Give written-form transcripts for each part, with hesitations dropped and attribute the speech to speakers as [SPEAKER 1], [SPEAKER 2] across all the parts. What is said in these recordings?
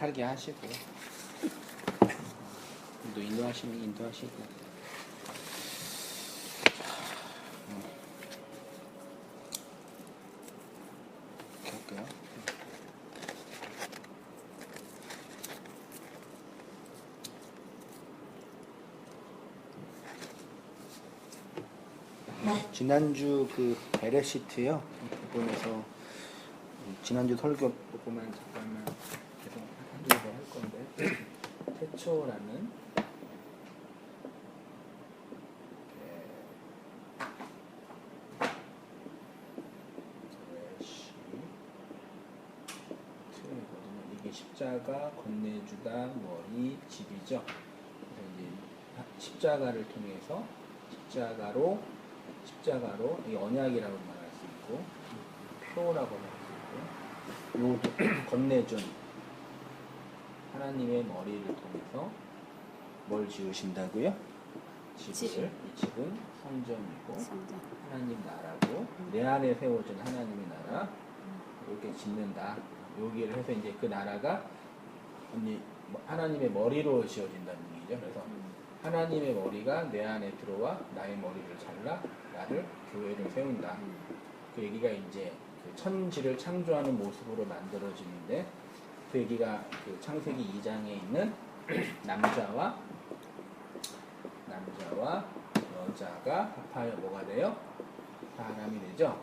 [SPEAKER 1] 살게 하시고 또 인도하시면 인도하시고. 이렇게 할게요. 지난주 그 베레시트요 부분에서 지난주 설교 보고만 잠깐만 계속 한두 개할 건데 태초라는 베레시트거든요. 이게 십자가 건네주다 머리 집이죠. 그래서 이제 십자가를 통해서 십자가로 이 언약이라고 말할 수 있고 표라고 말할 수 있고 이것도 건네준 하나님의 머리를 통해서 뭘 지으신다고요? 집을. 이 집은 성전이고 하나님 나라고 내 안에 세워진 하나님의 나라 이렇게 짓는다. 여기를 해서 이제 그 나라가 하나님의 머리로 지어진다는 얘기죠. 그래서 하나님의 머리가 내 안에 들어와 나의 머리를 잘라 나를 교회를 세운다. 그 얘기가 이제 그 천지를 창조하는 모습으로 만들어지는데 그 얘기가 그 창세기 2장에 있는 남자와 여자가 합하여 뭐가 돼요? 사람이 되죠.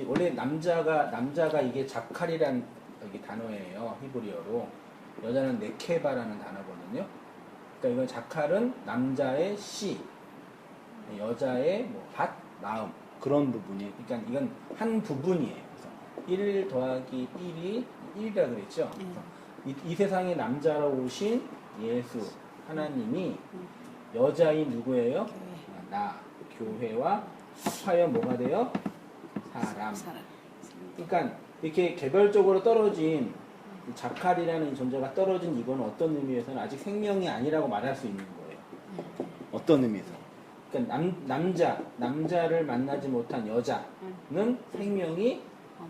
[SPEAKER 1] 원래 남자가 이게 자칼이란 여기 단어예요. 히브리어로. 여자는 네케바라는 단어거든요. 그러니까 이건 자칼은 남자의 씨, 여자의 뭐 밭, 마음 그런 부분이에요. 그러니까 이건 한 부분이에요. 그래서 1 더하기 1이 1이라 그랬죠. 이 세상에 남자로 오신 예수 하나님이 여자인 누구예요? 나 교회와 합하여 뭐가 돼요? 사람. 그러니까 이렇게 개별적으로 떨어진 자칼이라는 존재가 떨어진 이건 어떤 의미에서는 아직 생명이 아니라고 말할 수 있는 거예요. 어떤 의미에서? 그러니까 남자를 만나지 못한 여자는 생명이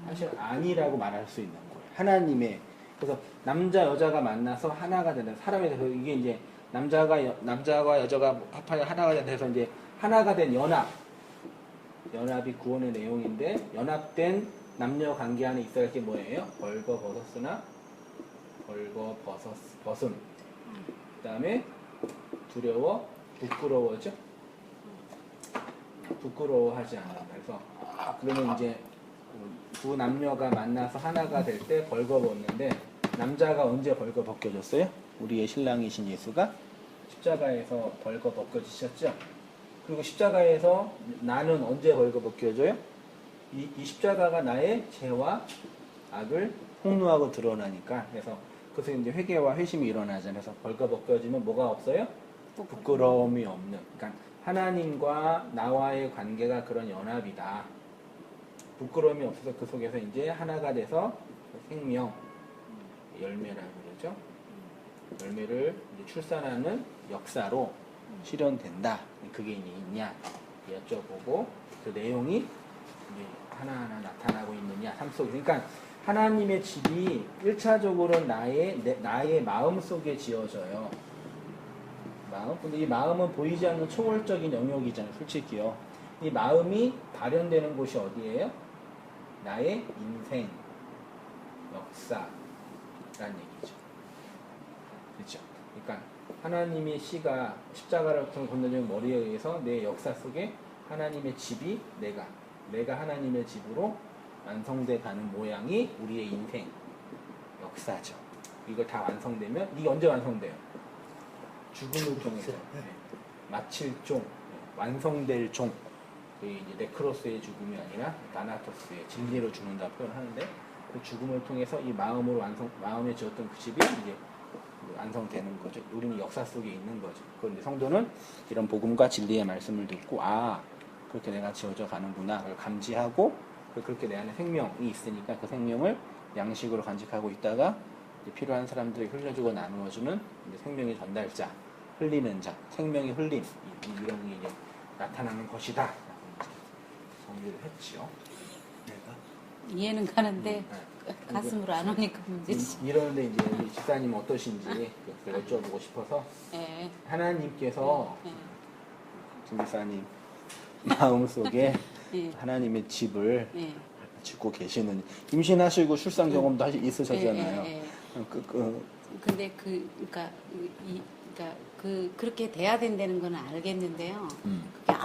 [SPEAKER 1] 사실 아니라고 말할 수 있는 거예요. 하나님의 그래서 남자 여자가 만나서 하나가 되는 사람에 대해서 이게 이제 남자와 여자가 합하여 하나가 돼서 이제 하나가 된 연합이 구원의 내용인데 연합된 남녀 관계 안에 있어야 할 게 뭐예요? 벌거벗음. 그 다음에 두려워, 부끄러워죠? 부끄러워하지 않는다. 그래서 그러면 이제 두 남녀가 만나서 하나가 될 때 벌거벗는데 남자가 언제 벌거벗겨졌어요? 우리의 신랑이신 예수가 십자가에서 벌거벗겨지셨죠? 그리고 십자가에서 나는 언제 벌거벗겨져요? 이 십자가가 나의 죄와 악을 폭로하고 드러나니까 그래서 그래서 이제 회개와 회심이 일어나잖아요. 그래서 벌거벗겨지면 뭐가 없어요? 부끄러움이 없는. 그러니까 하나님과 나와의 관계가 그런 연합이다. 부끄러움이 없어서 그 속에서 이제 하나가 돼서 생명 열매라고 그러죠. 열매를 이제 출산하는 역사로 실현된다. 그게 이제 있냐 여쭤보고 그 내용이 이제 하나하나 나타나고 있느냐 삶 속에. 그러니까 하나님의 집이 1차적으로 나의 마음 속에 지어져요. 마음. 근데 이 마음은 보이지 않는 초월적인 영역이잖아요. 솔직히요. 이 마음이 발현되는 곳이 어디예요? 나의 인생, 역사라는 얘기죠. 그렇죠? 그러니까 하나님의 씨가 십자가를 통해 건너준 머리에 의해서 내 역사 속에 하나님의 집이 내가 하나님의 집으로 완성돼 가는 모양이 우리의 인생, 역사죠. 이걸 다 완성되면 이게 언제 완성돼요? 죽음을 통해서 마칠 종, 완성될 종. 그게 이제 네크로스의 죽음이 아니라 다나토스의 진리로 죽는다 표현하는데 그 죽음을 통해서 이 마음에 지었던 그 집이 이제 완성되는 거죠. 우리는 역사 속에 있는 거죠. 그런데 성도는 이런 복음과 진리의 말씀을 듣고 그렇게 내가 지어져 가는구나 그걸 감지하고 그렇게 내 안에 생명이 있으니까 그 생명을 양식으로 간직하고 있다가 필요한 사람들에게 흘려주고 나누어주는 생명의 전달자, 흘리는 자, 생명의 흘림 이런 게 이제 나타나는 것이다. 정리를 했지요.
[SPEAKER 2] 이해는 가는데 가슴으로 안 오니까 문제지.
[SPEAKER 1] 이러는데 이제 우리 집사님 어떠신지 그걸 여쭤보고 싶어서
[SPEAKER 2] 예.
[SPEAKER 1] 하나님께서
[SPEAKER 2] 예.
[SPEAKER 1] 김 집사님 마음속에
[SPEAKER 2] 예.
[SPEAKER 1] 하나님의 집을
[SPEAKER 2] 예.
[SPEAKER 1] 짓고 계시는 임신하시고 출산 경험도 있으셨잖아요.
[SPEAKER 2] 예.
[SPEAKER 1] 그
[SPEAKER 2] 근데 그러니까 그렇게 돼야 된다는 건 알겠는데요. 그게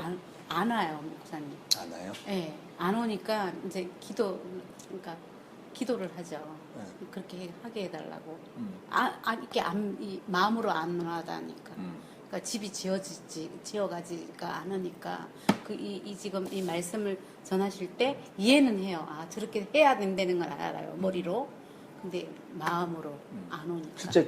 [SPEAKER 2] 안 와요, 목사님.
[SPEAKER 1] 안 와요?
[SPEAKER 2] 예. 안 오니까 이제 그러니까 기도를 하죠.
[SPEAKER 1] 네.
[SPEAKER 2] 그렇게 하게 해달라고. 이렇게 이 마음으로 안 와다니까. 그러니까 집이 지어가지가 않으니까 이 지금 이 말씀을 전하실 때 이해는 해요. 아 저렇게 해야 된다는 걸 알아요, 머리로. 근데 마음으로 안 오니까.
[SPEAKER 1] 실제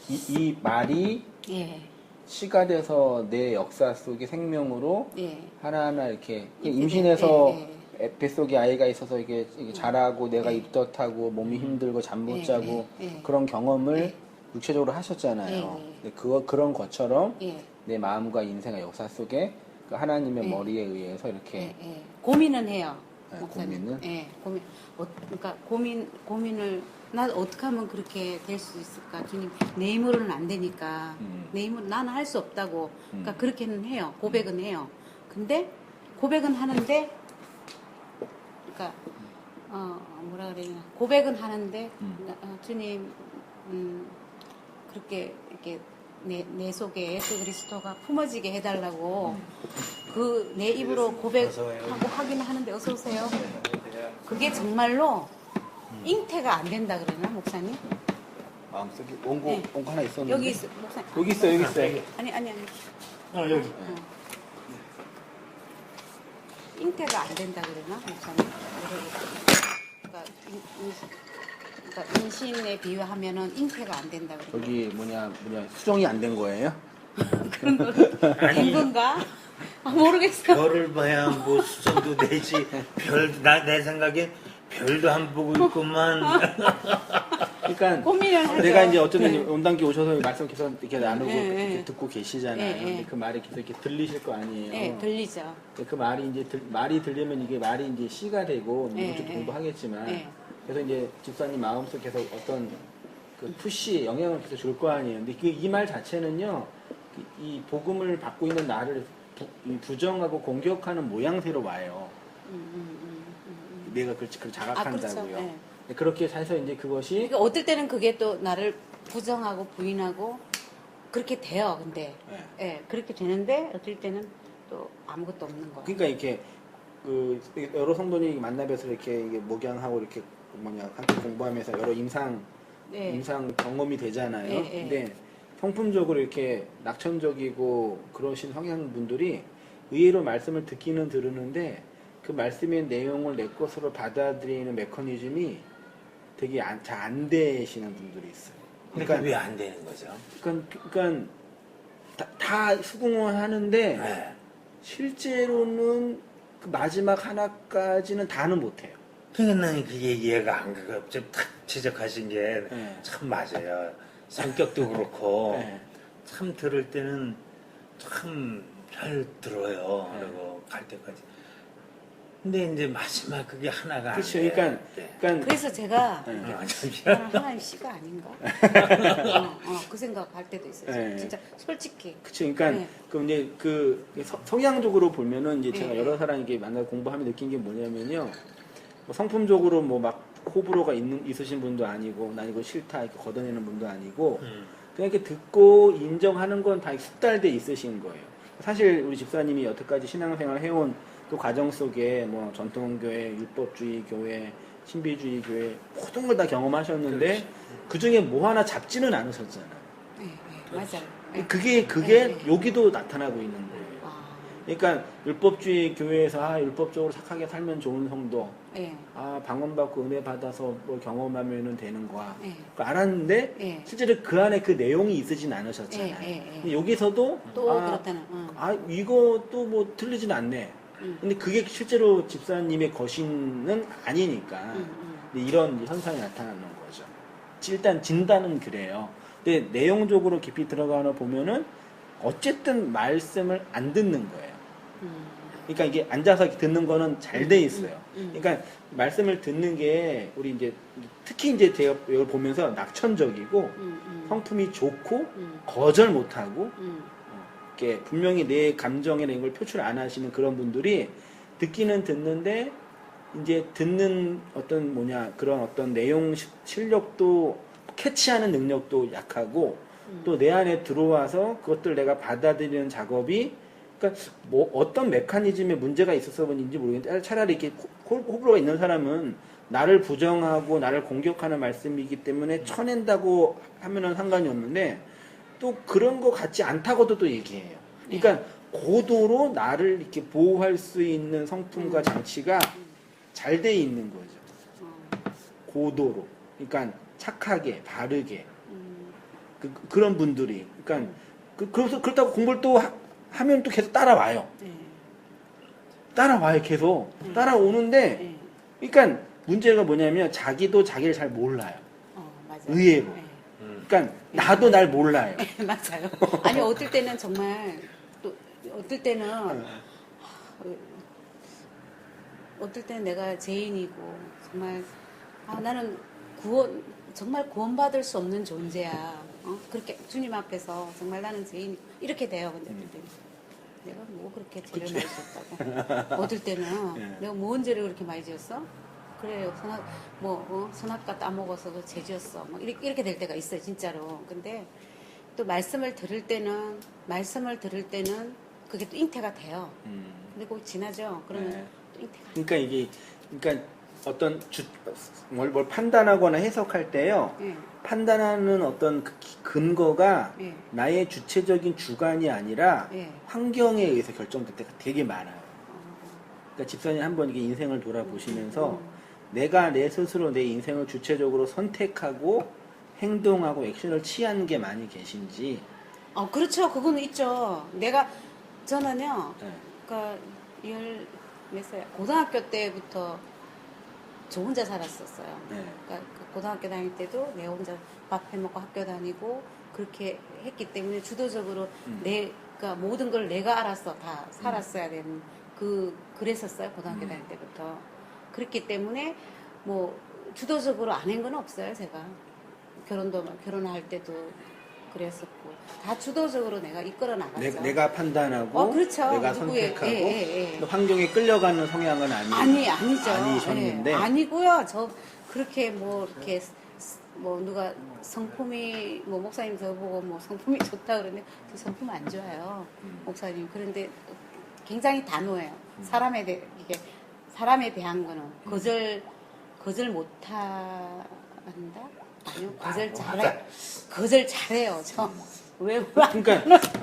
[SPEAKER 1] 이 말이
[SPEAKER 2] 예.
[SPEAKER 1] 시가 돼서 내 역사 속의 생명으로
[SPEAKER 2] 예.
[SPEAKER 1] 하나하나 이렇게 임신해서 뱃속에 아이가 있어서 이게
[SPEAKER 2] 음.
[SPEAKER 1] 자라고 내가 입덧하고 몸이 힘들고 잠 못 자고 그런 경험을 육체적으로 하셨잖아요. 근데 그런 것처럼 내 마음과 인생의 역사 속에 그 하나님의 머리에 의해서 이렇게
[SPEAKER 2] 고민은 해요.
[SPEAKER 1] 고민은?
[SPEAKER 2] 예, 그러니까 고민을 나 어떻게 하면 그렇게 될 수 있을까? 주님 내 힘으로는 안 되니까 내 힘으로 나는 할 수 없다고. 그러니까 그렇게는 해요. 고백은 해요. 근데 고백은 하는데, 그러니까 뭐라 그래야 되나? 고백은 하는데 주님 그렇게 이렇게 내 속에 예수 그리스도가 품어지게 해달라고 그 내 입으로 고백하고 하긴 하는데 어서 오세요. 그게 정말로 잉태가 안 된다 그러나 목사님?
[SPEAKER 1] 마음속에 원고
[SPEAKER 2] 네.
[SPEAKER 1] 원고 하나 있었는데
[SPEAKER 2] 여기 있어 목사님.
[SPEAKER 1] 여기 있어요.
[SPEAKER 2] 아니.
[SPEAKER 3] 여기.
[SPEAKER 2] 잉태가 안 된다 그러나 목사님? 그러니까 임신에 비유하면은 잉태가 안 된다 그러나?
[SPEAKER 1] 여기 뭐냐 수정이 안 된 거예요?
[SPEAKER 2] 그런 거 된 건가? 모르겠어.
[SPEAKER 3] 별을 봐야 뭐 수정도 되지. 내 생각엔 별도 안 보고 있구만.
[SPEAKER 1] 그러니까
[SPEAKER 2] 고민을 하죠.
[SPEAKER 1] 내가 이제 어쨌든 온단기 오셔서 말씀 계속 이렇게 나누고 이렇게 듣고 계시잖아요.
[SPEAKER 2] 네,
[SPEAKER 1] 근데 그 말이 계속 이렇게 들리실 거 아니에요.
[SPEAKER 2] 네, 들리죠.
[SPEAKER 1] 근데 그 말이 이제 말이 들리면 이게 말이 이제 시가 되고 이것도 공부하겠지만
[SPEAKER 2] 네.
[SPEAKER 1] 그래서 이제 집사님 마음속에 계속 어떤 그 푸시 영향을 계속 줄 거 아니에요. 근데 이 말 자체는요, 이 복음을 받고 있는 나를 부정하고 공격하는 모양새로 와요. 내가 그렇게 자각한다고요.
[SPEAKER 2] 그렇죠. 네.
[SPEAKER 1] 그렇게 해서 이제 그것이
[SPEAKER 2] 그러니까 어떨 때는 그게 또 나를 부정하고 부인하고 그렇게 돼요. 근데 그렇게 되는데 어떨 때는 또 아무것도 없는 거예요.
[SPEAKER 1] 그러니까 이렇게 그 여러 성도님 만나뵈서 이렇게 목양하고 이렇게 함께 공부하면서 여러 임상 경험이 되잖아요. 근데 성품적으로 이렇게 낙천적이고 그러신 성향 분들이 의외로 말씀을 듣기는 들으는데 그 말씀의 내용을 내 것으로 받아들이는 메커니즘이 되게 잘 안 되시는 분들이 있어요.
[SPEAKER 3] 그러니까 왜 안 되는 거죠?
[SPEAKER 1] 그러니까 다 수긍을 하는데
[SPEAKER 3] 네.
[SPEAKER 1] 실제로는 그 마지막 하나까지는 다는 못해요.
[SPEAKER 3] 그러니까 나는 그게 이해가 안 가고 탁 지적하신 게 참 맞아요. 성격도 그렇고 참 들을 때는 참 잘 들어요. 그리고 갈 때까지. 근데 이제 마지막 그게 하나가 안
[SPEAKER 1] 그렇죠.
[SPEAKER 3] 돼.
[SPEAKER 1] 그러니까
[SPEAKER 2] 그래서 제가
[SPEAKER 3] 잠시만.
[SPEAKER 2] 나는 하나님 씨가 아닌가? 그 생각할 때도 있어요. 진짜 솔직히.
[SPEAKER 1] 그쵸. 그러니까 그럼 이제 성향적으로 보면은 이제 제가 여러 사람 이게 만나 공부하면 느낀 게 뭐냐면요. 뭐 성품적으로 뭐 막 호불호가 있으신 분도 아니고 나 이거 싫다 이렇게 걷어내는 분도 아니고 그냥 이렇게 듣고 인정하는 건 다 숙달돼 있으신 거예요. 사실 우리 집사님이 여태까지 신앙생활 해온 그 과정 속에 뭐 전통교회, 율법주의 교회, 신비주의 교회 모든 걸 다 경험하셨는데 그 중에 뭐 하나 잡지는 않으셨잖아요.
[SPEAKER 2] 맞아요.
[SPEAKER 1] 그게 여기도 나타나고 있는 거예요. 그러니까 율법주의 교회에서 율법적으로 착하게 살면 좋은 성도, 방언받고 은혜 받아서 뭘 경험하면 되는 거야. 알았는데 실제로 그 안에 그 내용이 있으진 않으셨잖아요. 근데 여기서도
[SPEAKER 2] 또 그렇다는.
[SPEAKER 1] 이것도 뭐 틀리진 않네. 근데 그게 실제로 집사님의 거신은 아니니까 이런 현상이 나타나는 거죠. 일단 진단은 그래요. 근데 내용적으로 깊이 들어가나 보면은 어쨌든 말씀을 안 듣는 거예요. 그러니까 이게 앉아서 이렇게 듣는 거는 잘 돼 있어요. 그러니까 말씀을 듣는 게 우리 이제 특히 이제 제가 이걸 보면서 낙천적이고 성품이 좋고 거절 못하고 이렇게 분명히 내 감정이나 이런 걸 표출 안 하시는 그런 분들이 듣기는 듣는데 이제 듣는 어떤 그런 어떤 내용 실력도 캐치하는 능력도 약하고 또 내 안에 들어와서 그것들 내가 받아들이는 작업이 그러니까 뭐 어떤 메커니즘에 문제가 있어서인지 모르겠는데 차라리 이렇게 호불호가 있는 사람은 나를 부정하고 나를 공격하는 말씀이기 때문에 쳐낸다고 하면은 상관이 없는데 또 그런 거 같지 않다고도 또 얘기해요. 그러니까 고도로 나를 이렇게 보호할 수 있는 성품과 장치가 잘 돼 있는 거죠. 고도로. 그러니까 착하게, 바르게. 그런 분들이. 그러니까 그래서 그렇다고 공부를 또 하면 또 계속 따라와요. 따라와요, 계속. 따라오는데, 그러니까 문제가 뭐냐면 자기도 자기를 잘 몰라요.
[SPEAKER 2] 맞아요.
[SPEAKER 1] 의외로. 그러니까 나도 날 몰라요.
[SPEAKER 2] 맞아요. 아니 어떨 때는 정말 또 어떨 때는 내가 죄인이고 정말 나는 정말 구원받을 수 없는 존재야. 그렇게 주님 앞에서 정말 나는 죄인 이렇게 돼요. 근데 어떨 때는 내가 뭐 그렇게 죄를 많이 지었다고. 어떨 때는 내가 뭔 죄를 그렇게 많이 지었어? 그래요. 선악과 따먹어서 죄 지었어. 뭐 이렇게 될 때가 있어요, 진짜로. 근데 또 말씀을 들을 때는 그게 또 잉태가 돼요. 근데 꼭 지나죠. 그러면 또 잉태가.
[SPEAKER 1] 그러니까 이게 어떤 뭘 판단하거나 해석할 때요. 판단하는 어떤 그 근거가 나의 주체적인 주관이 아니라 환경에 의해서 결정될 때가 되게 많아요. 그러니까 집사님 한번 이게 인생을 돌아보시면서 내가 내 스스로 내 인생을 주체적으로 선택하고 행동하고 액션을 취하는 게 많이 계신지.
[SPEAKER 2] 그렇죠. 그거는 있죠. 저는요, 그러니까 몇 살, 고등학교 때부터 저 혼자 살았었어요. 그러니까 고등학교 다닐 때도 내가 혼자 밥 해먹고 학교 다니고 그렇게 했기 때문에 주도적으로 내가 모든 걸 내가 알아서 다 살았어야 되는 그랬었어요. 고등학교 다닐 때부터. 그랬기 때문에 뭐 주도적으로 안 한 건 없어요. 제가 결혼할 때도 그랬었고 다 주도적으로 내가 이끌어 나갔죠.
[SPEAKER 1] 내가 판단하고
[SPEAKER 2] 그렇죠.
[SPEAKER 1] 내가 선택하고 환경에 끌려가는 성향은
[SPEAKER 2] 아니죠.
[SPEAKER 1] 아니셨는데
[SPEAKER 2] 아니고요. 저 그렇게 이렇게 누가 성품이 목사님 저보고 성품이 좋다 그러는데 저 성품 안 좋아요. 목사님. 그런데 굉장히 단호해요. 사람에 대한 거는 거절 못한다? 아니요, 거절 잘해요.
[SPEAKER 1] 그러니까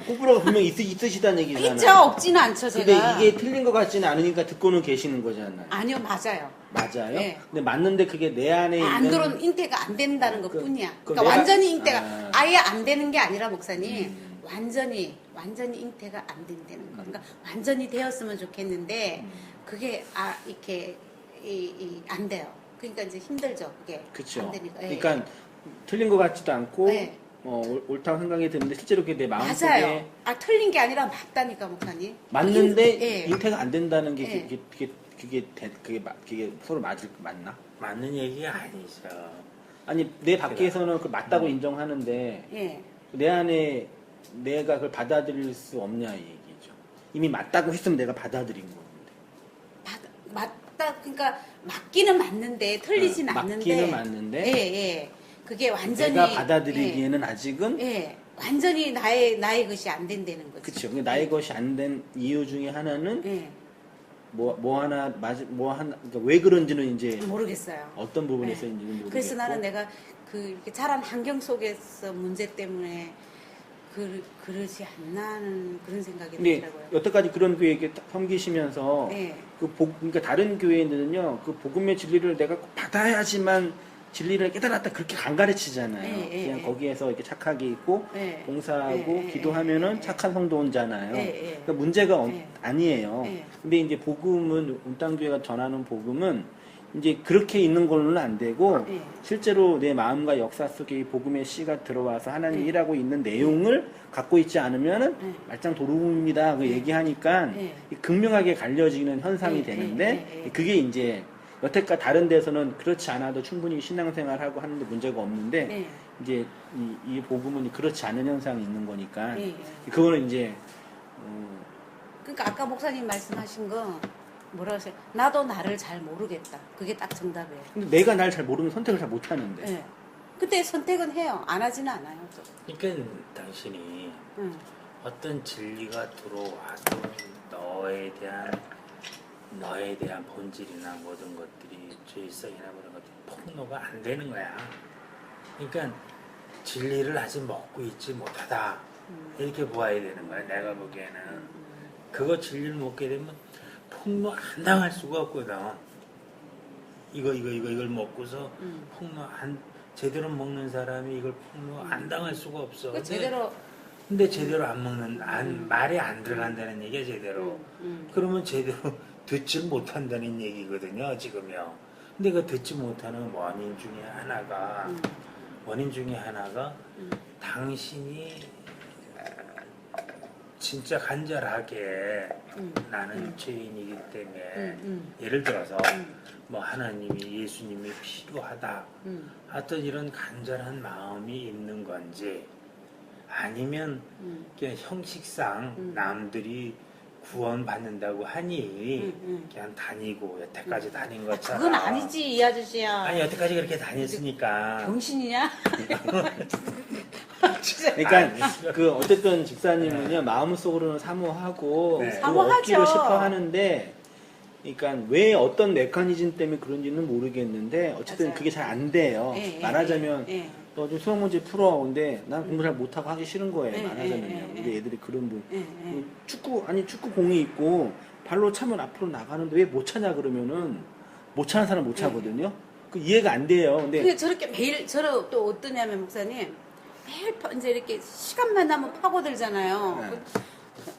[SPEAKER 1] 호불호가 분명히 있으시다는 얘기잖아요.
[SPEAKER 2] 있죠, 없지는 않죠, 제가.
[SPEAKER 1] 근데 이게 틀린 것 같지는 않으니까 듣고는 계시는 거잖아요.
[SPEAKER 2] 아니요, 맞아요.
[SPEAKER 1] 맞아요?
[SPEAKER 2] 네.
[SPEAKER 1] 근데 맞는데 그게 내 안에
[SPEAKER 2] 안
[SPEAKER 1] 있는
[SPEAKER 2] 들어온 잉태가 안 된다는 것 뿐이야. 그러니까
[SPEAKER 1] 내가,
[SPEAKER 2] 완전히 잉태가 아예 안 되는 게 아니라 목사님 완전히 잉태가 안 된다는 거. 그러니까 완전히 되었으면 좋겠는데 그게 이렇게 안 돼요. 그러니까 이제 힘들죠. 그게
[SPEAKER 1] 그쵸.
[SPEAKER 2] 안 되니까.
[SPEAKER 1] 그러니까 틀린 것 같지도 않고 옳다고 생각이 드는데 실제로 그게 내 마음속에
[SPEAKER 2] 맞아요. 틀린 게 아니라 맞다니까 목사님.
[SPEAKER 1] 맞는데 잉태가 안 된다는 게 그게 서로 맞나?
[SPEAKER 3] 맞는 얘기가 아니죠.
[SPEAKER 1] 아니 내 밖에서는 그 맞다고 인정하는데 내 안에 내가 그걸 받아들일 수 없냐 이 얘기죠. 이미 맞다고 했으면 내가 받아들인 건데.
[SPEAKER 2] 맞다. 그러니까 맞기는 맞는데 틀리진 않는데.
[SPEAKER 1] 맞기는 맞는데.
[SPEAKER 2] 그게 완전히
[SPEAKER 1] 내가 받아들이기에는 아직은
[SPEAKER 2] 완전히 나의 것이 안 된다는 거죠.
[SPEAKER 1] 그렇죠. 나의 것이 안 된 이유 중에 하나는 그러니까 왜 그런지는 이제
[SPEAKER 2] 모르겠어요.
[SPEAKER 1] 어떤 부분에서인지는 모르겠고.
[SPEAKER 2] 그래서 나는 내가 이렇게 자란 환경 속에서 문제 때문에 그러지 않나는 그런 생각이 들더라고요.
[SPEAKER 1] 여태까지 그런 교회 섬기시면서 그러니까 다른 교회는요 그 복음의 진리를 내가 꼭 받아야지만 진리를 깨달았다 그렇게 안 가르치잖아요. 그냥 거기에서 이렇게 착하게 있고 봉사하고 기도하면은 착한 성도원잖아요. 그러니까 문제가 아니에요. 근데 이제 복음은 운땅교회가 전하는 복음은 이제 그렇게 있는 걸로는 안 되고
[SPEAKER 2] 예.
[SPEAKER 1] 실제로 내 마음과 역사 속에 이 복음의 씨가 들어와서 하나님이
[SPEAKER 2] 예.
[SPEAKER 1] 일하고 있는 내용을 갖고 있지 않으면은
[SPEAKER 2] 예.
[SPEAKER 1] 말짱 도루묵입니다. 그
[SPEAKER 2] 예.
[SPEAKER 1] 얘기하니까
[SPEAKER 2] 예.
[SPEAKER 1] 극명하게 갈려지는 현상이
[SPEAKER 2] 예.
[SPEAKER 1] 되는데
[SPEAKER 2] 예. 예.
[SPEAKER 1] 그게 이제 여태까지 다른 데서는 그렇지 않아도 충분히 신앙생활하고 하는데 문제가 없는데
[SPEAKER 2] 예.
[SPEAKER 1] 이제 이 복음은 그렇지 않은 현상이 있는 거니까
[SPEAKER 2] 예.
[SPEAKER 1] 그거는 이제
[SPEAKER 2] 그러니까 아까 목사님 말씀하신 거 뭐라 하세요? 나도 나를 잘 모르겠다. 그게 딱 정답이에요.
[SPEAKER 1] 근데 내가 날 잘 모르면 선택을 잘 못하는데
[SPEAKER 2] 예. 그때 선택은 해요. 안 하지는 않아요. 또.
[SPEAKER 3] 그러니까 당신이
[SPEAKER 2] 응.
[SPEAKER 3] 어떤 진리가 들어와도 너에 대한 본질이나 모든 것들이 죄성이나 모든 것들이 폭로가 안 되는 거야. 그러니까 진리를 아직 먹고 있지 못하다 이렇게 보아야 되는 거야. 내가 보기에는 그거 진리를 먹게 되면 폭로 안 당할 수가 없거든. 이걸 먹고서 폭로 안 제대로 먹는 사람이 이걸 폭로 안 당할 수가 없어.
[SPEAKER 2] 그 제대로
[SPEAKER 3] 근데 제대로 안 먹는 말이 안 들어간다는 얘기야 제대로. 그러면 제대로 듣지 못한다는 얘기거든요 지금요. 근데 그 듣지 못하는 원인 중에 하나가 당신이 진짜 간절하게 나는 죄인이기 때문에 예를 들어서 뭐 하나님이 예수님이 필요하다 어떤 이런 간절한 마음이 있는 건지 아니면 그냥 형식상 남들이 구원받는다고 하니 그냥 다니고 여태까지 다닌 것처럼
[SPEAKER 2] 그건 아니지 이 아저씨야.
[SPEAKER 3] 아니 여태까지 그렇게 다녔으니까
[SPEAKER 2] 병신이냐?
[SPEAKER 1] 그러니까 그 어쨌든 집사님은요 마음속으로는 사모하고
[SPEAKER 3] 네.
[SPEAKER 1] 그
[SPEAKER 2] 사모하죠.
[SPEAKER 1] 얻기로 싶어 하는데 그러니까 왜 어떤 메커니즘 때문에 그런지는 모르겠는데 어쨌든
[SPEAKER 2] 맞아요.
[SPEAKER 1] 그게 잘 안 돼요.
[SPEAKER 2] 예, 예,
[SPEAKER 1] 말하자면
[SPEAKER 2] 예, 예.
[SPEAKER 1] 너 좀 수학 문제 풀어. 근데 난 공부 잘 못하고 하기 싫은 거예요.
[SPEAKER 2] 예,
[SPEAKER 1] 말하자면요.
[SPEAKER 2] 예, 예,
[SPEAKER 1] 우리 애들이 그런 분.
[SPEAKER 2] 예, 예.
[SPEAKER 1] 축구 공이 있고 발로 차면 앞으로 나가는데 왜 못 차냐 그러면은 못 차는 사람 못 차거든요. 그 이해가 안 돼요. 근데
[SPEAKER 2] 근데 저렇게 매일 저를 또 어떠냐면 목사님 매일 이제 이렇게 시간만 나면 파고들잖아요.
[SPEAKER 1] 네.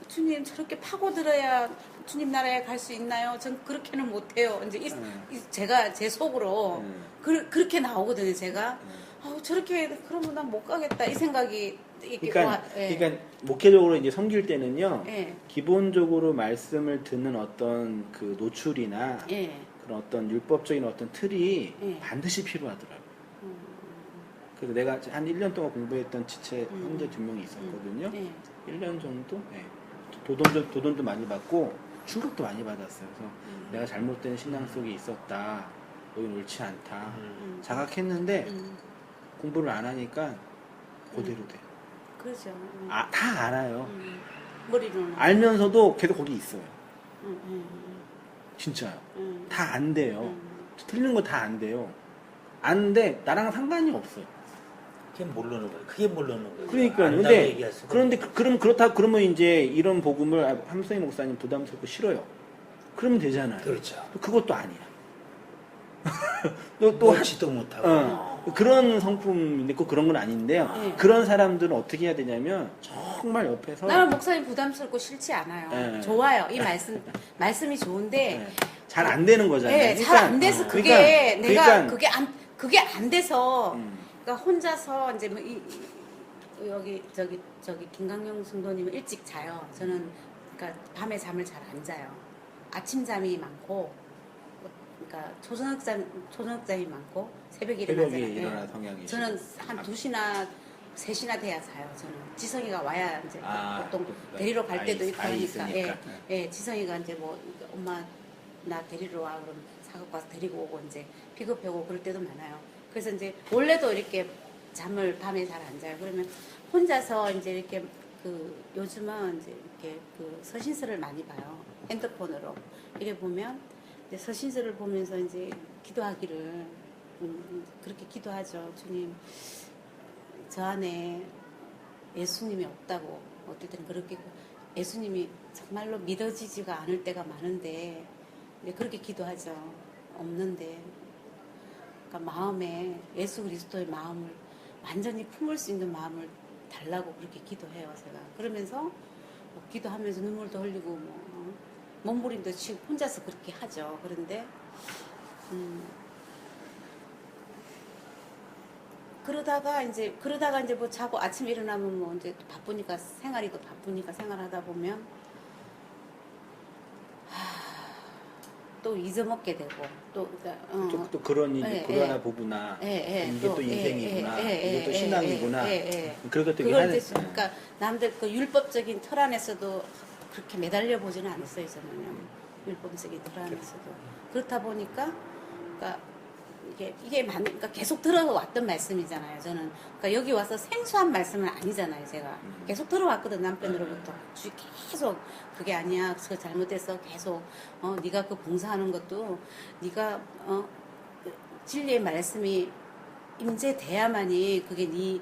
[SPEAKER 2] 주님 저렇게 파고들어야 주님 나라에 갈 수 있나요? 전 그렇게는 못해요. 이제 제가 제 속으로 그렇게 나오거든요. 제가 저렇게 그러면 난 못 가겠다 이 생각이 이렇게
[SPEAKER 1] 그러니까 목회적으로 이제 섬길 때는요.
[SPEAKER 2] 예.
[SPEAKER 1] 기본적으로 말씀을 듣는 어떤 그 노출이나
[SPEAKER 2] 예.
[SPEAKER 1] 그런 어떤 율법적인 어떤 틀이
[SPEAKER 2] 예.
[SPEAKER 1] 반드시 필요하더라고요. 그래서 내가 한 1년 동안 공부했던 지체 형제 2명이 있었거든요.
[SPEAKER 2] 예.
[SPEAKER 1] 1년 정도? 네. 도돈도 많이 받고 충격도 많이 받았어요. 그래서 내가 잘못된 신앙 속에 있었다. 여긴 옳지 않다. 자각했는데 공부를 안 하니까 그대로 돼.
[SPEAKER 2] 그렇죠.
[SPEAKER 1] 다 알아요.
[SPEAKER 2] 머리로는
[SPEAKER 1] 알면서도 계속 거기 있어요. 진짜요. 다 안 돼요. 틀린 거 다 안 돼요. 아는데 나랑 상관이 없어요.
[SPEAKER 3] 그게 모르는 거예요. 그게 모르는 거예요.
[SPEAKER 1] 그러니까요.
[SPEAKER 3] 안다고
[SPEAKER 1] 근데
[SPEAKER 3] 얘기할 수가
[SPEAKER 1] 그런데 그러면 이제 이런 복음을 함성희 목사님 부담스럽고 싫어요. 그러면 되잖아요.
[SPEAKER 3] 그렇죠.
[SPEAKER 1] 그것도 아니야.
[SPEAKER 3] 또
[SPEAKER 1] 또
[SPEAKER 3] 먹지도 못하고
[SPEAKER 1] 그런 성품인데 꼭 그런 건 아닌데요.
[SPEAKER 2] 네.
[SPEAKER 1] 그런 사람들은 어떻게 해야 되냐면 정말 옆에서
[SPEAKER 2] 나는 목사님 부담스럽고 싫지 않아요.
[SPEAKER 1] 네.
[SPEAKER 2] 좋아요. 이 말씀이 좋은데
[SPEAKER 1] 잘 안 되는 거잖아요.
[SPEAKER 2] 네, 잘 안 돼서 그게 그게 안 돼서 그러니까 혼자서 이제 뭐 여기 저기 김강영 성도님은 일찍 자요. 저는 그러니까 밤에 잠을 잘 안 자요. 아침 잠이 많고 그러니까 초저녁잠이 많고 새벽에
[SPEAKER 1] 일어나 성향이
[SPEAKER 2] 저는 한 2시나 3시나 돼야 자요. 저는 지성이가 와야 이제 보통 데리러 갈 때도 있고 하니까 예, 지성이가 이제 뭐 엄마 나 데리러 와 그러면 사갖고 와서 데리고 오고 이제 픽업하고 그럴 때도 많아요. 그래서 이제 원래도 이렇게 잠을 밤에 잘 안 자요. 그러면 혼자서 이제 이렇게 그 요즘은 이제 이렇게 그 서신서를 많이 봐요. 핸드폰으로 이래 보면 이제 서신서를 보면서 이제 기도하기를 그렇게 기도하죠. 주님 저 안에 예수님이 없다고 어떨 때는 그렇게 예수님이 정말로 믿어지지가 않을 때가 많은데 그렇게 기도하죠. 없는데 그러니까 마음에 예수 그리스도의 마음을 완전히 품을 수 있는 마음을 달라고 그렇게 기도해요. 제가 그러면서 뭐 기도하면서 눈물도 흘리고 뭐 몸부림도 치고 혼자서 그렇게 하죠. 그런데 그러다가 이제 뭐 자고 아침 일어나면 뭐 이제 또 바쁘니까 생활이 또 바쁘니까 생활하다 보면 또 잊어먹게 되고 또 그러니까
[SPEAKER 1] 또 그런 이제
[SPEAKER 2] 예,
[SPEAKER 1] 불안한
[SPEAKER 2] 예.
[SPEAKER 1] 부부나
[SPEAKER 2] 예,
[SPEAKER 1] 이게 또 인생이구나, 이게 또 신앙이구나. 그렇게 되게
[SPEAKER 2] 그걸
[SPEAKER 1] 하는.
[SPEAKER 2] 이제 그러니까 남들 그 율법적인 틀 안에서도 그렇게 매달려 보지는 않았어요 저는요. 율법적인 틀 안에서도 그렇다 보니까 그러니까 그러니까 계속 들어왔던 말씀이잖아요. 저는 그러니까 여기 와서 생소한 말씀은 아니잖아요. 제가 계속 들어왔거든 남편으로부터 계속 그게 아니야. 그거 잘못됐어. 계속 네가 그 봉사하는 것도 네가 진리의 말씀이 임재돼야만이 그게 네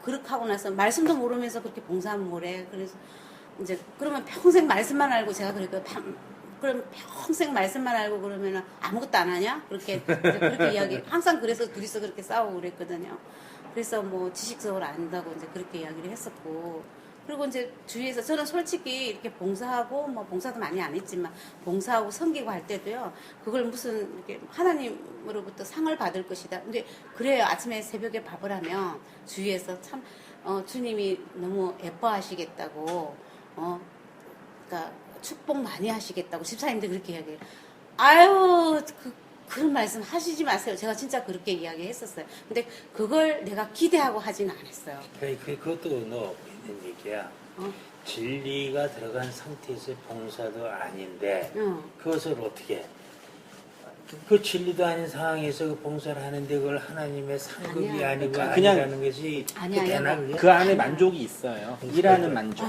[SPEAKER 2] 그렇게 하고 나서 말씀도 모르면서 그렇게 봉사하면 뭐래. 그래서 이제 그러면 평생 말씀만 알고 제가 그랬거든요. 그럼 평생 말씀만 알고 그러면 아무것도 안 하냐? 그렇게 이야기. 항상 그래서 둘이서 그렇게 싸우고 그랬거든요. 그래서 뭐 지식적으로 안다고 이제 그렇게 이야기를 했었고. 그리고 이제 주위에서 저는 솔직히 이렇게 봉사하고 뭐 봉사도 많이 안 했지만 봉사하고 섬기고 할 때도요. 그걸 무슨 이렇게 하나님으로부터 상을 받을 것이다. 근데 그래요. 아침에 새벽에 밥을 하면 주위에서 참 주님이 너무 예뻐하시겠다고 그러니까 축복 많이 하시겠다고 집사님들 그렇게 이야기해요. 아유 그런 말씀 하시지 마세요. 제가 진짜 그렇게 이야기했었어요. 근데 그걸 내가 기대하고 하지는 않았어요.
[SPEAKER 3] 그것도 너 있는 얘기야. 진리가 들어간 상태에서 봉사도 아닌데 그것을 어떻게 해? 그 진리도 아닌 상황에서 그 봉사를 하는데 그걸 하나님의 상급이
[SPEAKER 2] 아니야.
[SPEAKER 3] 아니고
[SPEAKER 1] 그냥
[SPEAKER 3] 아니라는 것이
[SPEAKER 2] 아니야,
[SPEAKER 3] 대단한
[SPEAKER 2] 아니야.
[SPEAKER 3] 거야?
[SPEAKER 1] 그 안에 만족이 있어요. 일하는 만족.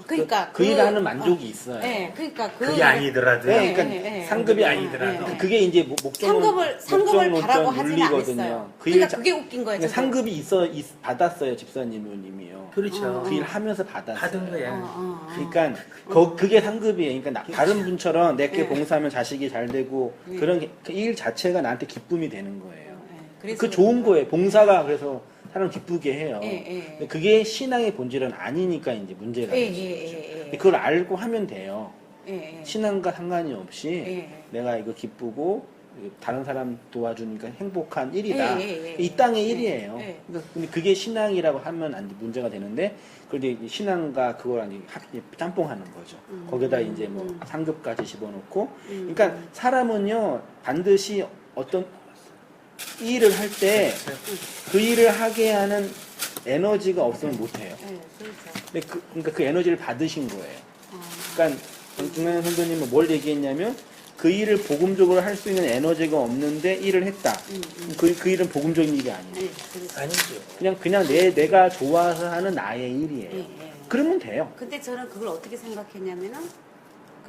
[SPEAKER 2] 그러니까
[SPEAKER 1] 그 일하는 만족이 있어요.
[SPEAKER 2] 네, 그러니까
[SPEAKER 3] 그게 아니더라도
[SPEAKER 1] 네, 그러니까
[SPEAKER 2] 네,
[SPEAKER 1] 상급이
[SPEAKER 3] 네,
[SPEAKER 1] 아니더라도
[SPEAKER 3] 네, 네.
[SPEAKER 1] 그게 이제
[SPEAKER 2] 상급을 바라고 하지는
[SPEAKER 1] 윤리거든요.
[SPEAKER 2] 않았어요.
[SPEAKER 1] 그
[SPEAKER 2] 그러니까
[SPEAKER 1] 일
[SPEAKER 2] 그게 웃긴 거예요.
[SPEAKER 1] 그러니까
[SPEAKER 2] 저도.
[SPEAKER 1] 상급이 받았어요 집사님님이요.
[SPEAKER 3] 그렇죠.
[SPEAKER 1] 그 일 하면서 받았어요.
[SPEAKER 3] 받은 거야.
[SPEAKER 1] 그러니까 그게 상급이에요. 그러니까 다른 분처럼 내게 봉사하면 자식이 잘 되고 그런 그 일 자체가 나한테 기쁨이 되는 거예요.
[SPEAKER 2] 그래서
[SPEAKER 1] 그 좋은 거예요. 봉사가 그래서 사람 기쁘게 해요.
[SPEAKER 2] 예.
[SPEAKER 1] 근데 그게 신앙의 본질은 아니니까 이제 문제가 되는 거죠. 근데 그걸 알고 하면 돼요. 신앙과 상관이 없이 내가 이거 기쁘고 다른 사람 도와주니까 행복한 일이다. 이 땅의 일이에요. 그러니까 근데 그게 신앙이라고 하면 안 문제가 되는데 그런데 신앙과 그걸 아니 짬뽕하는 거죠. 거기다 이제 뭐 상급까지 집어넣고, 그러니까 사람은요 반드시 어떤 일을 할 때 그 일을 하게 하는 에너지가 없으면 못 해요. 근데 그러니까 그 에너지를 받으신 거예요. 그러니까 중요한 선생님은 뭘 얘기했냐면 그 일을 복음적으로 할 수 있는 에너지가 없는데 일을 했다. 그 일은 복음적인 일이 아니에요.
[SPEAKER 3] 아니죠.
[SPEAKER 1] 그냥 내가 좋아서 하는 나의 일이에요. 그러면 돼요.
[SPEAKER 2] 근데 저는 그걸 어떻게 생각했냐면은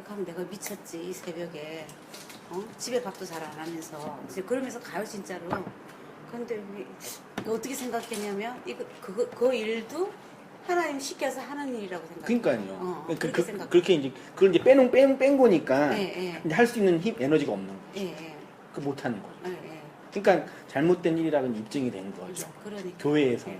[SPEAKER 2] 그럼 내가 미쳤지 이 새벽에 집에 밥도 잘 안 하면서 그러면서 가요 진짜로. 근데 어떻게 생각했냐면 그 일도 하나님 시켜서 하는 일이라고 생각해요.
[SPEAKER 1] 그러니까요.
[SPEAKER 2] 그렇게 생각.
[SPEAKER 1] 그렇게 이제 그걸 이제 뺀 거니까
[SPEAKER 2] 예.
[SPEAKER 1] 할 수 있는 힘 에너지가 없는 거죠.
[SPEAKER 2] 예.
[SPEAKER 1] 그 못 하는 거죠.
[SPEAKER 2] 예.
[SPEAKER 1] 그러니까 잘못된 일이라고는 입증이 된 거죠.
[SPEAKER 2] 그러니까.
[SPEAKER 1] 교회에서는.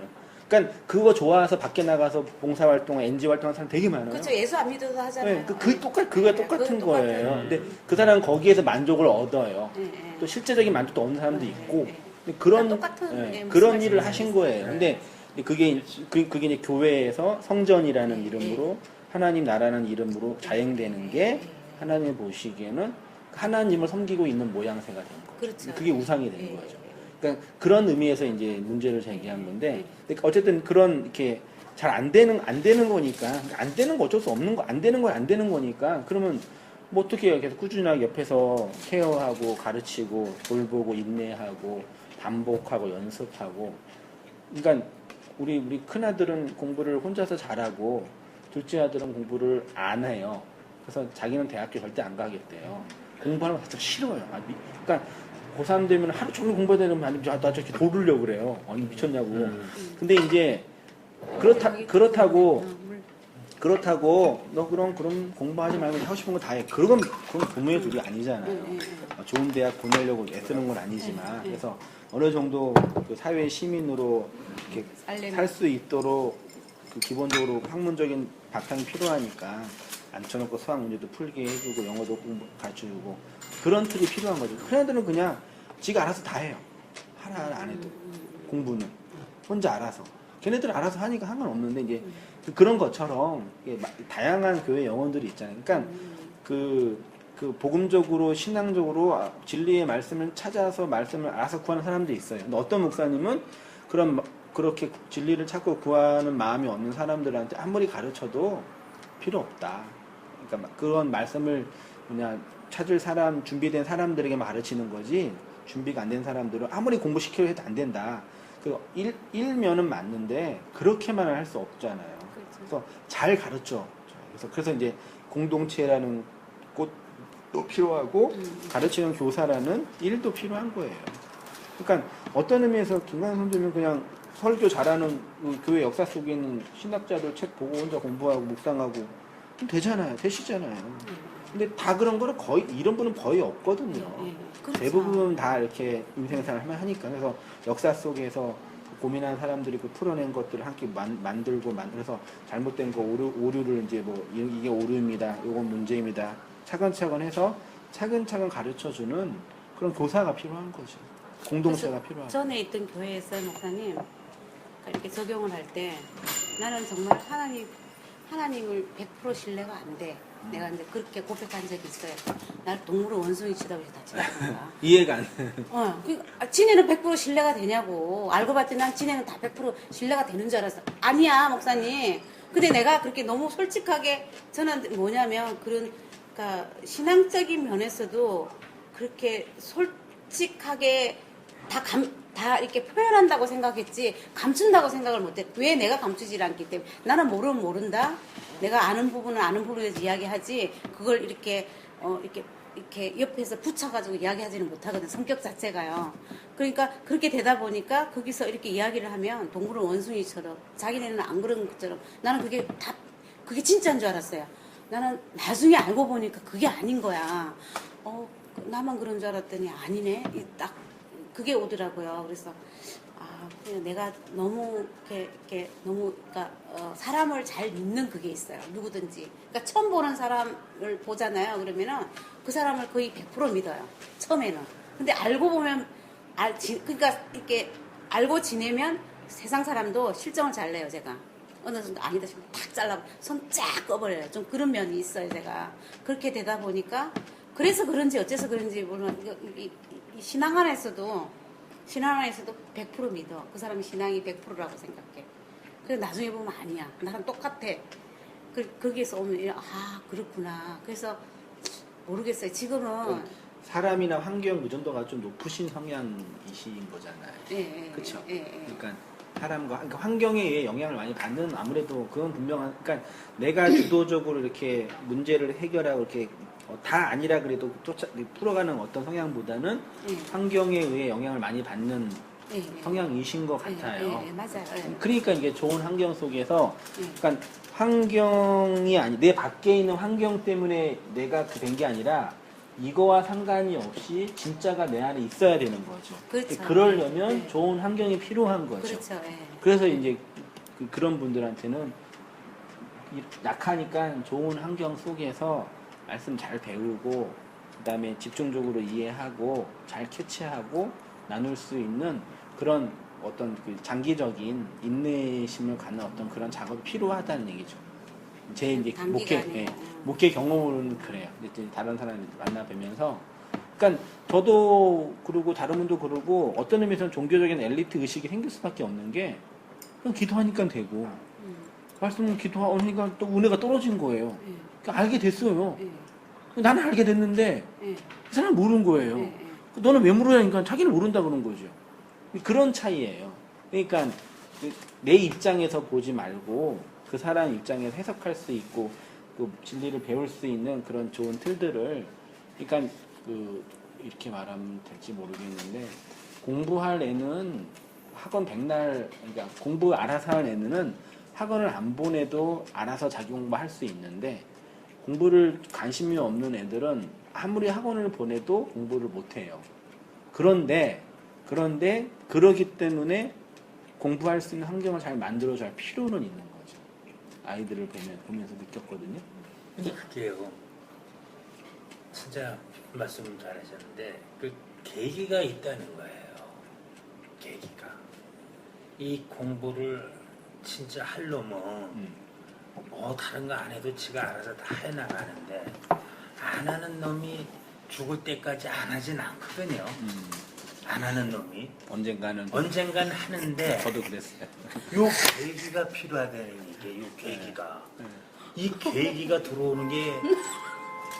[SPEAKER 1] 그러니까 그거 좋아서 밖에 나가서 봉사활동, NG 활동하는 사람 되게 많아요.
[SPEAKER 2] 그렇죠. 예수 안 믿어도 하잖아요.
[SPEAKER 1] 네, 그거 똑같은
[SPEAKER 2] 그거
[SPEAKER 1] 거예요.
[SPEAKER 2] 똑같아요.
[SPEAKER 1] 근데 그 사람은 거기에서 만족을 얻어요.
[SPEAKER 2] 예.
[SPEAKER 1] 또 실제적인 만족도 얻는 사람도 있고.
[SPEAKER 2] 예.
[SPEAKER 1] 근데 그런
[SPEAKER 2] 똑같은,
[SPEAKER 1] 예,
[SPEAKER 2] 무슨
[SPEAKER 1] 그런 일을
[SPEAKER 2] 말씀인지
[SPEAKER 1] 하신 거예요. 근데 그게 이제 교회에서 성전이라는 이름으로 하나님 나라는 이름으로 자행되는 게 하나님이 보시기에는 하나님을 섬기고 있는 모양새가 된 거죠.
[SPEAKER 2] 그렇죠.
[SPEAKER 1] 그게 우상이 된 거죠. 그러니까 그런 의미에서 이제 문제를 제기한 건데, 어쨌든 그런 이렇게 잘 안 되는 거니까 안 되는 거 어쩔 수 없는 거 안 되는 거니까 그러면 뭐 어떻게 해요? 계속 꾸준하게 옆에서 케어하고 가르치고 돌보고 인내하고 반복하고 연습하고. 그러니까 우리 큰 아들은 공부를 혼자서 잘하고 둘째 아들은 공부를 안 해요. 그래서 자기는 대학교 절대 안 가겠대요. 공부하는 거 진짜 싫어요. 그러니까 고3 되면 하루 종일 공부해야 되는 거 아니면 나 저렇게 도르려고 그래요. 아니 미쳤냐고. 근데 이제 그렇다고 너 그럼 공부하지 말고 하고 싶은 거 다 해. 그건 부모의 둘이 아니잖아요. 좋은 대학 보내려고 애쓰는 건 아니지만 그래서 어느 정도 그 사회 시민으로 이렇게 살 수 있도록 그 기본적으로 학문적인 바탕이 필요하니까 앉혀놓고 수학 문제도 풀게 해주고 영어도 공부 가르쳐주고 그런 틀이 필요한 거죠. 큰 애들은 그냥 지가 알아서 다 해요. 하나 안 해도 공부는 혼자 알아서 걔네들 알아서 하니까 상관없는데 이제 그런 것처럼 다양한 교회 영혼들이 있잖아요. 그러니까 그 복음적으로 신앙적으로 진리의 말씀을 찾아서 말씀을 알아서 구하는 사람들이 있어요. 근데 어떤 목사님은 그렇게 진리를 찾고 구하는 마음이 없는 사람들한테 아무리 가르쳐도 필요 없다. 그러니까 그런 말씀을 그냥 찾을 사람 준비된 사람들에게 가르치는 거지 준비가 안 된 사람들은 아무리 공부시키려 해도 안 된다. 그 일면은 맞는데 그렇게만은 할 수 없잖아요. 그래서 잘 가르쳐. 그래서 이제 공동체라는 곳도 필요하고 가르치는 교사라는 일도 필요한 거예요. 그러니까 어떤 의미에서 김광현 선생님은 그냥 설교 잘하는 교회 역사 속에 있는 신학자들 책 보고 혼자 공부하고 묵상하고 되잖아요. 되시잖아요. 근데 다 그런 거는 거의 이런 분은 거의 없거든요.
[SPEAKER 2] 그렇죠.
[SPEAKER 1] 대부분 다 이렇게 인생생활을 하니까. 그래서 역사 속에서 고민한 사람들이 그 풀어낸 것들을 함께 만들고 그래서 잘못된 거 오류를 이제 뭐 이게 오류입니다. 이건 문제입니다. 차근차근 해서 차근차근 가르쳐주는 그런 교사가 필요한 거죠. 공동체가 필요하고.
[SPEAKER 2] 전에 있던 교회에서 목사님 이렇게 적용을 할 때 나는 정말 하나님을 100% 신뢰가 안 돼. 내가 이제 그렇게 고백한 적이 있어요. 날 동물원 원숭이 치다 보시 다 치는구나.
[SPEAKER 1] 이해가 안 돼.
[SPEAKER 2] 지네는 100% 신뢰가 되냐고. 알고 봤더니 난 지네는 다 100% 신뢰가 되는 줄 알았어. 아니야, 목사님. 근데 내가 그렇게 너무 솔직하게 저는 뭐냐면 그러니까 신앙적인 면에서도 그렇게 솔직하게 다 이렇게 표현한다고 생각했지 감춘다고 생각을 못해. 왜 내가 감추질 않기 때문에 나는 모르면 모른다. 내가 아는 부분은 아는 부분에서 이야기하지 그걸 이렇게 옆에서 붙여가지고 이야기하지는 못하거든. 성격 자체가요. 그러니까 그렇게 되다 보니까 거기서 이렇게 이야기를 하면 동물은 원숭이처럼 자기네는 안 그런 것처럼 나는 그게 진짜인 줄 알았어요. 나는 나중에 알고 보니까 그게 아닌 거야. 나만 그런 줄 알았더니 아니네. 딱 그게 오더라고요. 그래서 그냥 내가 너무 이렇게 너무 그러니까 사람을 잘 믿는 그게 있어요. 누구든지. 그러니까 처음 보는 사람을 보잖아요. 그러면은 그 사람을 거의 100% 믿어요. 처음에는. 근데 알고 보면 그러니까 이렇게 알고 지내면 세상 사람도 실정을 잘 내요. 제가 어느 정도 아니다 싶으면 탁 잘라 손 쫙 꺼버려요. 좀 그런 면이 있어요. 제가 그렇게 되다 보니까 그래서 그런지 어째서 그런지 물론 이 신앙 안에서도 100% 믿어. 그 사람이 신앙이 100%라고 생각해. 그래서 나중에 보면 아니야. 나랑 똑같아. 거기에서 오면 그렇구나. 그래서 모르겠어요. 지금은
[SPEAKER 1] 사람이나 환경 의존도가 좀 높으신 성향이신 거잖아요. 그렇죠. 그러니까 그러니까 환경에 의해 영향을 많이 받는 아무래도 그건 분명한. 그러니까 내가 주도적으로 이렇게 문제를 해결하고 이렇게 다 아니라 그래도 풀어가는 어떤 성향보다는 환경에 의해 영향을 많이 받는 성향이신 것 같아요.
[SPEAKER 2] 맞아요.
[SPEAKER 1] 그러니까 이게 좋은 환경 속에서, 그러니까 환경이 내 밖에 있는 환경 때문에 내가 된 게 아니라 이거와 상관이 없이 진짜가 내 안에 있어야 되는 거죠.
[SPEAKER 2] 그렇죠.
[SPEAKER 1] 그러려면 좋은 환경이 필요한 거죠.
[SPEAKER 2] 그렇죠.
[SPEAKER 1] 그래서 이제 그런 분들한테는 약하니까 좋은 환경 속에서 말씀 잘 배우고 그다음에 집중적으로 이해하고 잘 캐치하고 나눌 수 있는 그런 어떤 장기적인 인내심을 갖는 어떤 그런 작업이 필요하다는 얘기죠. 제 이제 목회 경험으로는 그래요. 이제 다른 사람 만나 뵈면서, 그러니까 저도 그러고 다른 분도 그러고 어떤 의미에서는 종교적인 엘리트 의식이 생길 수밖에 없는 게 그냥 기도하니까 되고 말씀은 기도하니까 또 은혜가 떨어진 거예요. 그러니까 알게 됐어요. 나는 알게 됐는데 그 사람은 모르는 거예요. 너는 왜 모르냐니까 자기는 모른다 그런 거죠. 그런 차이예요. 그러니까 내 입장에서 보지 말고 그 사람 입장에서 해석할 수 있고 그 진리를 배울 수 있는 그런 좋은 틀들을, 그러니까 이렇게 말하면 될지 모르겠는데 공부할 애는 학원 백날, 그러니까 공부 알아서 할 애는 학원을 안 보내도 알아서 자기 공부할 수 있는데 공부를 관심이 없는 애들은 아무리 학원을 보내도 공부를 못해요. 그런데 그러기 때문에 공부할 수 있는 환경을 잘 만들어줄 필요는 있는 거죠. 아이들을 보면서 느꼈거든요.
[SPEAKER 3] 근데 그게요. 진짜 말씀 잘하셨는데 그 계기가 있다는 거예요. 계기가. 이 공부를 진짜 할 놈은 뭐 다른 거 안 해도 지가 알아서 다 해나가는데 안 하는 놈이 죽을 때까지 안 하진 않거든요. 안 하는 놈이
[SPEAKER 1] 언젠가는
[SPEAKER 3] 하는데
[SPEAKER 1] 저도 그랬어요.
[SPEAKER 3] 요 계기가 필요하다는 게 요 계기가 이 계기가 들어오는 게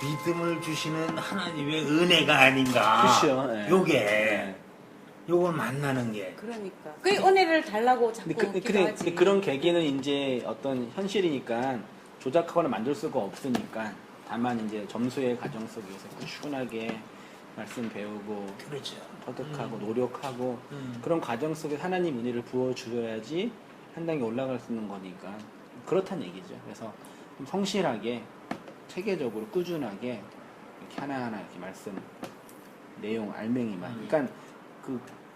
[SPEAKER 3] 믿음을 주시는 하나님의 은혜가 아닌가.
[SPEAKER 1] 그렇죠. 예.
[SPEAKER 3] 요게
[SPEAKER 1] 예.
[SPEAKER 3] 요걸 만나는 게
[SPEAKER 2] 그러니까 그 은혜를 달라고 자꾸
[SPEAKER 1] 근데
[SPEAKER 2] 기도하지.
[SPEAKER 1] 그런 계기는 이제 어떤 현실이니까 조작하거나 만들 수가 없으니까 다만 이제 점수의 과정 속에서 꾸준하게 말씀 배우고
[SPEAKER 3] 그렇죠.
[SPEAKER 1] 터득하고 노력하고 그런 과정 속에 하나님 은혜를 부어주어야지 한 단계 올라갈 수 있는 거니까 그렇다는 얘기죠. 그래서 좀 성실하게 체계적으로 꾸준하게 이렇게 하나하나 이렇게 말씀 내용 알맹이만 그러니까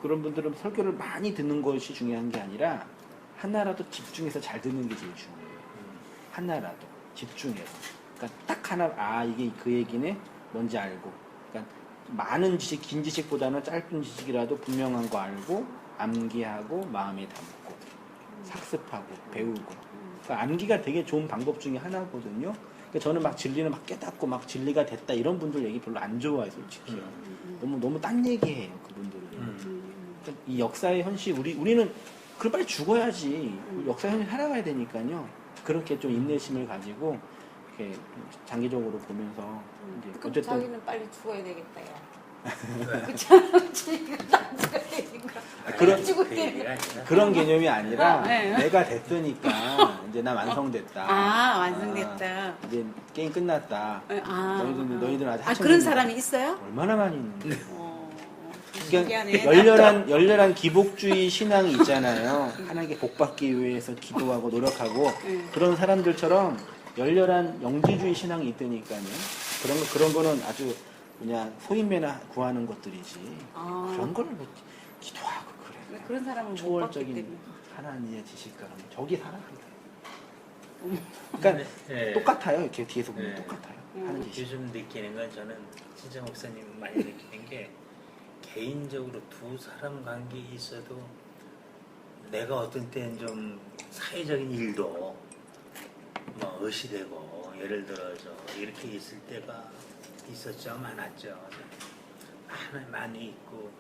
[SPEAKER 1] 그런 분들은 설교를 많이 듣는 것이 중요한 게 아니라 하나라도 집중해서 잘 듣는 게 제일 중요해요. 하나라도 집중해서 그러니까 딱 하나 이게 그 얘기네 뭔지 알고 그러니까 많은 지식 긴 지식보다는 짧은 지식이라도 분명한 거 알고 암기하고 마음에 담고 학습하고 배우고 그러니까 암기가 되게 좋은 방법 중에 하나거든요. 그러니까 저는 막 진리는 막 깨닫고 막 진리가 됐다 이런 분들 얘기 별로 안 좋아해요, 솔직히. 너무 딴 얘기해요, 그분들은. 그러니까 이 역사의 현실 우리는 그럼 빨리 죽어야지. 역사의 현실 살아가야 되니까요. 그렇게 좀 인내심을 가지고 이렇게 장기적으로 보면서 이제
[SPEAKER 2] 그럼
[SPEAKER 1] 어쨌든
[SPEAKER 2] 자기는 빨리 죽어야 되겠다, 야. 그렇잖아. 지가 안 죽어야 되니까.
[SPEAKER 1] 그런-
[SPEAKER 2] 죽을
[SPEAKER 3] 그
[SPEAKER 2] 때.
[SPEAKER 3] 얘기가 아니라
[SPEAKER 1] 그런 개념이 아니라
[SPEAKER 2] 네.
[SPEAKER 1] 내가 됐으니까 이제 나 완성됐다.
[SPEAKER 2] 아, 완성됐다.
[SPEAKER 1] 아, 이제 게임 끝났다. 너희들 아직 한참
[SPEAKER 2] 그런
[SPEAKER 1] 남았다.
[SPEAKER 2] 사람이 있어요?
[SPEAKER 1] 얼마나 많이 있는데.
[SPEAKER 2] 신기하네.
[SPEAKER 1] 그러니까 열렬한 기복주의 신앙이 있잖아요. 하나님께 복받기 위해서 기도하고 노력하고 그런 사람들처럼 열렬한 영지주의 신앙이 있다니까요. 그런 거는 아주 그냥 소인매나 구하는 것들이지. 그런 걸 뭐 기도하고 그래.
[SPEAKER 2] 그런 사람을 못 봤기
[SPEAKER 1] 초월적인
[SPEAKER 2] 때문에.
[SPEAKER 1] 하나님의 지식가는 저기 살아간다. 그러니까
[SPEAKER 3] 네.
[SPEAKER 1] 똑같아요. 이렇게 뒤에서 보면
[SPEAKER 3] 네.
[SPEAKER 1] 똑같아요. 하는 짓이.
[SPEAKER 3] 요즘 느끼는 건 저는 진짜 목사님 많이 느끼는 게 개인적으로 두 사람 관계에 있어도 내가 어떤 때는 좀 사회적인 일도 뭐 의시되고 예를 들어서 이렇게 있을 때가 있었죠. 많았죠. 많이 있고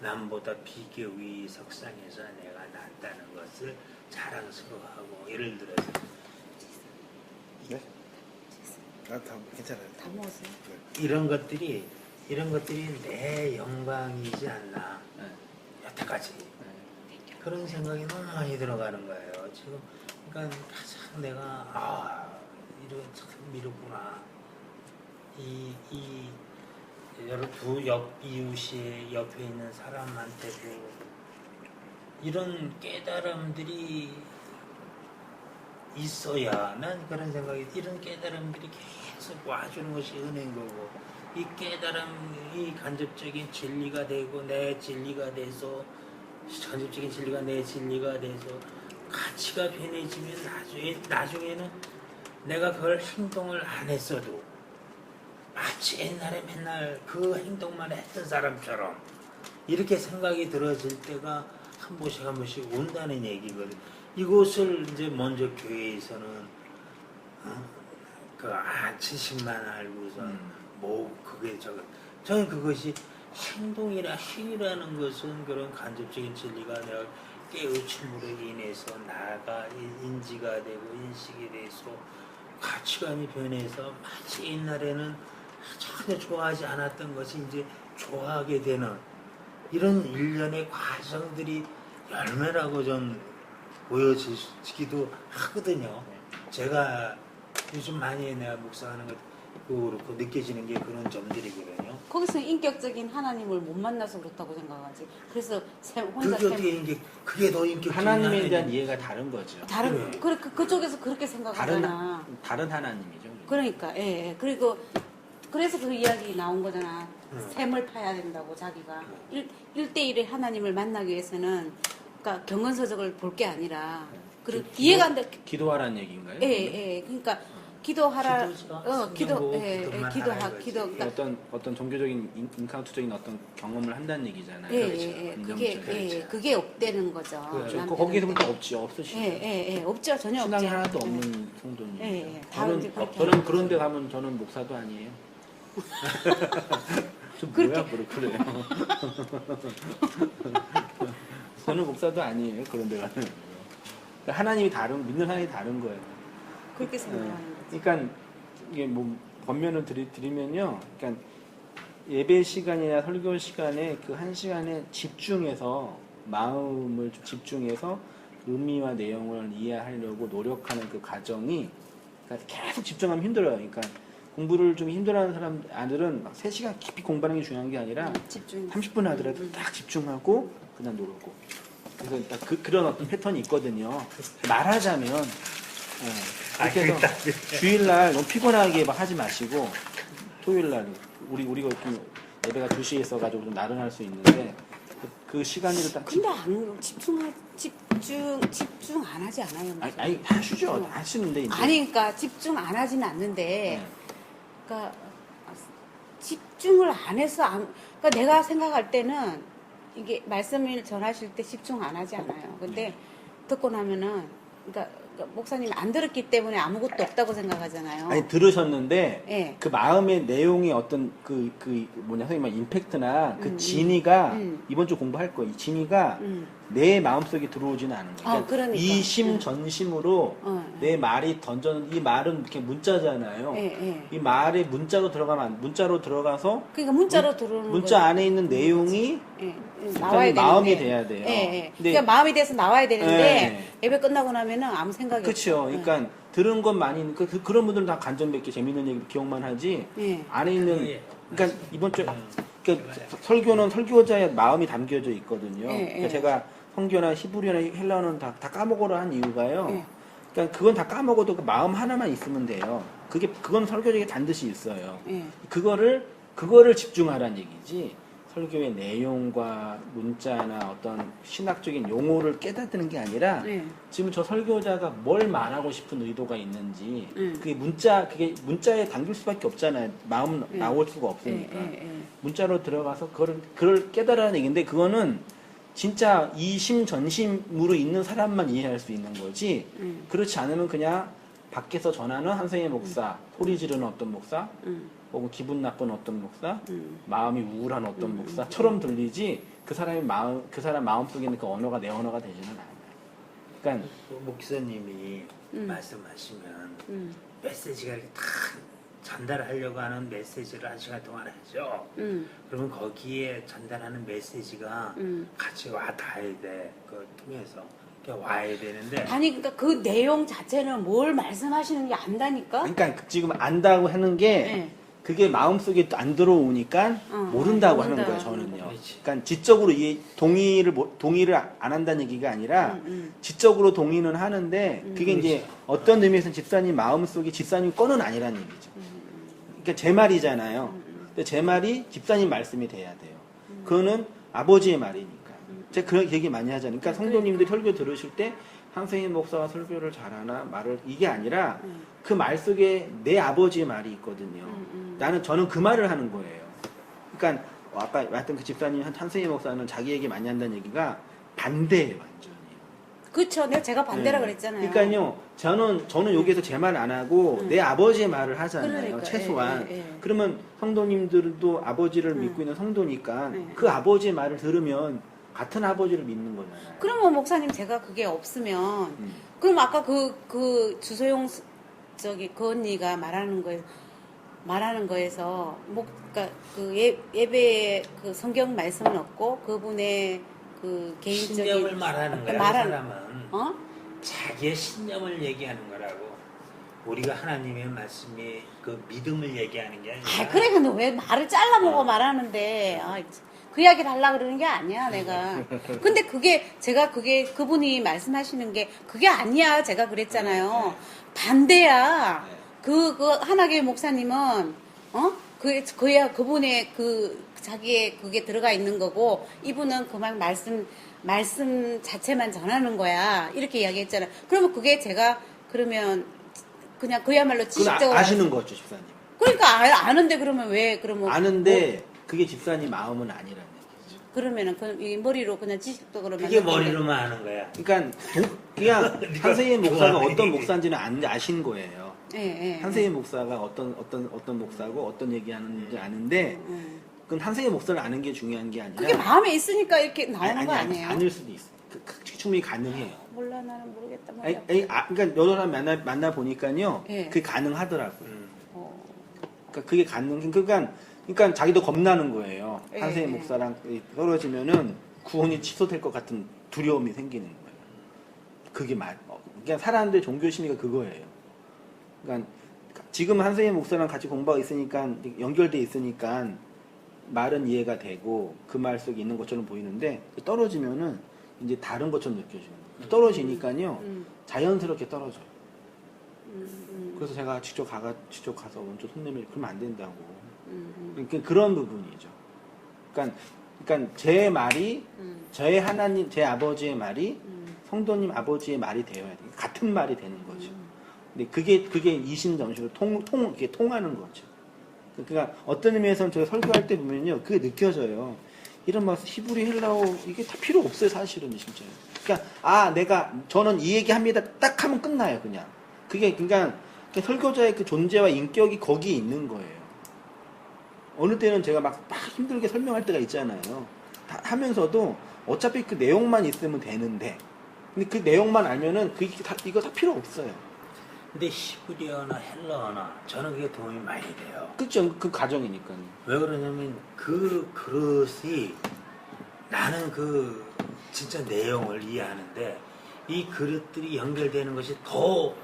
[SPEAKER 3] 남보다 비교의 석상에서 내가 낫다는 것을 자랑스러워하고 예를 들어서
[SPEAKER 4] 네? 다 괜찮아요.
[SPEAKER 2] 다 먹었어요.
[SPEAKER 3] 이런 것들이 내 영광이지 않나
[SPEAKER 1] 네.
[SPEAKER 3] 여태까지 그런 생각이 너무 많이 들어가는 거예요. 지금 그러니까 참 내가 이런 참 미루구나. 이 여러 두 이웃이 옆에 있는 사람한테도 이런 깨달음들이 있어야 난 그런 생각이 이런 깨달음들이 계속 와주는 것이 은혜인 거고 이 깨달음이 간접적인 진리가 되고 내 진리가 돼서 간접적인 진리가 내 진리가 돼서 가치가 변해지면 나중에는 내가 그걸 행동을 안 했어도 마치 옛날에 맨날 그 행동만 했던 사람처럼 이렇게 생각이 들어질 때가 한 번씩 온다는 얘기거든. 이것을 이제 먼저 교회에서는 지식만 알고서 저는 그것이 행이라는 것은 그런 간접적인 진리가 내가 깨우침으로 인해서 나가 인지가 되고 인식이 돼서 가치관이 변해서 마치 옛날에는 전혀 좋아하지 않았던 것이 이제 좋아하게 되는 이런 일련의 과정들이 열매라고 전 보여지기도 하거든요. 제가 요즘 많이 내가 묵상하는 것 그렇고 느껴지는 게 그런 점들이거든요.
[SPEAKER 2] 거기서 인격적인 하나님을 못 만나서 그렇다고 생각하지. 그래서 혼자
[SPEAKER 3] 그게 어떻게 그게 더 인격적인
[SPEAKER 1] 하나님에 대한 이해가 다른 거죠.
[SPEAKER 2] 다른 그쪽에서 그렇게 생각하잖아.
[SPEAKER 1] 다른 하나님이죠.
[SPEAKER 2] 그러니까 예. 그리고 그래서 그 이야기 나온 거잖아. 샘을 파야 된다고 자기가 1대1의 하나님을 만나기 위해서는 그러니까 경건서적을 볼 게 아니라 그리고 이해가 안 돼.
[SPEAKER 1] 기도하라는 얘기인가요?
[SPEAKER 2] 예. 그러니까 기도하라.
[SPEAKER 3] 기도죠.
[SPEAKER 2] 기도,
[SPEAKER 3] 성경보고
[SPEAKER 2] 예,
[SPEAKER 3] 기도만
[SPEAKER 2] 기도하,
[SPEAKER 3] 하라는 거지.
[SPEAKER 2] 기도. 그러니까
[SPEAKER 1] 어떤 종교적인 인카운트적인 어떤 경험을 한다는 얘기잖아요.
[SPEAKER 2] 예,
[SPEAKER 1] 그렇죠.
[SPEAKER 2] 예, 예.
[SPEAKER 1] 긍정적인.
[SPEAKER 2] 그게 그게 없다는 거죠.
[SPEAKER 3] 그렇죠.
[SPEAKER 2] 남편한테.
[SPEAKER 1] 거기서 보니까 없으시죠.
[SPEAKER 2] 예, 없죠. 전혀
[SPEAKER 1] 신앙이
[SPEAKER 2] 없죠.
[SPEAKER 1] 하나도
[SPEAKER 2] 예.
[SPEAKER 1] 없는 성도님.
[SPEAKER 2] 예, 예. 다 이제 그렇게
[SPEAKER 1] 저는
[SPEAKER 2] 하는
[SPEAKER 1] 그런데 가면 저는 목사도 아니에요. 좀
[SPEAKER 2] 그렇게-
[SPEAKER 1] 뭐야 그래요. 저는 목사도 아니에요. 그런데 가면 그러니까 하나님이 믿는 하나님이 다른 거예요.
[SPEAKER 2] 그렇게 생각하는 거죠.
[SPEAKER 1] 그러니까 이게 뭐 번면을 드리면요. 그러니까 예배 시간이나 설교 시간에 그 한 시간에 집중해서 마음을 좀 집중해서 의미와 내용을 이해하려고 노력하는 그 과정이 그러니까 계속 집중하면 힘들어요. 그러니까 공부를 좀 힘들어하는 아들은 막 3시간 깊이 공부하는 게 중요한 게 아니라
[SPEAKER 2] 집중.
[SPEAKER 1] 30분 하더라도 딱 집중하고 그냥 놀고. 그래서 딱 그런 어떤 패턴이 있거든요. 말하자면 그렇게 해서 주일날 너무 피곤하게 막 하지 마시고 토요일날 우리가 좀 예배가 2시에 있어가지고 좀 나른할 수 있는데 그 시간을 딱
[SPEAKER 2] 근데 안 집중 안 하지 않아요.
[SPEAKER 1] 아니 하시죠. 하시는데 이제
[SPEAKER 2] 아니, 그러니까 집중 안 하지는 않는데,
[SPEAKER 1] 네.
[SPEAKER 2] 그러니까 집중을 안 해서 그러니까 내가 생각할 때는 이게 말씀을 전하실 때 집중 안 하지 않아요. 근데 듣고 나면은, 그러니까 목사님이 안 들었기 때문에 아무것도 없다고 생각하잖아요.
[SPEAKER 1] 아니 들으셨는데
[SPEAKER 2] 예.
[SPEAKER 1] 그 마음의 내용이 어떤 선생님 말 임팩트나 그 진위가 이번 주 공부할 거예요. 이 진위가 내 마음속에 들어오지는 않은 거예요.
[SPEAKER 2] 그러니까.
[SPEAKER 1] 이심전심으로 내 말이 이 말은 이렇게 문자잖아요.
[SPEAKER 2] 예.
[SPEAKER 1] 이 말이 문자로 들어가서
[SPEAKER 2] 그러니까 문자로 들어오는
[SPEAKER 1] 문자
[SPEAKER 2] 거예요.
[SPEAKER 1] 안에 있는 내용이
[SPEAKER 2] 예, 나와야 되는데
[SPEAKER 1] 마음이 돼야 돼요.
[SPEAKER 2] 예.
[SPEAKER 1] 근데
[SPEAKER 2] 그러니까 마음이 돼서 나와야 되는데
[SPEAKER 1] 예.
[SPEAKER 2] 예배 끝나고 나면은 아무 생각이
[SPEAKER 1] 그렇죠.
[SPEAKER 2] 없어요.
[SPEAKER 1] 그러니까 들은 건 많이 그런 분들은 다 간접몇 개 재밌는 얘기 기억만 하지
[SPEAKER 2] 예.
[SPEAKER 1] 안에 있는 그러니까 이번 주 그러니까 설교는 설교자의 마음이 담겨져 있거든요.
[SPEAKER 2] 예,
[SPEAKER 1] 그러니까
[SPEAKER 2] 예.
[SPEAKER 1] 제가 성교나 히브리어나 헬라어는 다 까먹으라 한 이유가요.
[SPEAKER 2] 예.
[SPEAKER 1] 그러니까 그건 다 까먹어도 그 마음 하나만 있으면 돼요. 그건 설교적인 반드시 있어요.
[SPEAKER 2] 예.
[SPEAKER 1] 그거를 집중하라는 얘기지. 설교의 내용과 문자나 어떤 신학적인 용어를 깨닫는 게 아니라
[SPEAKER 2] 예.
[SPEAKER 1] 지금 저 설교자가 뭘 말하고 싶은 의도가 있는지
[SPEAKER 2] 음.
[SPEAKER 1] 그게 문자에 담길 수밖에 없잖아요. 마음 나올 수가 없으니까
[SPEAKER 2] 예.
[SPEAKER 1] 문자로 들어가서 그걸 깨달아는 얘기인데 그거는 진짜 이심전심으로 있는 사람만 이해할 수 있는 거지. 그렇지 않으면 그냥 밖에서 전하는 한성의 목사, 소리 지르는 어떤 목사, 혹은 기분 나쁜 어떤 목사, 마음이 우울한 어떤 목사처럼 들리지 그 사람 마음 속에 있는 그 언어가 내 언어가 되지는 않아요. 그러니까
[SPEAKER 3] 목사님이 말씀하시면 메시지가 이렇게 다 전달하려고 하는 메시지를 1시간 동안 하죠. 그러면 거기에 전달하는 메시지가 같이 와 닿아야 돼. 그걸 통해서 와야 되는데.
[SPEAKER 2] 아니 그러니까 그 내용 자체는 뭘 말씀하시는 게 안다니까.
[SPEAKER 1] 그러니까 지금 안다고 하는 게
[SPEAKER 2] 네.
[SPEAKER 1] 그게 마음속에 안 들어오니까 모른다고 하는
[SPEAKER 2] 모른다.
[SPEAKER 1] 거예요, 저는요.
[SPEAKER 3] 그렇지.
[SPEAKER 1] 그러니까 지적으로 동의를 안 한다는 얘기가 아니라 지적으로 동의는 하는데 그게 이제 어떤 의미에서는 집사님 마음속에 집사님 거는 아니라는 얘기죠. 그러니까 제 말이잖아요. 근데 제 말이 집사님 말씀이 돼야 돼요. 그거는 아버지의 말이니까. 제가 그런 얘기 많이 하잖아요. 그러니까 성도님들이 설교 들으실 때 한성인 목사가 설교를 잘하나 이게 아니라 그 말 속에 내 아버지의 말이 있거든요. 저는 그 말을 하는 거예요. 그러니까 아까 말했던 그 집사님 한성인 목사는 자기 얘기 많이 한다는 얘기가 반대예요, 완전히.
[SPEAKER 2] 그렇죠. 제가 반대라
[SPEAKER 1] 네.
[SPEAKER 2] 그랬잖아요.
[SPEAKER 1] 그러니까요, 저는 여기서 제 말 안 하고 내 아버지의 말을 하잖아요,
[SPEAKER 2] 그러니까,
[SPEAKER 1] 최소한.
[SPEAKER 2] 예.
[SPEAKER 1] 그러면 성도님들도 아버지를 믿고 있는 성도니까
[SPEAKER 2] 예.
[SPEAKER 1] 그 아버지의 말을 들으면 같은 아버지를 믿는 거잖아요.
[SPEAKER 2] 그러면 목사님 제가 그게 없으면 그럼 아까 그 주소용 그 언니가 말하는 거에서 그러니까 그 예배에 그 성경 말씀은 없고 그분의 그 개인적인
[SPEAKER 3] 신념을 말하는 거야. 그 사람은 자기의 신념을 얘기하는 거라고. 우리가 하나님의 말씀이 그 믿음을 얘기하는 게 아니라.
[SPEAKER 2] 그래 근데 왜 말을 잘라먹어 말하는데 그 이야기를 하려고 그러는 게 아니야 내가. 근데 그분이 말씀하시는 게 그게 아니야. 제가 그랬잖아요. 반대야. 그 한학의 목사님은 그야 그분의 자기의 그게 들어가 있는 거고 이분은 그만 말씀 자체만 전하는 거야. 이렇게 이야기했잖아. 그러면 그게 제가 그러면 그냥 그야말로
[SPEAKER 1] 그건
[SPEAKER 2] 지식적으로
[SPEAKER 1] 아시는 거죠, 집사님.
[SPEAKER 2] 그러니까 아는데 그러면 왜 그러면
[SPEAKER 1] 아는데 그게 집사님 마음은 아니라는 얘기죠.
[SPEAKER 2] 그러면은 이 머리로 그냥 지식적으로
[SPEAKER 3] 그게
[SPEAKER 2] 만든 건데.
[SPEAKER 3] 머리로만 하는 거야.
[SPEAKER 1] 그러니까 그냥 한세인 목사가
[SPEAKER 3] 그만해.
[SPEAKER 1] 어떤 목사인지는 아신 거예요.
[SPEAKER 2] 예, 예.
[SPEAKER 1] 한세인 목사가 어떤 목사고 어떤 얘기하는지 아는데 그건 한세인 목사를 아는 게 중요한 게 아니라
[SPEAKER 2] 그게 마음에 있으니까 이렇게 나오는 거 아니에요?
[SPEAKER 1] 아닐 수도 있어. 충분히 가능해요.
[SPEAKER 2] 몰라 나는 모르겠다
[SPEAKER 1] 아니,
[SPEAKER 2] 말이야.
[SPEAKER 1] 그러니까 여러 사람 만나 보니까요,
[SPEAKER 2] 예.
[SPEAKER 1] 그게 가능하더라고요.
[SPEAKER 2] 어.
[SPEAKER 1] 그러니까 그게 그러니까 자기도 겁나는 거예요.
[SPEAKER 2] 예,
[SPEAKER 1] 한세인
[SPEAKER 2] 예.
[SPEAKER 1] 목사랑 떨어지면은 구원이 취소될 것 같은 두려움이 생기는 거예요. 그게 그러니까 사람들의 종교심리가 그거예요. 그러니까 지금 한세인 목사랑 같이 공부하고 있으니까 연결돼 있으니까 말은 이해가 되고 그 말 속에 있는 것처럼 보이는데 떨어지면은 이제 다른 것처럼 느껴져요. 떨어지니까요 자연스럽게 떨어져요. 그래서 제가 직접 가서 먼저 손 내밀 그러면 안 된다고. 그러니까 그런 부분이죠. 그러니까 제 말이 저의 하나님, 제 아버지의 말이 성도님 아버지의 말이 되어야 돼요. 같은 말이 되는 거죠. 근데 그게 이신정신으로 이게 통하는 거죠. 그러니까 어떤 의미에서는 제가 설교할 때 보면요, 그게 느껴져요. 이런 막 히브리 헬라어 이게 다 필요 없어요, 사실은 진짜. 그러니까 저는 이 얘기합니다. 딱 하면 끝나요, 그냥. 그러니까 설교자의 그 존재와 인격이 거기에 있는 거예요. 어느 때는 제가 막 힘들게 설명할 때가 있잖아요. 하면서도 어차피 그 내용만 있으면 되는데, 근데 그 내용만 알면은 이거 다 필요 없어요.
[SPEAKER 3] 근데 히브리어나 헬라어나 저는 그게 도움이 많이 돼요.
[SPEAKER 1] 그죠? 그 과정이니까요.
[SPEAKER 3] 왜 그러냐면 그 그릇이 나는 그 진짜 내용을 이해하는데 이 그릇들이 연결되는 것이 더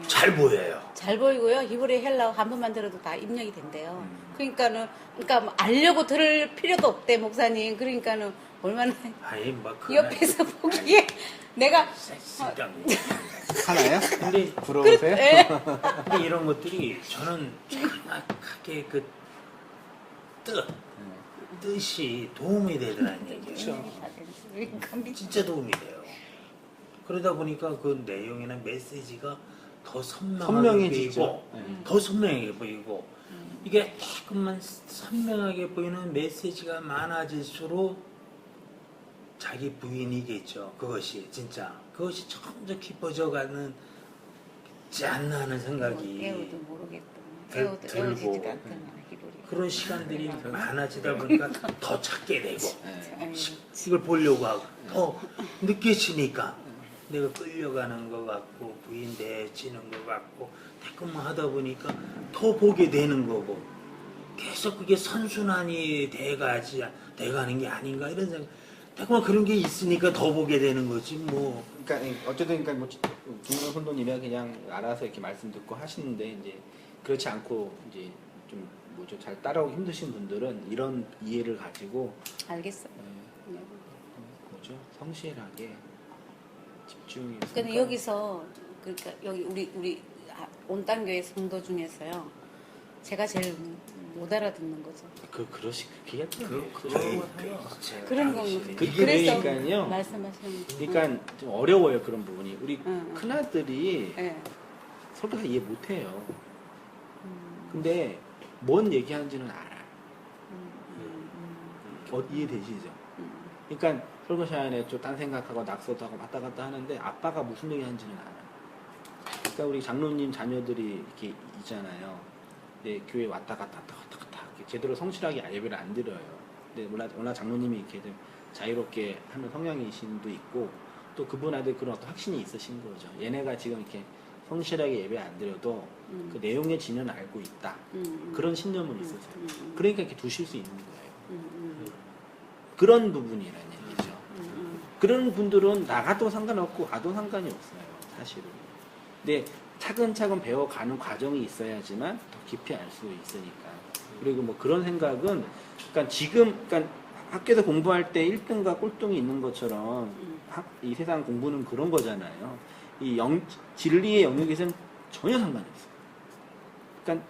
[SPEAKER 3] 잘 보여요.
[SPEAKER 2] 잘 보이고요. 히브리 헬라어 한 번만 들어도 다 입력이 된대요. 그러니까 뭐 알려고 들을 필요도 없대 목사님. 그러니까는 얼마나
[SPEAKER 3] 아니 막
[SPEAKER 2] 옆에서 보기에 내가
[SPEAKER 1] 하나요?
[SPEAKER 3] 근데
[SPEAKER 1] 부러우세요?
[SPEAKER 3] 근데 이런 것들이 저는 정확하게 그 뜻이 도움이 되더라는 얘기예요. 진짜 도움이 돼요. 그러다 보니까 그 내용이나 메시지가 더
[SPEAKER 1] 선명해지죠.
[SPEAKER 3] 보이고, 더 선명하게 보이고, 이게 조금만 선명하게 보이는 메시지가 많아질수록 자기 부인이겠죠. 그것이 진짜 그것이 점점 깊어져가는 지 않나 하는 생각이
[SPEAKER 2] 에어도 모르겠다.
[SPEAKER 3] 들고
[SPEAKER 2] 에어지지가 않구나 히브리.
[SPEAKER 3] 그런 시간들이 많아지다 보니까 더 찾게 되고
[SPEAKER 2] 아유,
[SPEAKER 3] 이걸 보려고 하고 더 느껴지니까 내가 끌려가는 것 같고 부인 내치는 것 같고 자꾸만 하다 보니까 더 보게 되는 거고 계속 그게 선순환이 돼가는 게 아닌가 이런 생각. 자꾸만 그런 게 있으니까 더 보게 되는 거지 뭐.
[SPEAKER 1] 그러니까 어쨌든 뭐 김은호 선도님이 그냥 알아서 이렇게 말씀 듣고 하시는데 이제 그렇지 않고 이제 좀 뭐죠 잘 따라오기 힘드신 분들은 이런 이해를 가지고
[SPEAKER 2] 알겠어.
[SPEAKER 1] 뭐죠 성실하게 집중해서.
[SPEAKER 2] 근데 여기서 그러니까 여기 우리 온땅교회 성도 중에서요. 제가 제일 못 알아듣는 거죠.
[SPEAKER 1] 그게
[SPEAKER 2] 그런 거.
[SPEAKER 1] 그러니까요.
[SPEAKER 2] 그래서 말씀하시는.
[SPEAKER 1] 그러니까 좀 어려워요 그런 부분이. 우리 큰아들이
[SPEAKER 2] 예.
[SPEAKER 1] 설교가 이해 못해요. 근데 뭔 얘기하는지는 알아요. 이해되시죠? 그러니까 설교 시간에 좀 딴 생각하고 낙서도 하고 왔다 갔다 하는데 아빠가 무슨 얘기하는지는 알아요. 그러니까 우리 장로님 자녀들이 이렇게 있잖아요. 네, 교회 왔다 갔다 제대로 성실하게 예배를 안 드려요. 근데 워낙 장로님이 이렇게 좀 자유롭게 하는 성향이신 분도 있고 또 그분한테 그런 어떤 확신이 있으신 거죠. 얘네가 지금 이렇게 성실하게 예배 안 드려도 그 내용의 진은 알고 있다. 그런 신념은 있으세요. 그러니까 이렇게 두실 수 있는 거예요. 그런 부분이라는 얘기죠. 그런 분들은 나가도 상관없고 가도 상관이 없어요. 사실은. 근데 차근차근 배워가는 과정이 있어야지만 더 깊이 알 수 있으니까. 그리고 뭐 그런 생각은, 그러니까 학교에서 공부할 때 1등과 꼴등이 있는 것처럼 이 세상 공부는 그런 거잖아요. 진리의 영역에서는 전혀 상관이 없어요. 그러니까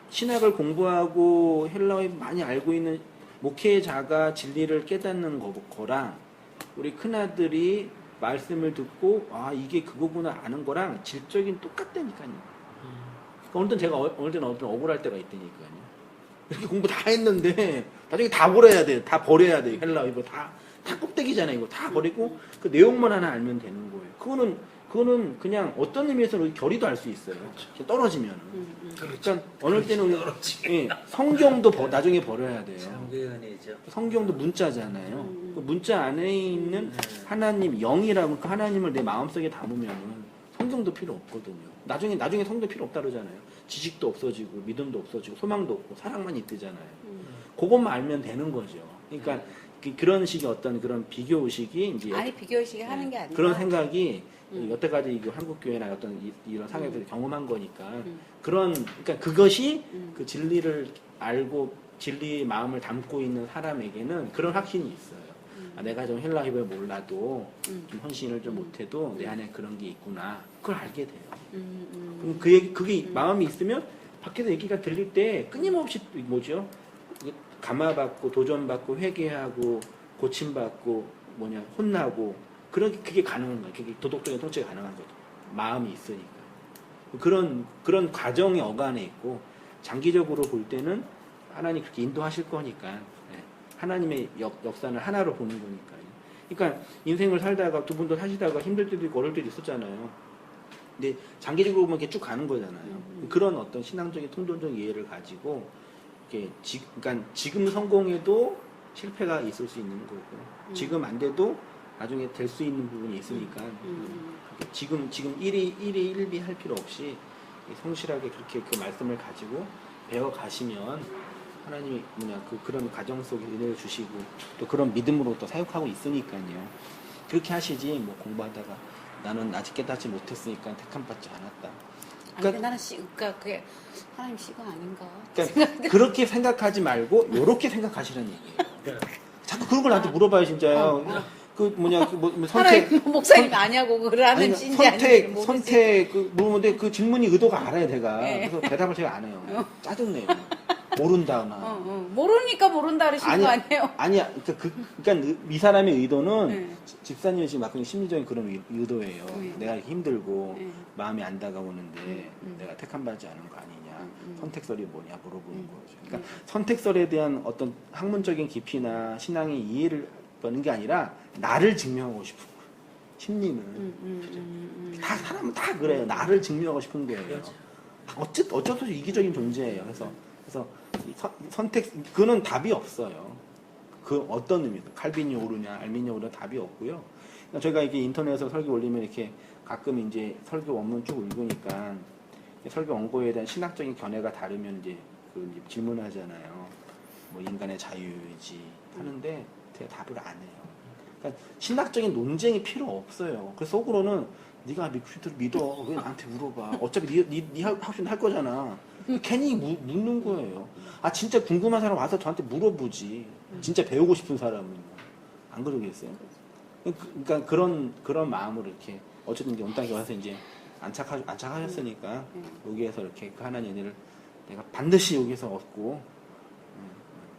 [SPEAKER 1] 신학을 공부하고 헬라어에 많이 알고 있는 목회자가 진리를 깨닫는 거랑 우리 큰아들이 말씀을 듣고 이게 그거구나 아는 거랑 질적인 똑같다니까요. 어느 때는 제가 어느 때는 억울할 때가 있다니까요. 이렇게 공부 다 했는데 나중에 다 버려야 돼. 다 버려야 돼. 헬라 이거 다 껍데기잖아요. 이거 다 버리고 그 내용만 하나 알면 되는 거예요. 그거는 그냥 어떤 의미에서는 결의도 알 수 있어요. 떨어지면. 그러니까 어느 때는 예, 성경도 나중에 버려야 돼요.
[SPEAKER 3] 참견이죠.
[SPEAKER 1] 성경도 문자잖아요. 그 문자 안에 있는 하나님 영이라고 그 하나님을 내 마음속에 담으면 성경도 필요 없거든요. 나중에 성경 필요 없다 그러잖아요. 지식도 없어지고 믿음도 없어지고 소망도 없고 사랑만 있대잖아요. 그것만 알면 되는 거죠. 그러니까 그런 식의 어떤 그런 비교 의식이 이제
[SPEAKER 2] 아니 비교 의식이 하는 게 아니라
[SPEAKER 1] 그런 생각이 여태까지 이 한국 교회나 어떤 이런 상황에서 경험한 거니까 그러니까 그것이 그 진리를 알고 진리의 마음을 담고 있는 사람에게는 그런 확신이 있어요. 아, 내가 좀 헬라 히브리 몰라도 좀 헌신을 좀 못해도 내 안에 그런 게 있구나. 그걸 알게 돼요. 그럼 그게 마음이 있으면 밖에서 얘기가 들릴 때 끊임없이 뭐죠? 감화받고 도전받고 회개하고 고침받고 혼나고 그게 가능한 거예요. 그게 도덕적인 통치가 가능한 거죠. 마음이 있으니까. 그런 과정이 어간에 있고 장기적으로 볼 때는 하나님 그렇게 인도하실 거니까 네. 하나님의 역사는 하나로 보는 거니까요. 그러니까 인생을 살다가 두 분도 사시다가 힘들 때도 있고 어려울 때도 있었잖아요. 근데 장기적으로 보면 이렇게 쭉 가는 거잖아요. 그런 어떤 신앙적인 통전적 이해를 가지고 이렇게 그러니까 지금 성공해도 실패가 있을 수 있는 거고 지금 안 돼도 나중에 될 수 있는 부분이 있으니까 지금 일이 할 필요 없이 성실하게 그렇게 그 말씀을 가지고 배워 가시면 하나님이 그런 가정 속에 은혜를 주시고 또 그런 믿음으로 또 사역하고 있으니까요. 그렇게 하시지 뭐 공부하다가 나는 아직 깨닫지 못했으니까 택함받지 않았다.
[SPEAKER 2] 그러니까 나는 그러니까 그게 하나님 씨가 아닌가.
[SPEAKER 1] 그러니까 그렇게 생각하지 말고 요렇게 생각하시라는 얘기예요. 자꾸 그런 걸 나한테 물어봐요 진짜요.
[SPEAKER 2] 하나님 목사님 아니냐고 그러는 신지 아닌지
[SPEAKER 1] 선택 물어보는데 그 질문이 의도가 알아요 내가. 네. 그래서 대답을 제가 안 해요. 짜증내요. 모른다나.
[SPEAKER 2] 모르니까 모른다 그러시는 거 아니에요?
[SPEAKER 1] 아니야. 그러니까 이 사람의 의도는 집사님이 지금 갖고 있는 심리적인 그런 의도예요. 내가 힘들고 마음이 안 다가오는데 내가 택함받지 않은 거 아니냐. 선택설이 뭐냐 물어보는 거죠. 그러니까 선택설에 대한 어떤 학문적인 깊이나 신앙의 이해를 버는 게 아니라 나를 증명하고 싶은 거예요. 심리는. 사람은 다 그래요. 나를 증명하고 싶은 거예요. 어쩔 수 없이 이기적인 존재예요. 그래서 선택 그는 답이 없어요. 그 어떤 의미도 칼빈이 오르냐 알민이 오르냐 답이 없고요. 그러니까 저희가 이렇게 인터넷에서 설교 올리면 이렇게 가끔 이제 설교 원문 쭉 읽으니까 설교 원고에 대한 신학적인 견해가 다르면 이제 질문하잖아요. 뭐 인간의 자유의지 하는데 제가 답을 안 해요. 그러니까 신학적인 논쟁이 필요 없어요. 그 속으로는 네가 믿어 왜 나한테 물어봐? 어차피 네 확신 할 거잖아. 괜히 묻는 거예요. 아 진짜 궁금한 사람 와서 저한테 물어보지. 진짜 배우고 싶은 사람은 안 그러겠어요? 그러니까 그런 마음으로 이렇게 어쨌든 이제 온 땅에 와서 이제 안착하셨으니까 여기에서 이렇게 그 하나님의 은혜를 내가 반드시 여기서 얻고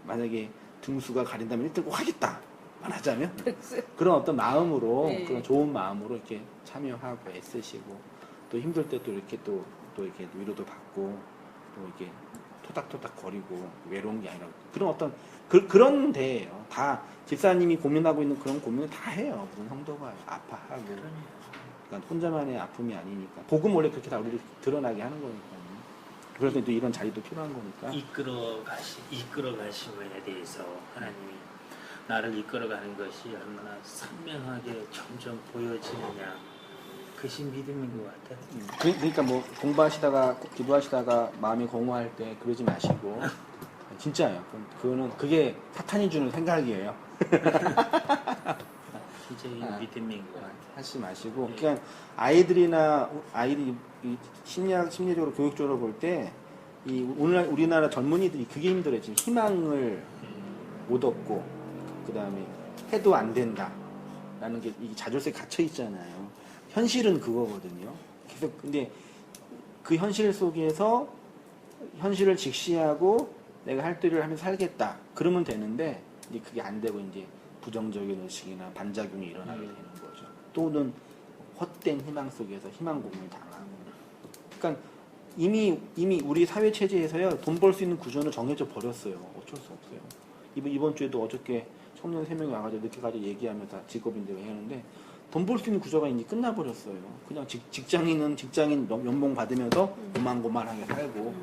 [SPEAKER 1] 만약에 등수가 가린다면 1등 꼭 하겠다. 말하자면 그런 어떤 마음으로 그런 좋은 마음으로 이렇게 참여하고 애쓰시고 또 힘들 때 또 이렇게 또 이렇게 위로도 받고 또 이렇게 토닥토닥 거리고 외로운 게 아니라 그런 어떤 그런 데예요. 다 집사님이 고민하고 있는 그런 고민을 다 해요. 무슨 성도가 아파하고 그러니까 혼자만의 아픔이 아니니까 복음 원래 그렇게 다 우리를 드러나게 하는 거니까요. 그래서 또 이런 자리도 필요한 거니까
[SPEAKER 3] 이끌어 가심에 대해서 하나님이 나를 이끌어가는 것이 얼마나 선명하게 점점 보여지느냐 그것이 믿음인 것 같아요.
[SPEAKER 1] 그러니까 뭐 공부하시다가 기도하시다가 마음이 공허할 때 그러지 마시고 진짜요. 그게 사탄이 주는 생각이에요.
[SPEAKER 3] 진짜 믿음인 것 같아요.
[SPEAKER 1] 하지 마시고 그러니까 아이들이 심리적으로 교육적으로 볼 때 이 우리나라 젊은이들이 그게 힘들어요. 지금 희망을 못 얻고 그 다음에 해도 안 된다 라는 게 이게 자존심에 갇혀 있잖아요. 현실은 그거거든요. 계속 근데 그 현실 속에서 현실을 직시하고 내가 할 일을 하면서 살겠다 그러면 되는데 이제 그게 안 되고 이제 부정적인 의식이나 반작용이 일어나게 되는 거죠. 또는 헛된 희망 속에서 희망 고문을 당하고 그러니까 이미 우리 사회 체제에서요 돈 벌 수 있는 구조는 정해져 버렸어요. 어쩔 수 없어요. 이번 주에도 어저께 청년 3명이 와가지고 늦게까지 얘기하면서 직업인들 하는데 돈 벌 수 있는 구조가 이제 끝나버렸어요. 그냥 직장인은 직장인 연봉 받으면서 고만고만하게 살고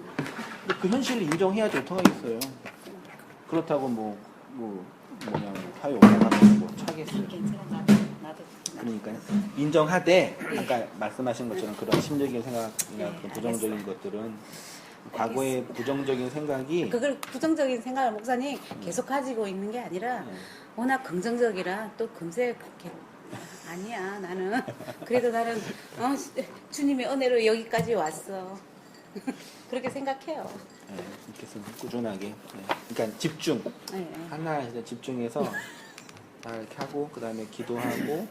[SPEAKER 1] 근데 그 현실을 인정해야지 어떡하겠어요. 그렇다고 사회 올라가면 뭐 차겠어요.
[SPEAKER 2] 괜찮아 나도.
[SPEAKER 1] 그러니까 인정하되 아까 말씀하신 것처럼 그런 심리적인 생각이나
[SPEAKER 2] 네,
[SPEAKER 1] 그 부정적인 것들은 과거의 부정적인 생각이
[SPEAKER 2] 그걸 부정적인 생각을 목사님 계속 가지고 있는 게 아니라 워낙 긍정적이라 또 금세 아니야 나는 그래도 나는 주님의 은혜로 여기까지 왔어. 그렇게 생각해요.
[SPEAKER 1] 네, 이렇게 해서 꾸준하게 그러니까 집중 하나에 집중해서 다 이렇게 하고 그 다음에 기도하고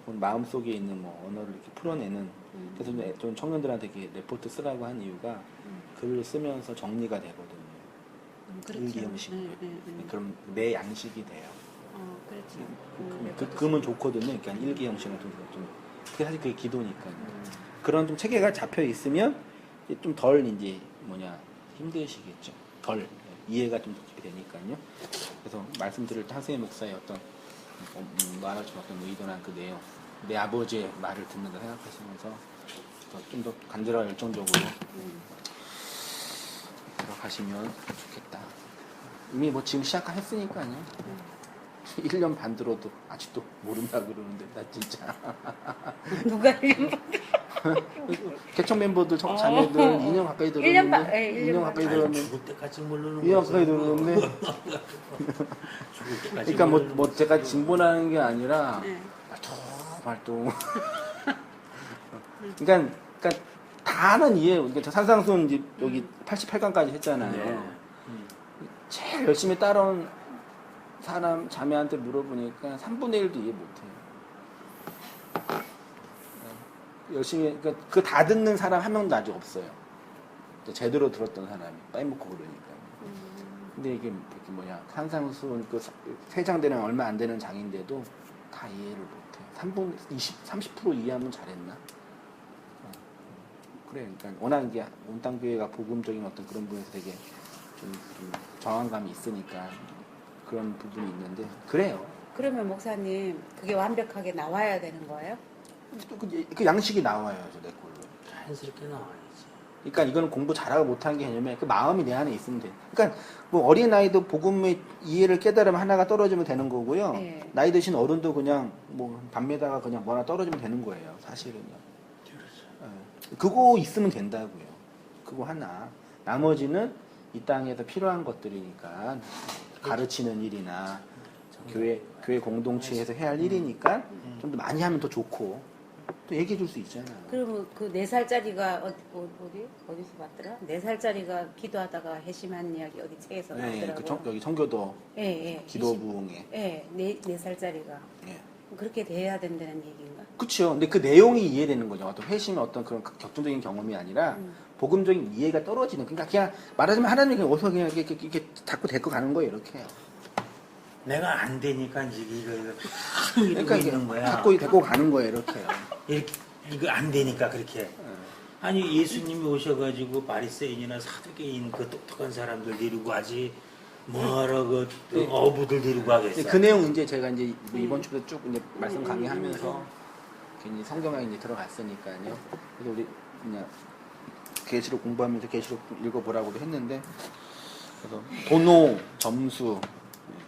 [SPEAKER 1] 마음속에 있는 언어를 이렇게 풀어내는 그래서 이제 좀 청년들한테 이렇게 레포트 쓰라고 한 이유가 글을 쓰면서 정리가 되거든요.
[SPEAKER 2] 그렇죠.
[SPEAKER 1] 일기 형식으로. 그럼 내 양식이 돼요.
[SPEAKER 2] 그렇지.
[SPEAKER 1] 그러면 좋거든요. 그러니까 일기 형식은 그게 사실 그게 기도니까요. 그런 좀 체계가 잡혀 있으면 좀 덜 이제 힘드시겠죠. 덜 이해가 좀 깊이 되니까요. 그래서 말씀드릴 때 하세희 목사의 어떤 말하지 어떤 의도나 그 내용, 내 아버지의 말을 듣는다 생각하시면서 좀 더 간절하고 열정적으로 들어가시면 좋겠다. 이미 지금 시작했으니까요. 1년 반 들어도 아직도 모른다 그러는데 나 진짜
[SPEAKER 2] 누가 1년 반?
[SPEAKER 1] 개척 멤버들 자매들 2년 가까이 들었는데
[SPEAKER 2] 1년 반,
[SPEAKER 1] 2년 가까이 들었는데
[SPEAKER 3] 죽을 때까지 모르는
[SPEAKER 1] 2년 가까이 들었는데
[SPEAKER 3] 죽을 때까지
[SPEAKER 1] 그러니까 제가 진보라는 게 아니라 말도 그러니까 다는 이해해요. 그러니까 저 산상수훈 이제 여기 88강까지 했잖아요. 제일 열심히 따라온 사람 자매한테 물어보니까 3분의 1도 이해 못해요. 열심히 그러니까 그 다 듣는 사람 한 명도 아직 없어요. 제대로 들었던 사람이 빠이먹고 그러니까. 근데 이게 산상수훈 그 3장대는 얼마 안 되는 장인데도 다 이해를 못해요. 30% 이해하면 잘했나? 그래, 그러니까 워낙 이게 온땅교회가 복음적인 어떤 그런 부분에서 되게 좀 저항감이 있으니까 그런 부분이 있는데 그래요.
[SPEAKER 2] 그러면 목사님 그게 완벽하게 나와야 되는 거예요?
[SPEAKER 1] 그 양식이 나와요, 내 걸로.
[SPEAKER 3] 자연스럽게 나와야지.
[SPEAKER 1] 그러니까 이거는 공부 잘하고 못한 게 아니면 그 마음이 내 안에 있으면 돼. 그러니까 어린 아이도 복음의 이해를 깨달으면 하나가 떨어지면 되는 거고요.
[SPEAKER 2] 네.
[SPEAKER 1] 나이 드신 어른도 그냥 밤에다가 그냥 하나 떨어지면 되는 거예요, 사실은요.
[SPEAKER 3] 그렇죠.
[SPEAKER 1] 그거 있으면 된다고요. 그거 하나. 나머지는 이 땅에서 필요한 것들이니까 가르치는 일이나 교회 공동체에서 해야 할 일이니까 좀 더 많이 하면 더 좋고 또 얘기해 줄 수 있잖아요.
[SPEAKER 2] 그러면 그 4살짜리가 어디서 봤더라? 4살짜리가 기도하다가 회심한 이야기 어디 책에서 나오더라고요.
[SPEAKER 1] 여기 청교도
[SPEAKER 2] 예.
[SPEAKER 1] 기도 부흥회.
[SPEAKER 2] 예, 4살짜리가
[SPEAKER 1] 예.
[SPEAKER 2] 그렇게 돼야 된다는 얘기인가?
[SPEAKER 1] 그렇죠. 근데 그 내용이 이해되는 거죠. 어떤 회심의 어떤 그런 격정적인 경험이 아니라 복음적인 이해가 떨어지는. 그러니까 그냥 말하자면 하나님이 그냥 어서 그냥 이렇게 자꾸 데리고 가는 거예요. 이렇게요.
[SPEAKER 3] 내가 안 되니까 이거
[SPEAKER 1] 그러니까 이게
[SPEAKER 3] 있는 거야.
[SPEAKER 1] 자꾸 데리고 가는 거예요. 이렇게요.
[SPEAKER 3] 이렇게 이거 안 되니까 그렇게. 아니 예수님이 오셔가지고 바리새인이나 사두개인 그 똑똑한 사람들 데리고 가지 뭐하러 그 어부들 데리고 가겠어.
[SPEAKER 1] 그 내용 이제 제가 이제 이번 주부터 쭉 이제 말씀 강의하면서 괜히 성경에 이제 들어갔으니까요. 그래서 우리 그냥 계시록 공부하면서 계시록 읽어보라고도 했는데 그래서 도노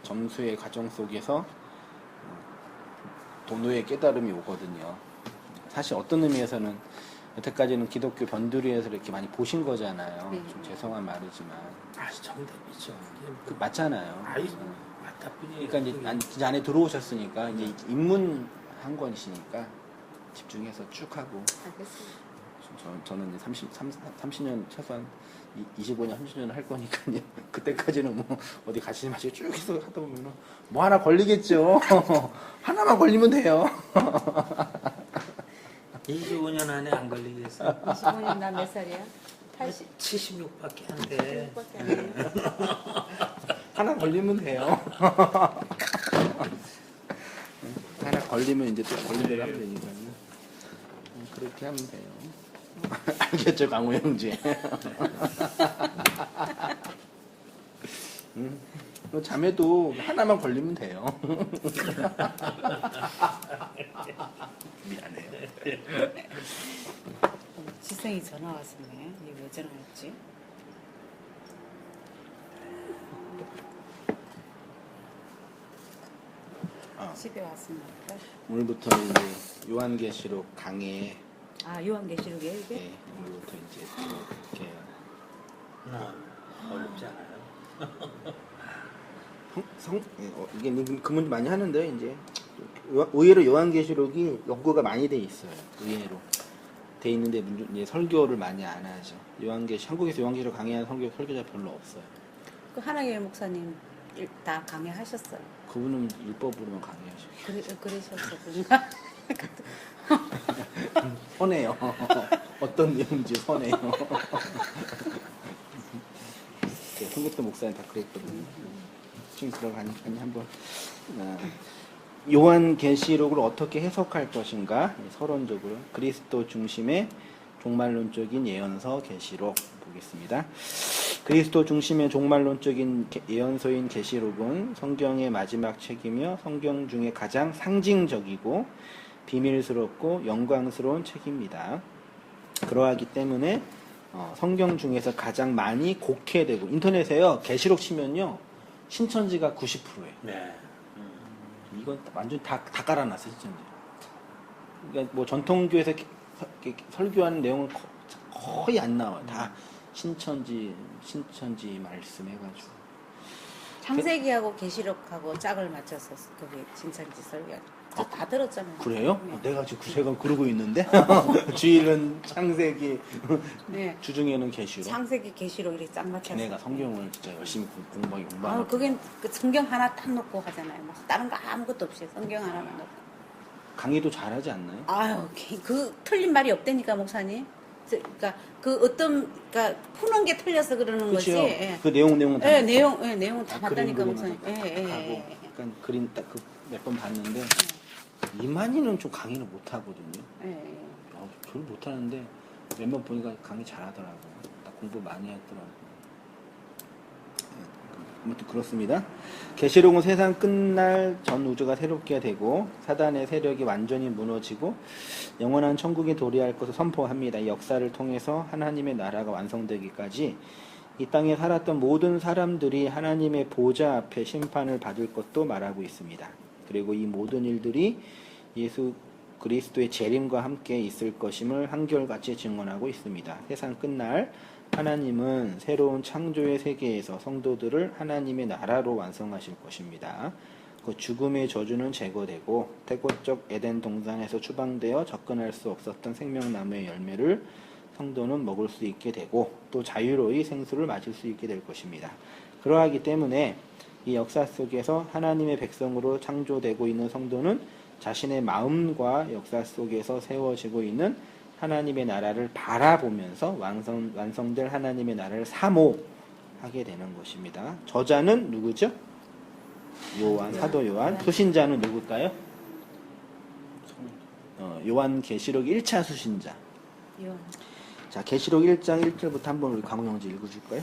[SPEAKER 1] 점수의 과정 속에서 도노의 깨달음이 오거든요. 사실 어떤 의미에서는 여태까지는 기독교 변두리에서 이렇게 많이 보신 거잖아요. 좀 죄송한 말이지만.
[SPEAKER 3] 정답이죠.
[SPEAKER 1] 맞잖아요.
[SPEAKER 3] 맞다
[SPEAKER 1] 그러니까 이제 안에 들어오셨으니까 이제 입문한 것이니까 집중해서 쭉 하고.
[SPEAKER 2] 알겠습니다.
[SPEAKER 1] 저는 이제 30년 최소한 25년, 30년 할 거니까요. 그때까지는 어디 가시지 마시고 쭉 해서 하다 보면은 하나 걸리겠죠. 하나만 걸리면 돼요.
[SPEAKER 3] 25년 안에 안 걸리겠어.
[SPEAKER 2] 25년 나 몇 살이야?
[SPEAKER 3] 76밖에 안 돼.
[SPEAKER 2] 76밖에 안 돼.
[SPEAKER 1] 하나 걸리면 돼요. 하나 걸리면 이제 또 걸린 대로 하면 되니까요. 그렇게 하면 돼요. 알겠죠, 강호 형제. 자매도 하나만 걸리면 돼요. 미안해요.
[SPEAKER 2] 지성이 전화 왔었네. 이게 왜 전화했지? 집에 왔습니다.
[SPEAKER 1] 오늘부터 이제 요한계시록 강의.
[SPEAKER 2] 아, 요한계시록이에요 이게?
[SPEAKER 1] 네, 오늘부터 이제 또 이렇게
[SPEAKER 3] 어렵지 않아요?
[SPEAKER 1] 이게 그 문제 많이 하는데 이제 의외로 요한계시록이 연구가 많이 돼 있어요. 의외로 돼 있는데 이제 설교를 많이 안 하죠. 한국에서 요한계시록 강의하는 설교자 별로 없어요.
[SPEAKER 2] 그 하나교회 목사님 다 강의하셨어요.
[SPEAKER 1] 그분은 율법으로만 강의하죠.
[SPEAKER 2] 그러셨구나.
[SPEAKER 1] 선해요. 어떤 내용인지 선해요. 한국도 목사님 다 그랬거든요. 지금 들어가니 한번 요한계시록을 어떻게 해석할 것인가 서론적으로 그리스도 중심의 종말론적인 예언서 계시록 보겠습니다. 그리스도 중심의 종말론적인 예언서인 계시록은 성경의 마지막 책이며 성경 중에 가장 상징적이고 비밀스럽고 영광스러운 책입니다. 그러하기 때문에 성경 중에서 가장 많이 곡해되고 인터넷에요 계시록 치면요 신천지가 90%예요.
[SPEAKER 3] 네.
[SPEAKER 1] 이건 완전 다 깔아놨어요 신천지. 그러니까 뭐 전통교에서 설교하는 내용은 거의 안 나와요. 다 신천지 말씀 해가지고.
[SPEAKER 2] 창세기하고 계시록하고 짝을 맞춰서 그게 진짜인지 설교. 다 들었잖아요.
[SPEAKER 1] 그래요?
[SPEAKER 2] 네.
[SPEAKER 1] 내가 지금 제가 그러고 있는데 주일은 창세기,
[SPEAKER 2] 네.
[SPEAKER 1] 주중에는 계시록.
[SPEAKER 2] 창세기 계시록 이렇게 짝 맞춰서.
[SPEAKER 1] 걔네가 성경을 진짜 열심히 공부하고.
[SPEAKER 2] 아, 그게 그 성경 하나 딱 놓고 하잖아요. 뭐 다른 거 아무것도 없이 성경 하나만 놓고.
[SPEAKER 1] 강의도 잘하지 않나요?
[SPEAKER 2] 아유, 그 틀린 말이 없다니까 목사님. 그러니까 그 어떤 그러니까 푸는 게 틀려서 그러는 거지.
[SPEAKER 1] 그렇죠.
[SPEAKER 2] 예.
[SPEAKER 1] 그 내용은 다.
[SPEAKER 2] 예, 내용은 다 맞다니까
[SPEAKER 1] 그림
[SPEAKER 2] 목사님.
[SPEAKER 1] 그리면서
[SPEAKER 2] 예, 예,
[SPEAKER 1] 하고.
[SPEAKER 2] 예.
[SPEAKER 1] 약간 그림 딱 몇 번 봤는데 이만희는 좀 강의를 못 하거든요.
[SPEAKER 2] 예, 예.
[SPEAKER 1] 저를 못 하는데 몇번 보니까 강의 잘하더라고요. 나 공부 많이 했더라고요. 아무튼 그렇습니다. 계시록은 세상 끝날 전 우주가 새롭게 되고 사단의 세력이 완전히 무너지고 영원한 천국에 도래할 것을 선포합니다. 이 역사를 통해서 하나님의 나라가 완성되기까지 이 땅에 살았던 모든 사람들이 하나님의 보좌 앞에 심판을 받을 것도 말하고 있습니다. 그리고 이 모든 일들이 예수 그리스도의 재림과 함께 있을 것임을 한결같이 증언하고 있습니다. 세상 끝날 하나님은 새로운 창조의 세계에서 성도들을 하나님의 나라로 완성하실 것입니다. 그 죽음의 저주는 제거되고 태고적 에덴 동산에서 추방되어 접근할 수 없었던 생명나무의 열매를 성도는 먹을 수 있게 되고 또 자유로이 생수를 마실 수 있게 될 것입니다. 그러하기 때문에 이 역사 속에서 하나님의 백성으로 창조되고 있는 성도는 자신의 마음과 역사 속에서 세워지고 있는 하나님의 나라를 바라보면서 완성될 하나님의 나라를 사모하게 되는 것입니다. 저자는 누구죠? 요한, 사도 요한. 수신자는 누굴까요? 요한 계시록 1차 수신자.
[SPEAKER 2] 요한.
[SPEAKER 1] 자, 계시록 1장 1절부터 한번 우리 강호 형제 읽어줄까요?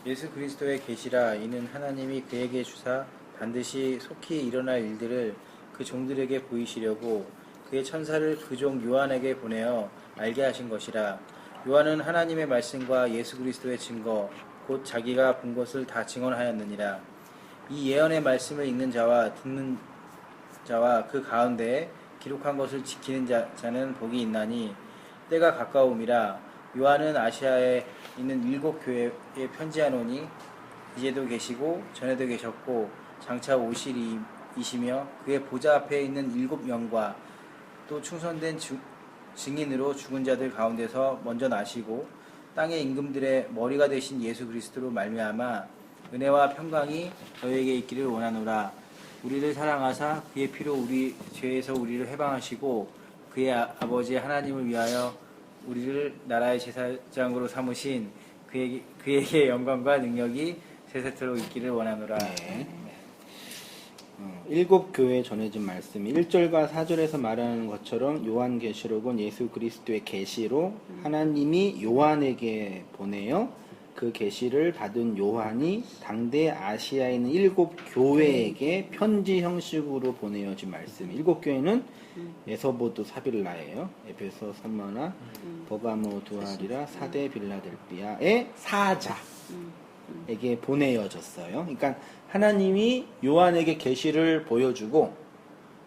[SPEAKER 4] 예수 그리스도의 계시라. 이는 하나님이 그에게 주사 반드시 속히 일어날 일들을 그 종들에게 보이시려고 그의 천사를 그 종 요한에게 보내어 알게 하신 것이라. 요한은 하나님의 말씀과 예수 그리스도의 증거 곧 자기가 본 것을 다 증언하였느니라. 이 예언의 말씀을 읽는 자와 듣는 자와 그 가운데 기록한 것을 지키는 자는 복이 있나니 때가 가까움이라. 요한은 아시아에 있는 7교회에 편지하노니 이제도 계시고 전에도 계셨고 장차 오시리이시며 그의 보좌 앞에 있는 7영과 또 충성된 증인으로 죽은 자들 가운데서 먼저 나시고 땅의 임금들의 머리가 되신 예수 그리스도로 말미암아 은혜와 평강이 너희에게 있기를 원하노라. 우리를 사랑하사 그의 피로 우리 죄에서 우리를 해방하시고 그의 아버지 하나님을 위하여 우리를 나라의 제사장으로 삼으신 그에게 영광과 능력이 세세토록 있기를 원하노라.
[SPEAKER 1] 네. 일곱 교회에 전해진 말씀이 1절과 4절에서 말하는 것처럼 요한계시록은 예수 그리스도의 계시로 하나님이 요한에게 보내요. 그 계시를 받은 요한이 당대 아시아에 있는 일곱 교회에게 편지 형식으로 보내어진 말씀. 일곱 교회는 에서보드 사빌라예요. 에베소, 스무나, 버가모, 두아리라, 사대, 빌라델비아의 사자에게 보내어졌어요. 그러니까 하나님이 요한에게 계시를 보여주고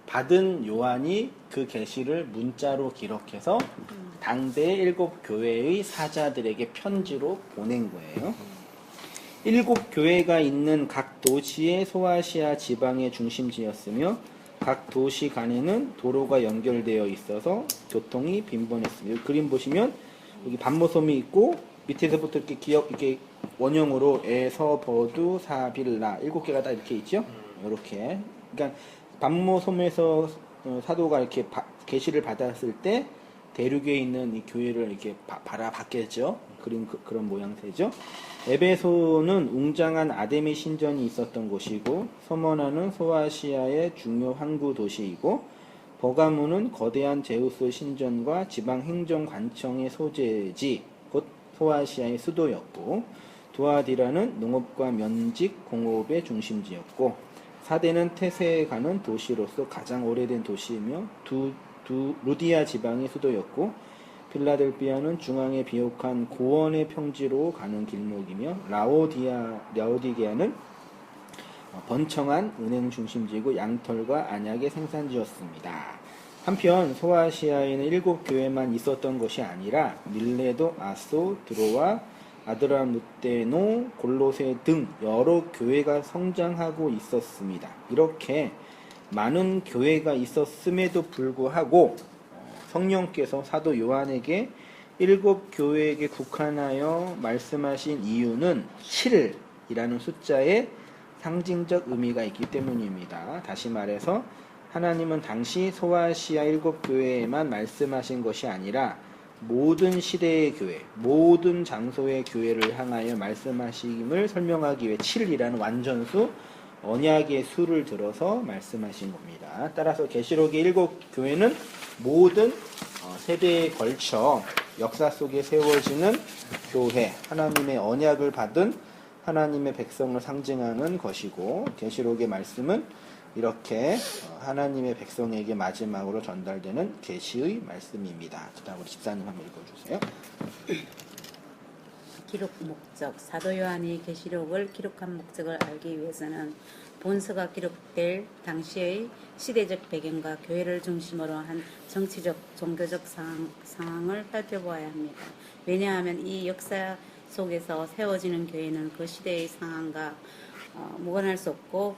[SPEAKER 1] 받은 요한이 그 계시를 문자로 기록해서 당대 일곱 교회의 사자들에게 편지로 보낸 거예요. 일곱 교회가 있는 각 도시의 소아시아 지방의 중심지였으며 각 도시 간에는 도로가 연결되어 있어서 교통이 빈번했습니다. 여기 그림 보시면 여기 반모섬이 있고 밑에서부터 이렇게 원형으로 에서, 버두, 사빌라 7개가 다 이렇게 있죠. 이렇게. 그러니까 반모섬에서 사도가 이렇게 계시를 받았을 때 대륙에 있는 이 교회를 이렇게 바라봤겠죠. 그런 모양새죠. 에베소는 웅장한 아데미 신전이 있었던 곳이고, 서머나는 소아시아의 중요 항구 도시이고, 버가모는 거대한 제우스 신전과 지방 행정관청의 소재지, 곧 소아시아의 수도였고, 두아디라는 농업과 면직 공업의 중심지였고, 사대는 태세에 가는 도시로서 가장 오래된 도시이며 루디아 지방의 수도였고, 필라델피아는 중앙에 비옥한 고원의 평지로 가는 길목이며, 라오디게아는 번청한 은행 중심지이고 양털과 안약의 생산지였습니다. 한편 소아시아에는 7교회만 있었던 것이 아니라 밀레도, 아소, 드로아, 아드라무테노, 골로새 등 여러 교회가 성장하고 있었습니다. 이렇게 많은 교회가 있었음에도 불구하고 성령께서 사도 요한에게 7교회에게 국한하여 말씀하신 이유는 7이라는 숫자에 상징적 의미가 있기 때문입니다. 다시 말해서 하나님은 당시 소아시아 7교회에만 말씀하신 것이 아니라 모든 시대의 교회, 모든 장소의 교회를 향하여 말씀하심을 설명하기 위해 7이라는 완전수, 언약의 수를 들어서 말씀하신 겁니다. 따라서 계시록의 7교회는 모든 세대에 걸쳐 역사 속에 세워지는 교회, 하나님의 언약을 받은 하나님의 백성을 상징하는 것이고, 계시록의 말씀은 이렇게 하나님의 백성에게 마지막으로 전달되는 계시의 말씀입니다. 그다음 우리 집사님 한번 읽어주세요.
[SPEAKER 2] 기록 목적. 사도 요한이 계시록을 기록한 목적을 알기 위해서는 본서가 기록될 당시의 시대적 배경과 교회를 중심으로 한 정치적, 종교적 상황을 살펴보아야 합니다. 왜냐하면 이 역사 속에서 세워지는 교회는 그 시대의 상황과 무관할 수 없고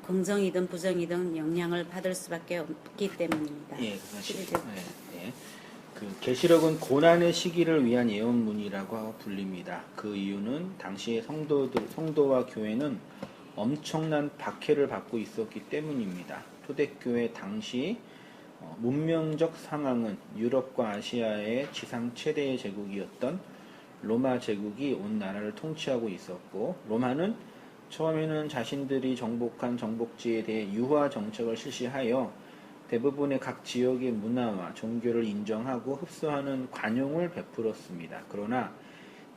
[SPEAKER 2] 긍정이든 부정이든 영향을 받을 수밖에 없기 때문입니다.
[SPEAKER 1] 예, 시대적. 그 계시록은 고난의 시기를 위한 예언문이라고 불립니다. 그 이유는 당시의 성도와 교회는 엄청난 박해를 받고 있었기 때문입니다. 초대교회 당시 문명적 상황은 유럽과 아시아의 지상 최대의 제국이었던 로마 제국이 온 나라를 통치하고 있었고, 로마는 처음에는 자신들이 정복한 정복지에 대해 유화 정책을 실시하여 대부분의 각 지역의 문화와 종교를 인정하고 흡수하는 관용을 베풀었습니다. 그러나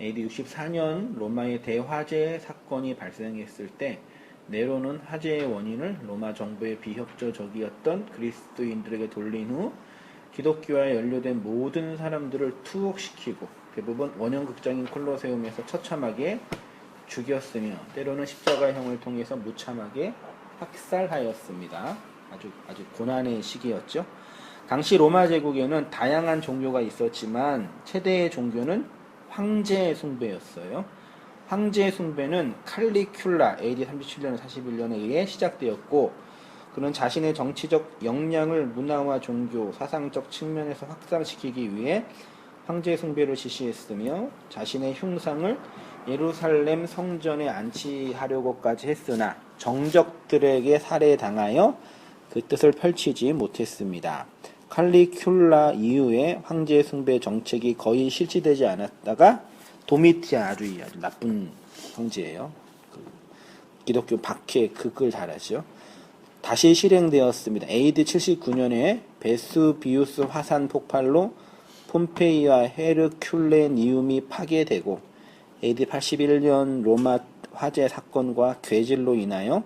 [SPEAKER 1] AD 64년 로마의 대화재 사건이 발생했을 때 네로는 화재의 원인을 로마 정부의 비협조적이었던 그리스도인들에게 돌린 후 기독교와 연루된 모든 사람들을 투옥시키고 대부분 원형극장인 콜로세움에서 처참하게 죽였으며 때로는 십자가형을 통해서 무참하게 학살하였습니다. 아주 고난의 시기였죠. 당시 로마 제국에는 다양한 종교가 있었지만 최대의 종교는 황제 숭배였어요. 황제 숭배는 칼리큘라 AD 37년 41년에 의해 시작되었고, 그는 자신의 정치적 역량을 문화와 종교, 사상적 측면에서 확산시키기 위해 황제 숭배를 지시했으며 자신의 흉상을 예루살렘 성전에 안치하려고까지 했으나 정적들에게 살해당하여 그 뜻을 펼치지 못했습니다. 칼리큘라 이후에 황제 숭배 정책이 거의 실시되지 않았다가 도미티안 아주 나쁜 황제예요. 기독교 박해 극을 잘하죠. 다시 실행되었습니다. AD 79년에 베수비우스 화산 폭발로 폼페이와 헤르큘레니움이 파괴되고 AD 81년 로마 화재 사건과 괴질로 인하여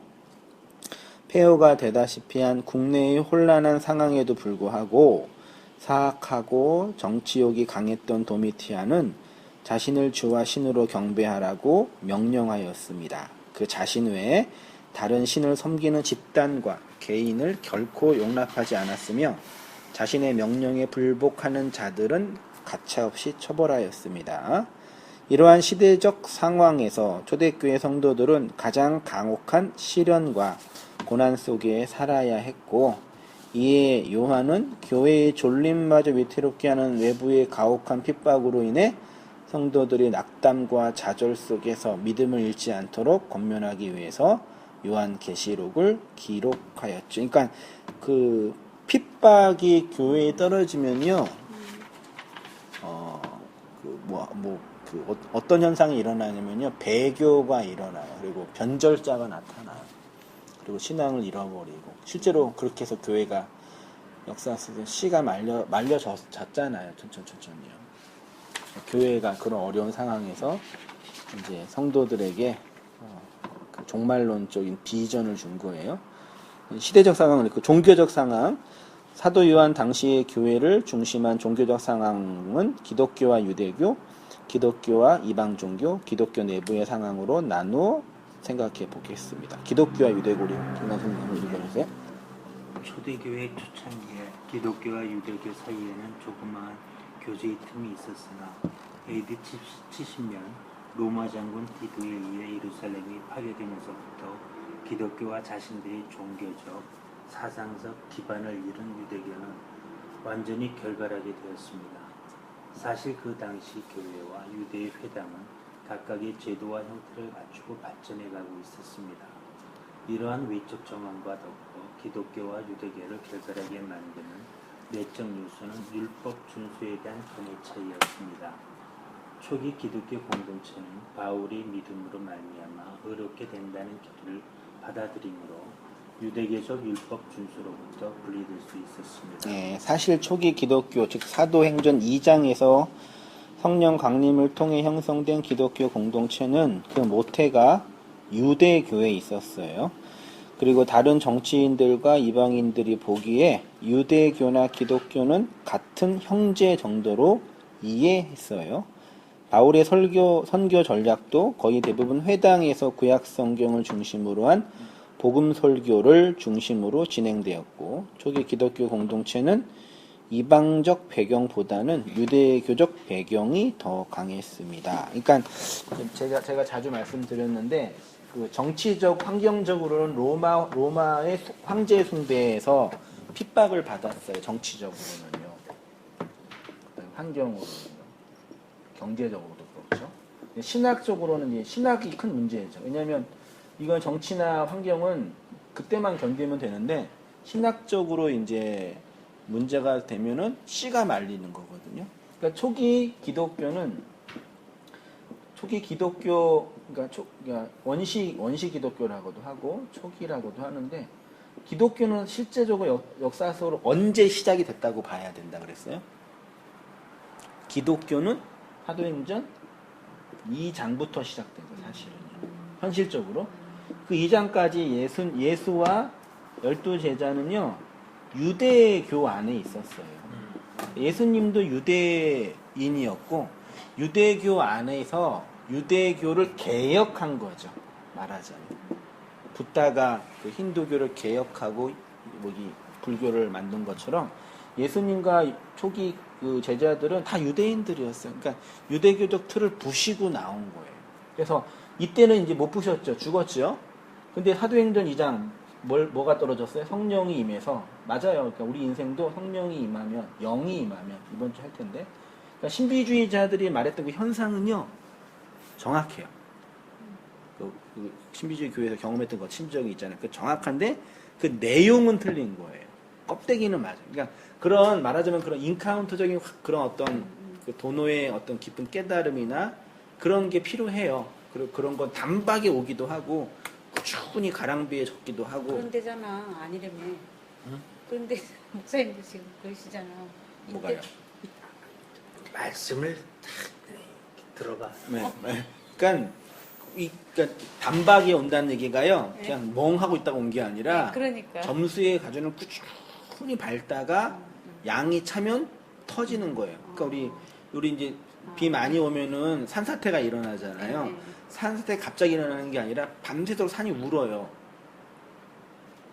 [SPEAKER 1] 폐허가 되다시피 한 국내의 혼란한 상황에도 불구하고 사악하고 정치욕이 강했던 도미티안은 자신을 주와 신으로 경배하라고 명령하였습니다. 그 자신 외에 다른 신을 섬기는 집단과 개인을 결코 용납하지 않았으며 자신의 명령에 불복하는 자들은 가차없이 처벌하였습니다. 이러한 시대적 상황에서 초대교회 성도들은 가장 강혹한 시련과 고난 속에 살아야 했고, 이에 요한은 교회의 졸림마저 위태롭게 하는 외부의 가혹한 핍박으로 인해 성도들이 낙담과 좌절 속에서 믿음을 잃지 않도록 권면하기 위해서 요한계시록을 기록하였죠. 그러니까 그 핍박이 교회에 떨어지면요, 어떤 현상이 일어나냐면요, 배교가 일어나요. 그리고 변절자가 나타나요. 그리고 신앙을 잃어버리고, 실제로 그렇게 해서 교회가 역사 속에 씨가 말려졌잖아요. 천천히요. 교회가 그런 어려운 상황에서 이제 성도들에게 그 종말론적인 비전을 준 거예요. 시대적 상황을, 그 종교적 상황, 사도 요한 당시의 교회를 중심한 종교적 상황은 기독교와 유대교, 기독교와 이방 종교, 기독교 내부의 상황으로 나누어 생각해 보겠습니다. 기독교와 유대교를 김강선님 한번 읽어주세요.
[SPEAKER 3] 초대교회 초창기에 기독교와 유대교 사이에는 조그마한 교제의 틈이 있었으나 AD 70년 로마 장군 디도에 의해 예루살렘이 파괴되면서부터 기독교와 자신들의 종교적, 사상적 기반을 잃은 유대교는 완전히 결갈하게 되었습니다. 사실 그 당시 교회와 유대의 회당은 각각의 제도와 형태를 갖추고 발전해가고 있었습니다. 이러한 외적 정황과 더불어 기독교와 유대교를 결갈하게 만드는 내적 요소는 율법 준수에 대한 견해 차이였습니다. 초기 기독교 공동체는 바울이 믿음으로 말미암아 의롭게 된다는 교리를 받아들이므로 유대교적 율법 준수로부터 분리될 수 있었습니다.
[SPEAKER 1] 네, 사실 초기 기독교, 즉 사도행전 2장에서 성령 강림을 통해 형성된 기독교 공동체는 그 모태가 유대교에 있었어요. 그리고 다른 정치인들과 이방인들이 보기에 유대교나 기독교는 같은 형제 정도로 이해했어요. 바울의 선교 전략도 거의 대부분 회당에서 구약 성경을 중심으로 한 복음 설교를 중심으로 진행되었고, 초기 기독교 공동체는 이방적 배경보다는 유대교적 배경이 더 강했습니다. 그러니까 제가 자주 말씀드렸는데, 그 정치적 환경적으로는 로마의 황제 숭배에서 핍박을 받았어요. 정치적으로는요. 환경으로는요. 경제적으로도 그렇죠. 신학적으로는 이제 신학이 큰 문제죠. 왜냐하면 이건 정치나 환경은 그때만 견디면 되는데 신학적으로 이제 문제가 되면은 씨가 말리는 거거든요. 그러니까 초기 기독교, 그러니까 원시 기독교라고도 하고 초기라고도 하는데, 기독교는 실제적으로 역사적으로 언제 시작이 됐다고 봐야 된다 그랬어요? 기독교는 사도행전 2장부터 시작된 거예요, 사실은. 현실적으로. 그 2장까지 예수와 12제자는요, 유대교 안에 있었어요. 예수님도 유대인이었고, 유대교 안에서 유대교를 개혁한 거죠. 말하자면. 붓다가 그 힌두교를 개혁하고 불교를 만든 것처럼 예수님과 초기 그 제자들은 다 유대인들이었어요. 그러니까 유대교적 틀을 부시고 나온 거예요. 그래서 이때는 이제 못 부셨죠. 죽었죠. 근데 사도행전 2장 뭐가 떨어졌어요? 성령이 임해서. 맞아요. 그러니까 우리 인생도 성령이 임하면, 영이 임하면, 이번 주 할 텐데, 그러니까 신비주의자들이 말했던 그 현상은요, 정확해요. 그 신비주의 교회에서 경험했던 것, 심적이 있잖아요. 그 정확한데 그 내용은 틀린 거예요. 껍데기는 맞아요. 그러니까 그런, 말하자면 그런 인카운터적인 그런 어떤 그 도노의 어떤 깊은 깨달음이나 그런 게 필요해요. 그리고 그런 건 단박에 오기도 하고, 꾸준히 가랑비에 적기도 하고.
[SPEAKER 2] 그런 데잖아. 아니라며. 그런데 목사님도 지금 그러시잖아.
[SPEAKER 1] 뭐가요?
[SPEAKER 3] 말씀을 딱 들어봐.
[SPEAKER 1] 네. 네. 그러니까 단박에 온다는 얘기가요.
[SPEAKER 2] 네.
[SPEAKER 1] 그냥 멍하고 있다가 온 게 아니라
[SPEAKER 2] 네, 그러니까.
[SPEAKER 1] 점수의 가전을 꾸준히 밟다가 양이 차면 터지는 거예요. 그러니까 우리 이제 비 많이 오면은 산사태가 일어나잖아요.
[SPEAKER 2] 네, 네.
[SPEAKER 1] 산사태 갑자기 일어나는 게 아니라 밤새도록 산이 울어요.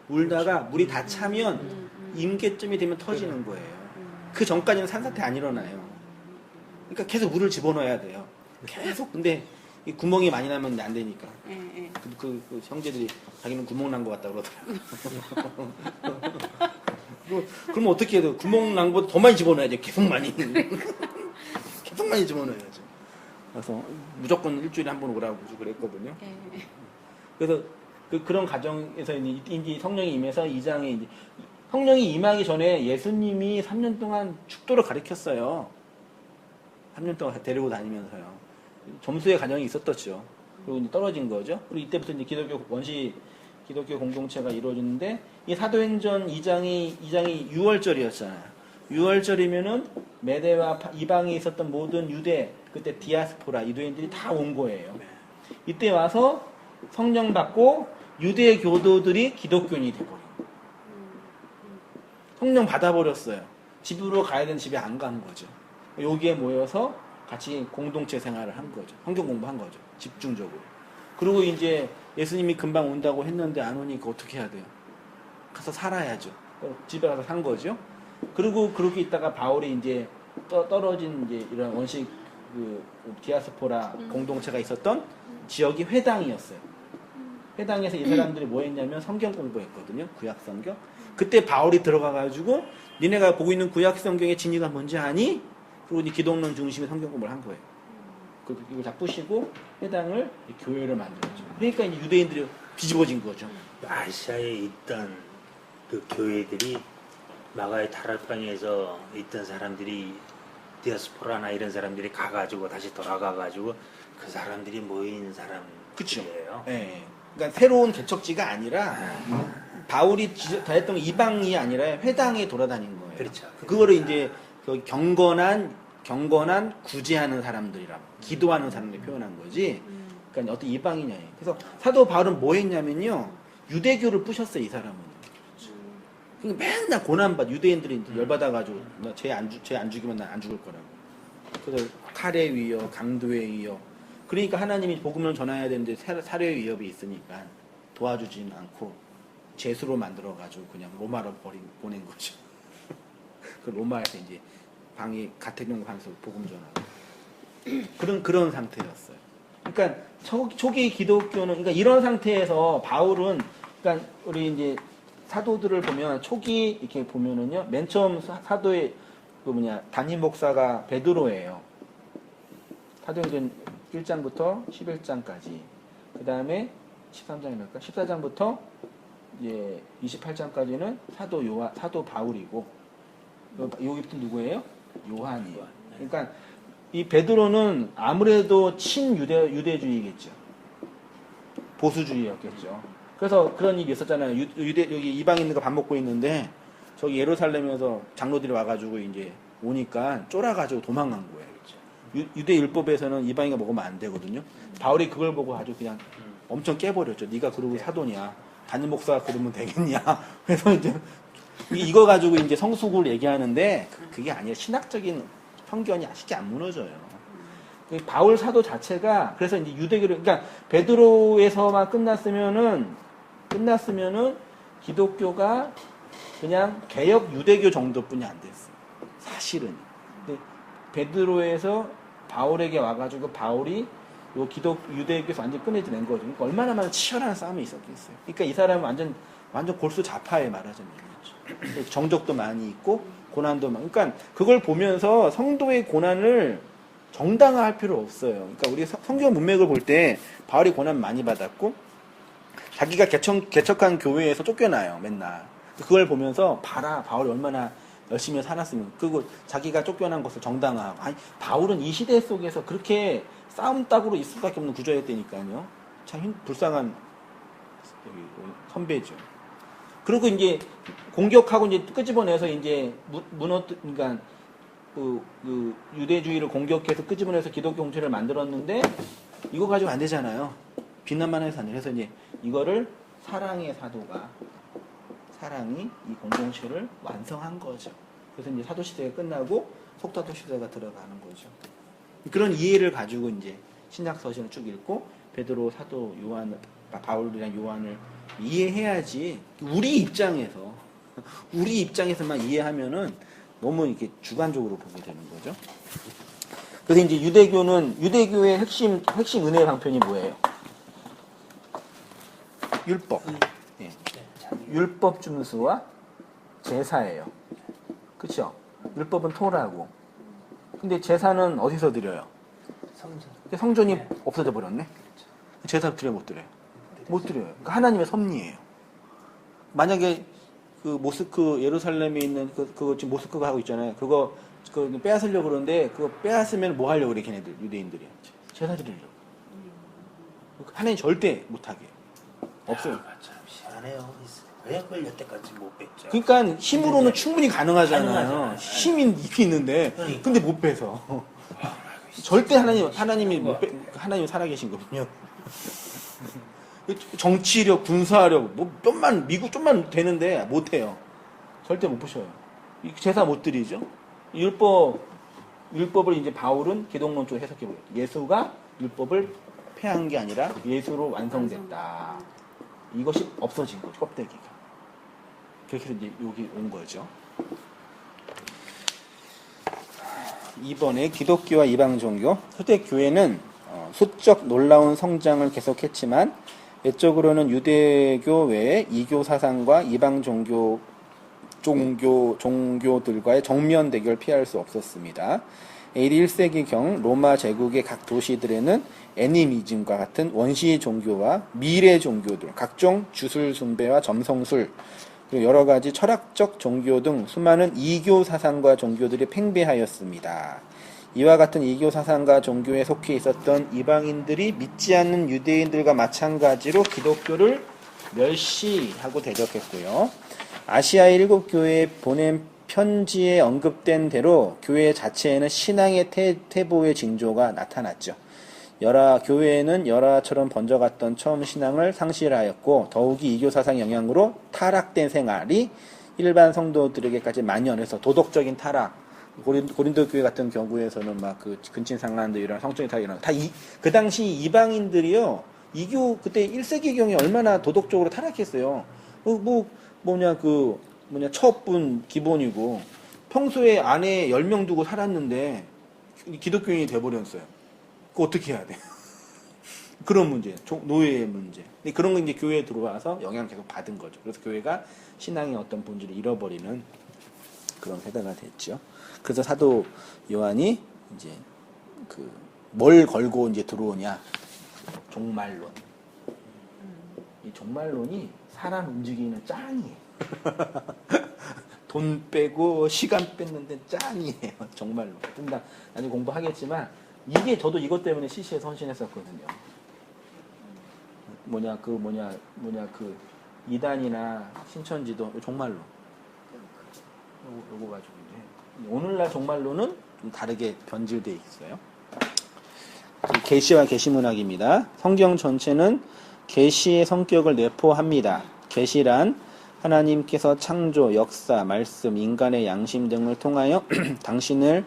[SPEAKER 1] 울다가 물이 다 차면 임계점이 되면 터지는 거예요. 그 전까지는 산사태 안 일어나요. 그러니까 계속 물을 집어넣어야 돼요. 계속. 근데 이 구멍이 많이 나면 안 되니까.
[SPEAKER 2] 예, 예.
[SPEAKER 1] 그 형제들이 자기는 구멍 난 것 같다 그러더라고요. 그러면 어떻게 해야 돼요? 구멍 난 것보다 더 많이 집어넣어야죠. 계속 많이. 계속 많이 집어넣어야죠. 그래서 무조건 일주일에 한 번 오라고 그랬거든요.
[SPEAKER 2] 예, 예.
[SPEAKER 1] 그래서 그런 가정에서 이제 성령이 임해서 2장에 이제 성령이 임하기 전에 예수님이 3년 동안 축도를 가르쳤어요. 3년 동안 데리고 다니면서요. 점수의 가정이 있었었죠. 그리고 이제 떨어진 거죠. 그리고 이때부터 이제 기독교 공동체가 이루어지는데 이 사도행전 2장이 6월절이었잖아요. 6월절이면은 메대와 이방에 있었던 모든 유대 그때 디아스포라 유대인들이 다 온 거예요. 이때 와서 성령 받고 유대 교도들이 기독교인이 되고 성령 받아버렸어요. 집으로 가야 되는 집에 안 간 거죠. 여기에 모여서 같이 공동체 생활을 한 거죠. 성경 공부한 거죠. 집중적으로. 그리고 이제 예수님이 금방 온다고 했는데 안 오니까 어떻게 해야 돼요? 가서 살아야죠. 집에 가서 산 거죠. 그리고 그렇게 있다가 바울이 이제 떨어진 이제 이런 원식 디아스포라 공동체가 있었던 지역이 회당이었어요. 회당에서 이 사람들이 뭐 했냐면 성경 공부했거든요. 구약 성경. 그때 바울이 들어가가지고 니네가 보고 있는 구약 성경의 진리가 뭔지 아니? 그리고 이제 기독론 중심의 성경 공부를 한 거예요. 이걸 다 부시고 회당을 교회를 만들었죠. 그러니까 이제 유대인들이 뒤집어진 거죠.
[SPEAKER 3] 아시아에 있던 그 교회들이 마가의 다락방에서 있던 사람들이 디아스포라나 이런 사람들이 가가지고 다시 돌아가가지고 그 사람들이 모인 사람들이에요.
[SPEAKER 1] 네. 그러니까 새로운 개척지가 아니라 바울이 다 했던 이방이 아니라 회당에 돌아다닌 거예요.
[SPEAKER 3] 그렇죠.
[SPEAKER 1] 그거를 이제 그 경건한 구제하는 사람들이라고 기도하는 사람들이 표현한 거지. 그러니까 어떤 이방이냐예요. 그래서 사도 바울은 뭐 했냐면요. 유대교를 부셨어요, 이 사람은. 그러니까 맨날 고난받 유대인들이 열받아가지고 쟤 안 죽이면 난 안 죽을 거라고. 그래서 칼의 위협, 강도의 위협. 그러니까 하나님이 복음을 전해야 되는데 살해의 위협이 있으니까 도와주지는 않고 죄수로 만들어가지고 그냥 로마로 보낸 거죠. 그 로마에서 이제 방이 가택용 관소 복음 전하고 그런 상태였어요. 그러니까 초기 기독교는 그러니까 이런 상태에서 바울은 그러니까 우리 이제 사도들을 보면 초기 이렇게 보면은요 맨 처음 사도의 담임 목사가 베드로예요. 사도행전 1장부터 11장까지 그 다음에 13장이랄까 14장부터 이제 28장까지는 사도 바울이고 여기부터 누구예요? 요한이에요. 그러니까 이 베드로는 아무래도 친유대주의겠죠. 보수주의였겠죠. 그래서 그런 일이 있었잖아요. 여기 이방인들과 밥 먹고 있는데 저기 예루살렘에서 장로들이 와가지고 이제 오니까 쫄아가지고 도망간 거예요. 유대 율법에서는 이방인가 먹으면 안 되거든요. 바울이 그걸 보고 아주 그냥 엄청 깨버렸죠. 네가 그러고 사도냐? 담임 목사가 그러면 되겠냐? 그래서 이제 이거 가지고 이제 성숙을 얘기하는데 그게 아니라 신학적인 편견이 쉽게 안 무너져요. 바울 사도 자체가 그래서 이제 유대교를 그러니까 베드로에서만 끝났으면은 기독교가 그냥 개혁 유대교 정도뿐이 안 됐어요. 사실은. 근데 베드로에서 바울에게 와가지고 바울이 요 유대교에서 완전 끊어지는 거죠. 그러니까 얼마나 많은 치열한 싸움이 있었겠어요. 그러니까 이 사람은 완전 골수 좌파에 말하자면 정적도 많이 있고 고난도 많고. 그러니까 그걸 보면서 성도의 고난을 정당화할 필요 없어요. 그러니까 우리 성경 문맥을 볼 때 바울이 고난 많이 받았고 자기가 개척한 교회에서 쫓겨나요. 맨날. 그걸 보면서 봐라 바울이 얼마나 열심히 살았으면 그리고 자기가 쫓겨난 것을 정당화하고 아니 바울은 이 시대 속에서 그렇게 싸움 따구로 있을 수밖에 없는 구조였다니까요. 참 불쌍한 여기 선배죠. 그리고 이제 공격하고 이제 끄집어내서 이제 그러니까 그 유대주의를 공격해서 끄집어내서 기독교 공체를 만들었는데 이거 가지고 안 되잖아요. 비난만 해서 안 돼. 그래서 이제 이거를 사랑의 사도가 사랑이 이 공동체를 완성한 거죠. 그래서 이제 사도 시대가 끝나고 속사도 시대가 들어가는 거죠. 그런 이해를 가지고 이제 신약 서신을 쭉 읽고 베드로, 사도, 요한, 바울이랑 요한을 이해해야지. 우리 입장에서만 이해하면은 너무 이렇게 주관적으로 보게 되는 거죠. 그래서 이제 유대교의 핵심 은혜의 방편이 뭐예요? 율법. 예. 율법 준수와 제사예요. 그렇죠? 율법은 토라고. 근데 제사는 어디서 드려요? 근데 성전이 없어져 버렸네. 제사 드려 못 드려요? 못 드려요. 그러니까 하나님의 섭리예요. 만약에 그 모스크 예루살렘에 있는 그거 지금 모스크가 하고 있잖아요. 그거 빼앗으려고 그러는데 그거 빼앗으면 뭐 하려고 그래 걔네들 유대인들이 제사 드리려고. 하나님 절대 못 하게. 없어요.
[SPEAKER 3] 참 희한해요. 왜 그걸 여태까지 못 뺐죠?
[SPEAKER 1] 그러니까 힘으로는 충분히 가능하잖아요.
[SPEAKER 3] 가능하잖아요.
[SPEAKER 1] 힘이 있는데
[SPEAKER 3] 그러니까.
[SPEAKER 1] 근데 못 빼서. 절대 하나님이 살아계신 거군요. 정치력, 군사력, 뭐 미국 좀만 되는데 못 해요. 절대 못 부셔요. 제사 못 드리죠. 율법을 이제 바울은 기독론 쪽으로 해석해 보여요. 예수가 율법을 폐한 게 아니라 예수로 완성됐다. 이것이 없어진 거죠. 껍데기가. 그렇게 해서 이제 여기 온 거죠. 이번에 기독교와 이방 종교. 초대교회는 수적 놀라운 성장을 계속했지만 외적으로는 유대교 외에 이교 사상과 이방 종교들과의 정면 대결을 피할 수 없었습니다. AD 1세기경 로마 제국의 각 도시들에는 애니미즘과 같은 원시 종교와 미래 종교들, 각종 주술 숭배와 점성술, 그리고 여러 가지 철학적 종교 등 수많은 이교 사상과 종교들이 팽배하였습니다. 이와 같은 이교 사상과 종교에 속해 있었던 이방인들이 믿지 않는 유대인들과 마찬가지로 기독교를 멸시하고 대적했고요. 아시아의 7교회에 보낸 편지에 언급된 대로 교회 자체에는 신앙의 태보의 징조가 나타났죠. 교회는 열화처럼 번져갔던 처음 신앙을 상실하였고 더욱이 이교 사상 영향으로 타락된 생활이 일반 성도들에게까지 만연해서 도덕적인 타락, 고린도 교회 같은 경우에서는 막 그 근친상간도 이런 성적인 타락이 일어나. 그 당시 이방인들이요. 그때 1세기경에 얼마나 도덕적으로 타락했어요. 처분 기본이고 평소에 아내 10명 두고 살았는데 기독교인이 돼버렸어요. 그거 어떻게 해야 돼? 그런 문제, 노예의 문제. 근데 그런 거 이제 교회에 들어와서 영향을 계속 받은 거죠. 그래서 교회가 신앙의 어떤 본질을 잃어버리는 그런 세대가 됐죠. 그래서 사도 요한이 이제 뭘 걸고 이제 들어오냐? 종말론. 이 종말론이 사람 움직이는 짱이에요. 돈 빼고 시간 뺐는데 짱이에요. 정말로. 좀 더 나중에 공부하겠지만 저도 이것 때문에 CC에 선신했었거든요. 이단이나 신천지도 종말로. 요거 가지고 이제 오늘날 종말로는 좀 다르게 변질돼 있어요. 계시와 계시문학입니다. 성경 전체는 계시의 성격을 내포합니다. 계시란 하나님께서 창조, 역사, 말씀, 인간의 양심 등을 통하여 당신을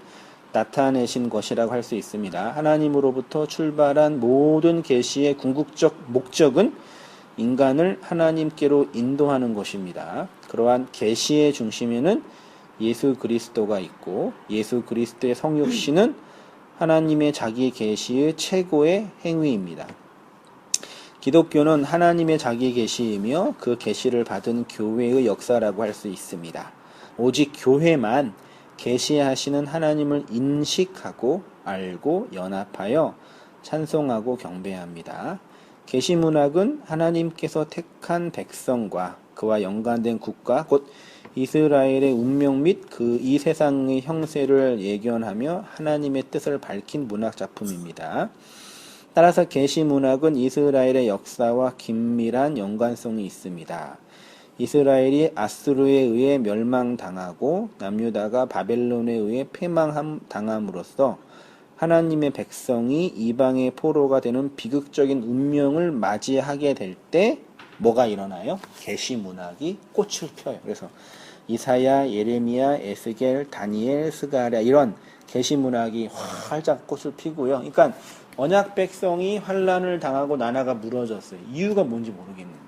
[SPEAKER 1] 나타내신 것이라고 할 수 있습니다. 하나님으로부터 출발한 모든 계시의 궁극적 목적은 인간을 하나님께로 인도하는 것입니다. 그러한 계시의 중심에는 예수 그리스도가 있고 예수 그리스도의 성육신은 하나님의 자기 계시의 최고의 행위입니다. 기독교는 하나님의 자기 계시이며 그 계시를 받은 교회의 역사라고 할 수 있습니다. 오직 교회만 계시하시는 하나님을 인식하고 알고 연합하여 찬송하고 경배합니다. 계시문학은 하나님께서 택한 백성과 그와 연관된 국가 곧 이스라엘의 운명 및 이 세상의 형세를 예견하며 하나님의 뜻을 밝힌 문학 작품입니다. 따라서 계시 문학은 이스라엘의 역사와 긴밀한 연관성이 있습니다. 이스라엘이 아수르에 의해 멸망당하고 남유다가 바벨론에 의해 패망당함으로써 하나님의 백성이 이방의 포로가 되는 비극적인 운명을 맞이하게 될 때 뭐가 일어나요? 계시 문학이 꽃을 펴요. 그래서 이사야, 예레미야, 에스겔, 다니엘, 스가랴 이런 계시 문학이 활짝 꽃을 피고요. 그러니까 언약 백성이 환란을 당하고 나라가 무너졌어요. 이유가 뭔지 모르겠는 거예요.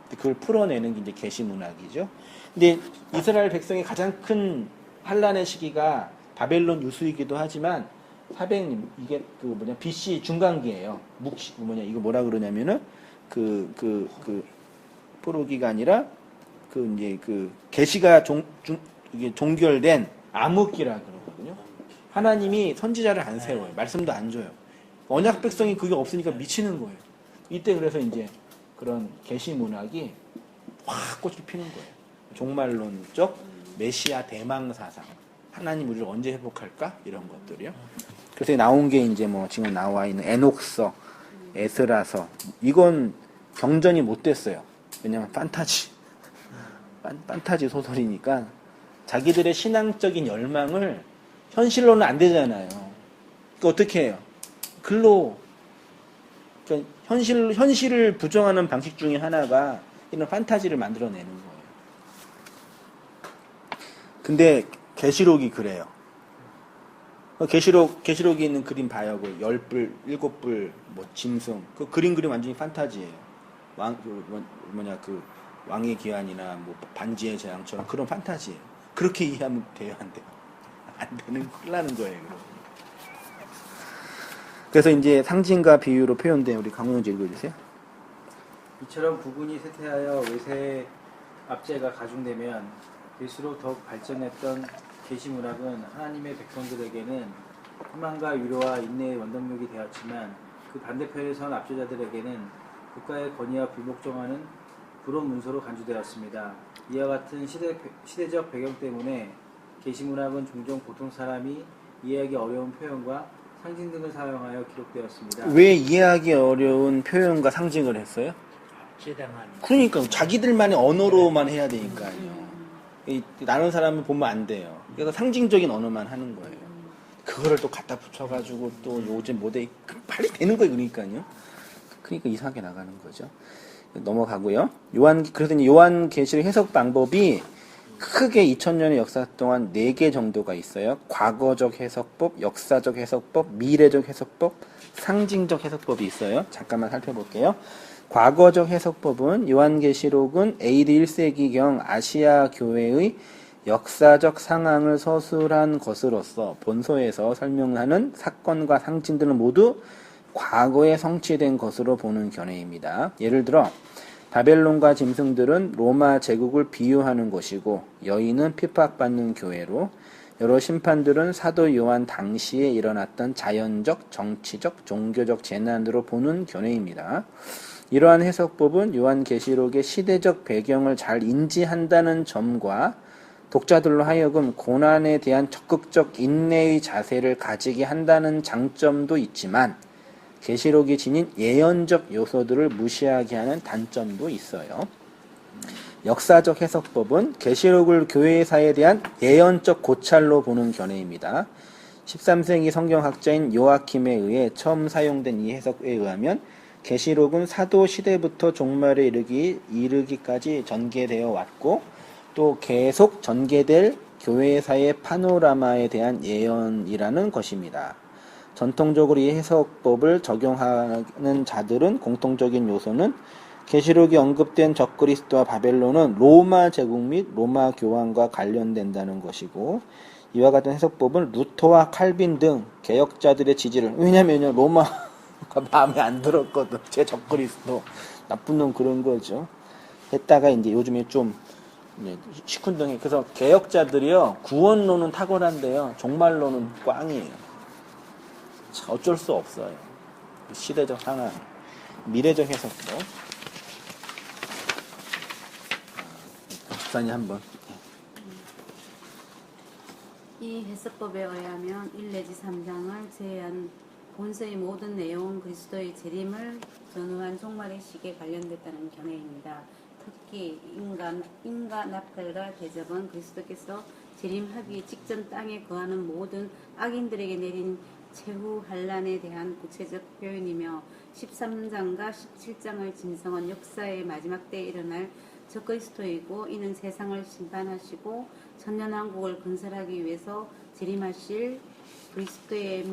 [SPEAKER 1] 그걸 풀어내는 게 이제 계시 문학이죠. 근데 이스라엘 백성의 가장 큰 환란의 시기가 바벨론 유수이기도 하지만 400년 이게 BC 중간기예요. 이거 뭐라 그러냐면은 포로기가 아니라 이제 계시가 이게 종결된 암흑기라 그러거든요. 하나님이 선지자를 안 세워요. 말씀도 안 줘요. 언약 백성이 그게 없으니까 미치는 거예요. 이때 그래서 이제 그런 계시 문학이 확 꽃을 피는 거예요. 종말론적 메시아 대망 사상. 하나님 우리를 언제 회복할까? 이런 것들이요. 그래서 나온 게 이제 뭐 지금 나와 있는 에녹서, 에스라서. 이건 경전이 못 됐어요. 왜냐면 판타지 소설이니까 자기들의 신앙적인 열망을 현실로는 안 되잖아요. 그러니까 어떻게 해요? 글로 그러니까 현실을 부정하는 방식 중에 하나가 이런 판타지를 만들어내는 거예요. 근데 계시록이 그래요. 계시록에 있는 그림 봐요. 10뿔, 7뿔, 짐승. 그 그림 완전히 판타지예요. 왕의 기한이나 반지의 제왕처럼 그런 판타지예요. 그렇게 이해하면 돼요, 안 돼요? 안 되는, 큰일 나는 거예요, 그래서 이제 상징과 비유로 표현된 우리 강훈영지 읽어주세요.
[SPEAKER 4] 이처럼 부군이 쇠퇴하여 외세의 압제가 가중되면 될수록 더욱 발전했던 계시 문학은 하나님의 백성들에게는 희망과 위로와 인내의 원동력이 되었지만 그 반대편에 선 압제자들에게는 국가의 권위와 불복종하는 불온 문서로 간주되었습니다. 이와 같은 시대적 배경 때문에 계시 문학은 종종 보통 사람이 이해하기 어려운 표현과 상징 등을 사용하여 기록되었습니다.
[SPEAKER 1] 왜 이해하기 어려운 표현과 상징을 했어요?
[SPEAKER 3] 제당하는.
[SPEAKER 1] 그러니까 자기들만의 언어로만 해야 되니까요. 다른 사람을 보면 안 돼요. 그래서 상징적인 언어만 하는 거예요. 그거를 또 갖다 붙여가지고 또 요즘 모델 빨리 되는 거예요. 그러니까 이상하게 나가는 거죠. 넘어가고요. 그래서 요한계시록 해석 방법이 크게 2000년의 역사 동안 4개 정도가 있어요. 과거적 해석법, 역사적 해석법, 미래적 해석법, 상징적 해석법이 있어요. 잠깐만 살펴볼게요. 과거적 해석법은 요한계시록은 AD 1세기경 아시아 교회의 역사적 상황을 서술한 것으로서 본서에서 설명하는 사건과 상징들은 모두 과거에 성취된 것으로 보는 견해입니다. 예를 들어 바벨론과 짐승들은 로마 제국을 비유하는 것이고 여인은 핍박받는 교회로 여러 심판들은 사도 요한 당시에 일어났던 자연적, 정치적, 종교적 재난으로 보는 견해입니다. 이러한 해석법은 요한계시록의 시대적 배경을 잘 인지한다는 점과 독자들로 하여금 고난에 대한 적극적 인내의 자세를 가지게 한다는 장점도 있지만 계시록이 지닌 예언적 요소들을 무시하게 하는 단점도 있어요. 역사적 해석법은 계시록을 교회사에 대한 예언적 고찰로 보는 견해입니다. 13세기 성경학자인 요아킴에 의해 처음 사용된 이 해석에 의하면 계시록은 사도 시대부터 종말에 이르기까지 전개되어 왔고 또 계속 전개될 교회사의 파노라마에 대한 예언이라는 것입니다. 전통적으로 이 해석법을 적용하는 자들은 공통적인 요소는 계시록이 언급된 적그리스도와 바벨론은 로마 제국 및 로마 교황과 관련된다는 것이고 이와 같은 해석법은 루터와 칼빈 등 개혁자들의 지지를 왜냐면 로마가 마음에 안 들었거든. 제 적그리스도 나쁜 놈 그런 거죠. 했다가 이제 요즘에 좀 시큰둥해. 그래서 개혁자들이요 구원론은 탁월한데요 종말론은 꽝이에요. 어쩔 수 없어요. 시대적 상황, 미래적 해석법. 박사님 한번.
[SPEAKER 2] 이 해석법에 의하면 1 내지 3장을 제외한 본서의 모든 내용은 그리스도의 재림을 전후한 종말의 시기에 관련됐다는 견해입니다. 특히 인과 납달과 대접은 그리스도께서 재림하기 직전 땅에 거하는 모든 악인들에게 내린 최후 환란에 대한 구체적 표현이며 13장과 17장의 짐승은 역사의 마지막 때에 일어날 적그리스도이고 이는 세상을 심판하시고 천년왕국을 건설하기 위해서 재림하실 그리스도에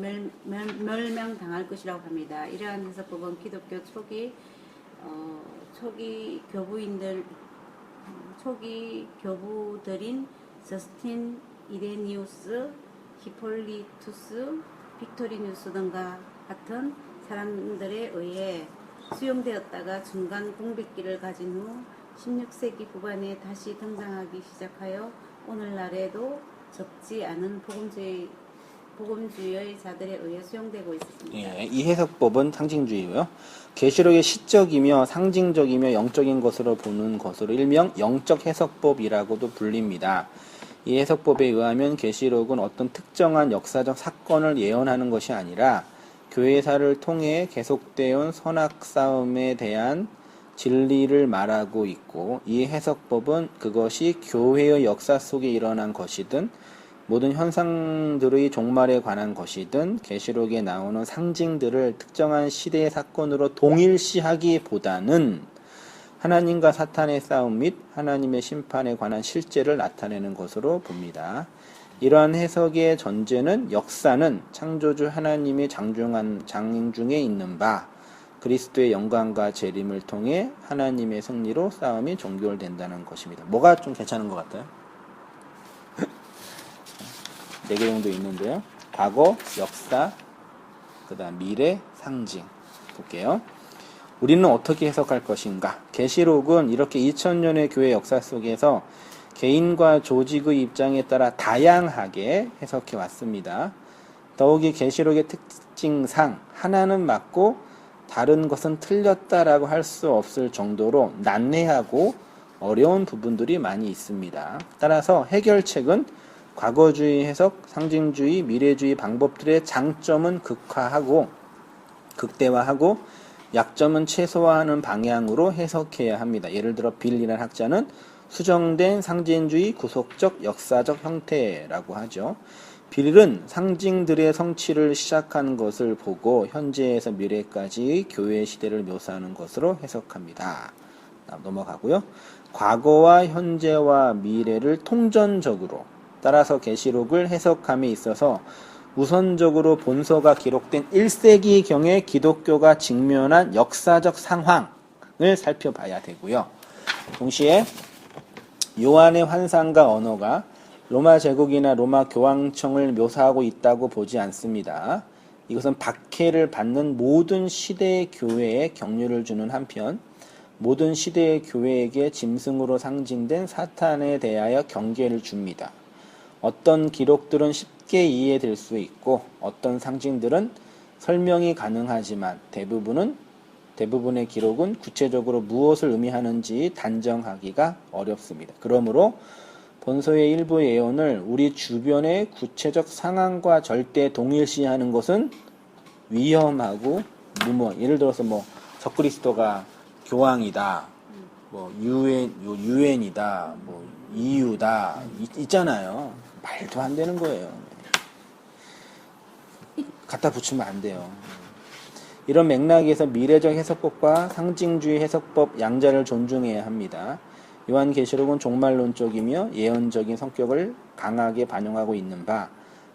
[SPEAKER 2] 멸망당할 것이라고 합니다. 이러한 해석법은 기독교 초기 교부들인 저스틴 이레니우스, 히폴리투스, 빅토리누스 등과 같은 사람들에 의해 수용되었다가 중간 공백기를 가진 후 16세기 후반에 다시 등장하기 시작하여 오늘날에도 적지 않은 복음주의 자들에 의해 수용되고 있습니다.
[SPEAKER 1] 예, 이 해석법은 상징주의고요. 계시록의 시적이며 상징적이며 영적인 것으로 보는 것으로 일명 영적 해석법이라고도 불립니다. 이 해석법에 의하면 계시록은 어떤 특정한 역사적 사건을 예언하는 것이 아니라 교회사를 통해 계속되어 온 선악 싸움에 대한 진리를 말하고 있고, 이 해석법은 그것이 교회의 역사 속에 일어난 것이든 모든 현상들의 종말에 관한 것이든 계시록에 나오는 상징들을 특정한 시대의 사건으로 동일시하기보다는 하나님과 사탄의 싸움 및 하나님의 심판에 관한 실제를 나타내는 것으로 봅니다. 이러한 해석의 전제는 역사는 창조주 하나님의 장중에 있는 바 그리스도의 영광과 재림을 통해 하나님의 승리로 싸움이 종결된다는 것입니다. 뭐가 좀 괜찮은 것 같아요? 4개 정도 있는데요. 과거, 역사, 그 다음 미래, 상징. 볼게요. 우리는 어떻게 해석할 것인가? 계시록은 이렇게 2000년의 교회 역사 속에서 개인과 조직의 입장에 따라 다양하게 해석해 왔습니다. 더욱이 계시록의 특징상 하나는 맞고 다른 것은 틀렸다라고 할 수 없을 정도로 난해하고 어려운 부분들이 많이 있습니다. 따라서 해결책은 과거주의 해석, 상징주의, 미래주의 방법들의 장점은 극대화하고 약점은 최소화하는 방향으로 해석해야 합니다. 예를 들어 빌이라는 학자는 수정된 상징주의 구속적 역사적 형태라고 하죠. 빌은 상징들의 성취를 시작한 것을 보고 현재에서 미래까지의 교회 시대를 묘사하는 것으로 해석합니다. 넘어가고요. 과거와 현재와 미래를 통전적으로 따라서 계시록을 해석함에 있어서 우선적으로 본서가 기록된 1세기경의 기독교가 직면한 역사적 상황을 살펴봐야 되고요. 동시에 요한의 환상과 언어가 로마 제국이나 로마 교황청을 묘사하고 있다고 보지 않습니다. 이것은 박해를 받는 모든 시대의 교회에 격려를 주는 한편 모든 시대의 교회에게 짐승으로 상징된 사탄에 대하여 경계를 줍니다. 어떤 기록들은 쉽게 이해될 수 있고 어떤 상징들은 설명이 가능하지만 대부분의 기록은 구체적으로 무엇을 의미하는지 단정하기가 어렵습니다. 그러므로 본서의 일부 예언을 우리 주변의 구체적 상황과 절대 동일시하는 것은 위험하고 무모한. 예를 들어서 적그리스도가 교황이다, 유엔이다, EU다 있잖아요. 말도 안 되는 거예요. 갖다 붙이면 안 돼요. 이런 맥락에서 미래적 해석법과 상징주의 해석법 양자를 존중해야 합니다. 요한계시록은 종말론적이며 예언적인 성격을 강하게 반영하고 있는 바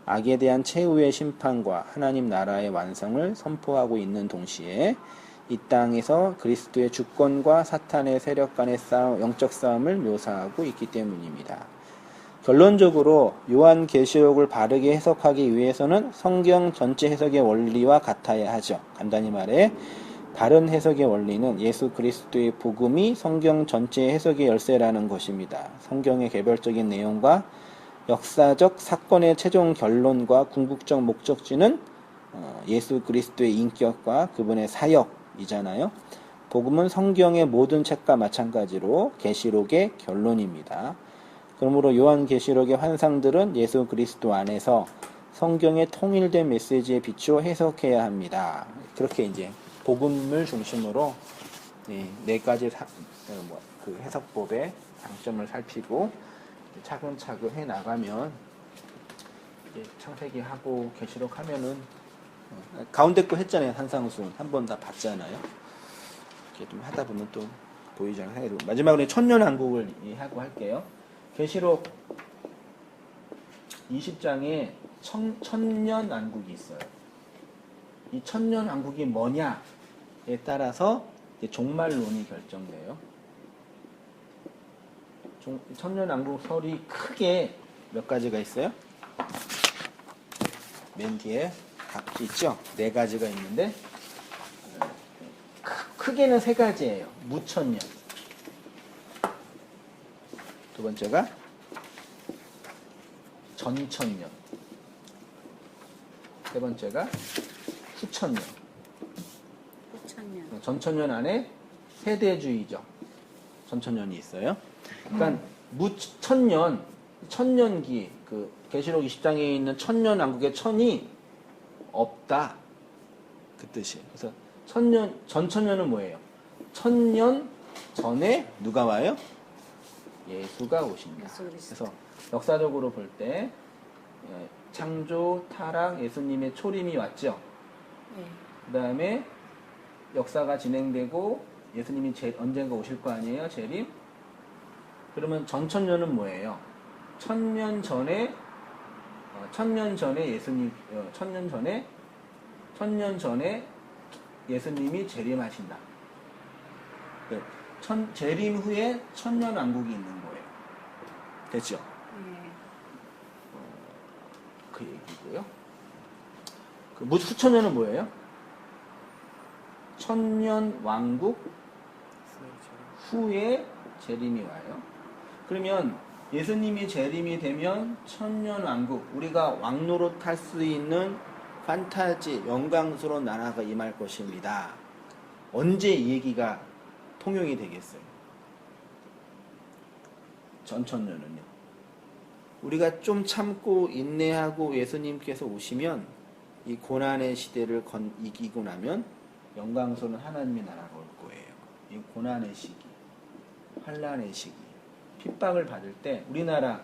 [SPEAKER 1] 악에 대한 최후의 심판과 하나님 나라의 완성을 선포하고 있는 동시에 이 땅에서 그리스도의 주권과 사탄의 세력 간의 영적 싸움을 묘사하고 있기 때문입니다. 결론적으로 요한계시록을 바르게 해석하기 위해서는 성경 전체 해석의 원리와 같아야 하죠. 간단히 말해 바른 해석의 원리는 예수 그리스도의 복음이 성경 전체의 해석의 열쇠라는 것입니다. 성경의 개별적인 내용과 역사적 사건의 최종 결론과 궁극적 목적지는 예수 그리스도의 인격과 그분의 사역이잖아요. 복음은 성경의 모든 책과 마찬가지로 계시록의 결론입니다. 그러므로 요한계시록의 환상들은 예수 그리스도 안에서 성경의 통일된 메시지에 비추어 해석해야 합니다. 그렇게 이제 복음을 중심으로 네 가지 그 해석법의 장점을 살피고 차근차근 해 나가면 창세기 하고 계시록 하면은 가운데 거 했잖아요. 산상수훈 한 번 다 봤잖아요. 이렇게 좀 하다 보면 또 보이지 않는 생각이 들고 마지막으로 천년왕국을 하고 할게요. 계시록 20장에 천년왕국이 있어요. 이 천년왕국이 뭐냐에 따라서 종말론이 결정돼요. 천년왕국 설이 크게 몇 가지가 있어요? 맨 뒤에 있죠? 네 가지가 있는데 크게는 세 가지예요. 무천년. 두 번째가 전천년. 세 번째가 후천년.
[SPEAKER 2] 후천년.
[SPEAKER 1] 전천년 안에 세대주의적 전천년이 있어요. 그러니까 천년기 그 계시록 20장에 있는 천년왕국의 천이 없다 그 뜻이에요. 그래서 전천년은 뭐예요? 천년 전에 누가 와요? 예수가 오십니다. 그래서 역사적으로 볼 때 창조, 타락, 예수님의 초림이 왔죠.
[SPEAKER 2] 네.
[SPEAKER 1] 그 다음에 역사가 진행되고 예수님이 언젠가 오실 거 아니에요? 재림? 그러면 전천년은 뭐예요? 천년 전에 예수님, 천년 전에 예수님이 재림하신다. 재림 후에 천년왕국이 있는 거예요. 됐죠?
[SPEAKER 2] 네.
[SPEAKER 1] 그 얘기고요. 그 후천년은 뭐예요? 천년왕국 후에 재림이 와요. 그러면 예수님이 재림이 되면 천년왕국, 우리가 왕노릇 할 수 있는 판타지, 영광스러운 나라가 임할 것입니다. 언제 이 얘기가 통용이 되겠어요? 전천년은요. 우리가 좀 참고 인내하고 예수님께서 오시면 이 고난의 시대를 이기고 나면 영광스러운 하나님의 나라가 올 거예요. 이 고난의 시기, 환난의 시기, 핍박을 받을 때 우리나라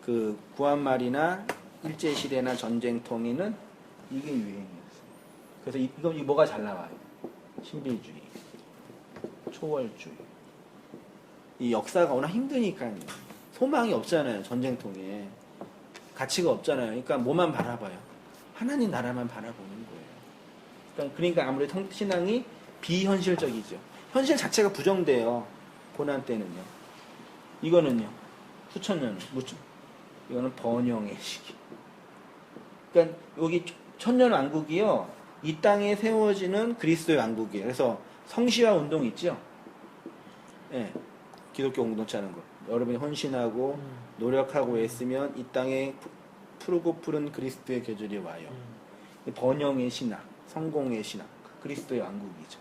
[SPEAKER 1] 그 구한말이나 일제시대나 전쟁통에는 이게 유행이었어요. 그래서 이 뭐가 잘 나와요? 신비주의, 초월주의. 이 역사가 워낙 힘드니까요. 소망이 없잖아요. 전쟁통에. 가치가 없잖아요. 그러니까 뭐만 바라봐요? 하나님 나라만 바라보는 거예요. 그러니까 아무래도 신앙이 비현실적이죠. 현실 자체가 부정돼요. 고난 때는요. 이거는요. 수천년, 이거는 번영의 시기. 그러니까 여기 천년왕국이요. 이 땅에 세워지는 그리스도의 왕국이에요. 그래서 성시화 운동 있죠? 예. 기독교 공동체 하는 거. 여러분이 헌신하고 노력하고 애쓰면 이 땅에 푸르고 푸른 그리스도의 계절이 와요. 번영의 신앙, 성공의 신앙, 그리스도의 왕국이죠.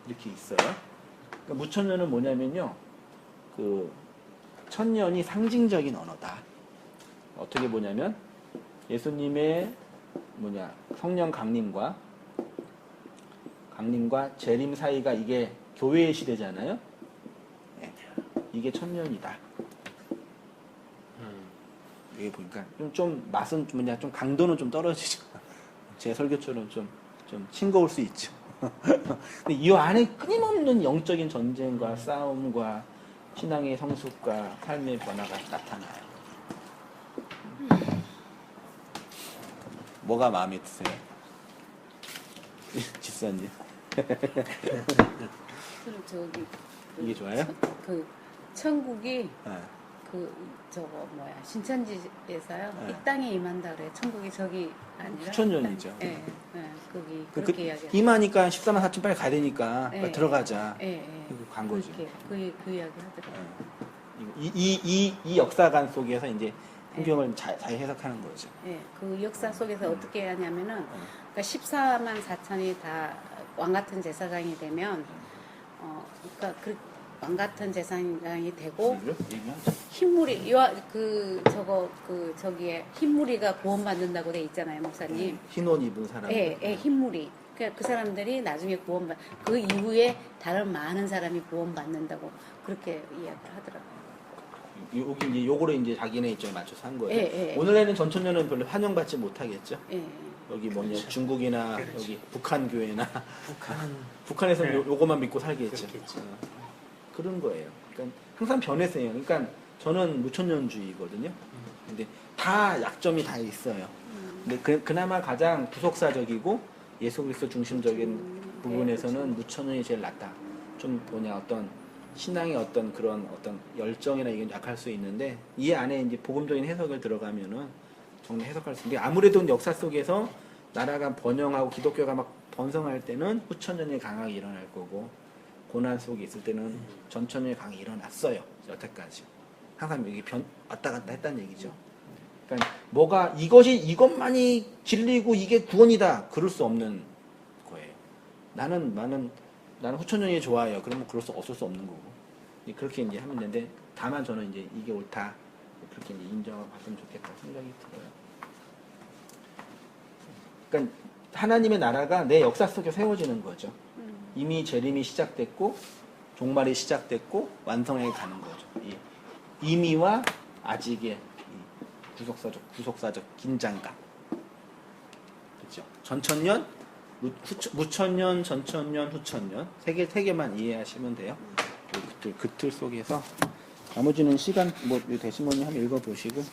[SPEAKER 1] 이렇게 있어요. 그러니까 무천년은 뭐냐면요. 그 천년이 상징적인 언어다. 어떻게 보냐면 예수님의 성령 강림과 재림 사이가 이게 교회의 시대잖아요. 네. 이게 천년이다. 이게 보니까 좀 맛은 좀 강도는 좀 떨어지죠. 제 설교처럼 좀 싱거울 수 있죠. 근데 이 안에 끊임없는 영적인 전쟁과 싸움과 신앙의 성숙과 삶의 변화가 나타나요. 뭐가 마음에 드세요? 집사님.
[SPEAKER 2] 그럼 저기
[SPEAKER 1] 이게 좋아요?
[SPEAKER 2] 그 천국이
[SPEAKER 1] 네.
[SPEAKER 2] 신천지에서요.
[SPEAKER 1] 네.
[SPEAKER 2] 이 땅에 임한다 그래. 천국이 저기 아니라.
[SPEAKER 1] 후천년이죠.
[SPEAKER 2] 네, 거기 그렇게 이야기해요.
[SPEAKER 1] 임하니까 14만 4천 빨리 가야 되니까
[SPEAKER 2] 네.
[SPEAKER 1] 빨리 들어가자.
[SPEAKER 2] 네.
[SPEAKER 1] 간 거죠.
[SPEAKER 2] 그 이야기 하더라고요.
[SPEAKER 1] 이 역사관 속에서 이제 성경을 잘 해석하는 거죠.
[SPEAKER 2] 네, 그 역사 속에서 어떻게 하냐면은 그러니까 14만 4천이 다 왕 같은 제사장이 되면 그러니까 왕 같은 제사장이 되고
[SPEAKER 1] 얘기하자.
[SPEAKER 2] 흰물이 저기에 흰무리가 구원받는다고 돼 있잖아요, 목사님.
[SPEAKER 1] 흰 옷 입은 사람.
[SPEAKER 2] 예, 흰무리. 그러니까 그 사람들이 나중에 그 이후에 다른 많은 사람이 구원받는다고 그렇게 이야기를 하더라고요.
[SPEAKER 1] 여기 이제 요거를 이제 자기네 입장에 맞춰서 한 거예요.
[SPEAKER 2] 예, 예.
[SPEAKER 1] 오늘날은 전천년은 별로 환영받지 못하겠죠.
[SPEAKER 2] 예.
[SPEAKER 1] 여기 뭐냐
[SPEAKER 3] 그렇죠.
[SPEAKER 1] 중국이나
[SPEAKER 3] 그렇죠.
[SPEAKER 1] 여기 북한 교회나
[SPEAKER 3] 북한은
[SPEAKER 1] 북한에서는
[SPEAKER 3] 네.
[SPEAKER 1] 요것만 믿고 살겠죠.
[SPEAKER 3] 그렇겠죠.
[SPEAKER 1] 그런 거예요. 그러니까 항상 변했어요. 그러니까 저는 무천년주의거든요. 근데 다 약점이 다 있어요. 근데 그나마 가장 구속사적이고 예수 그리스도 중심적인 부분에서는 무천년이 제일 낫다. 좀 뭐냐 어떤 신앙의 어떤 그런 어떤 열정이나 이게 약할 수 있는데 이 안에 이제 복음적인 해석을 들어가면은 정말 해석할 수 있는데 아무래도 역사 속에서 나라가 번영하고 기독교가 막 번성할 때는 후천년이 강하게 일어날 거고 고난 속에 있을 때는 전천년이 강하게 일어났어요. 여태까지 항상 여기 왔다 갔다 했다는 얘기죠. 그러니까 뭐가 이것만이 진리고 이게 구원이다 그럴 수 없는 거예요. 나는 후천년이 좋아요. 그러면 그럴 수 없을 수 없는 거고 그렇게 이제 하면 되는데 다만 저는 이제 이게 옳다 그렇게 이제 인정을 받으면 좋겠다 생각이 들어요. 그러니까 하나님의 나라가 내 역사 속에 세워지는 거죠. 이미 재림이 시작됐고 종말이 시작됐고 완성해 가는 거죠. 이 이미와 아직의 이 구속사적 긴장감. 그렇죠. 전천년, 무천년, 전천년, 후천년 세 개만 이해하시면 돼요. 그 틀 속에서 나머지는 시간 뭐 대신문이 한번 읽어보시고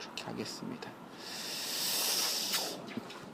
[SPEAKER 1] 그렇게 하겠습니다.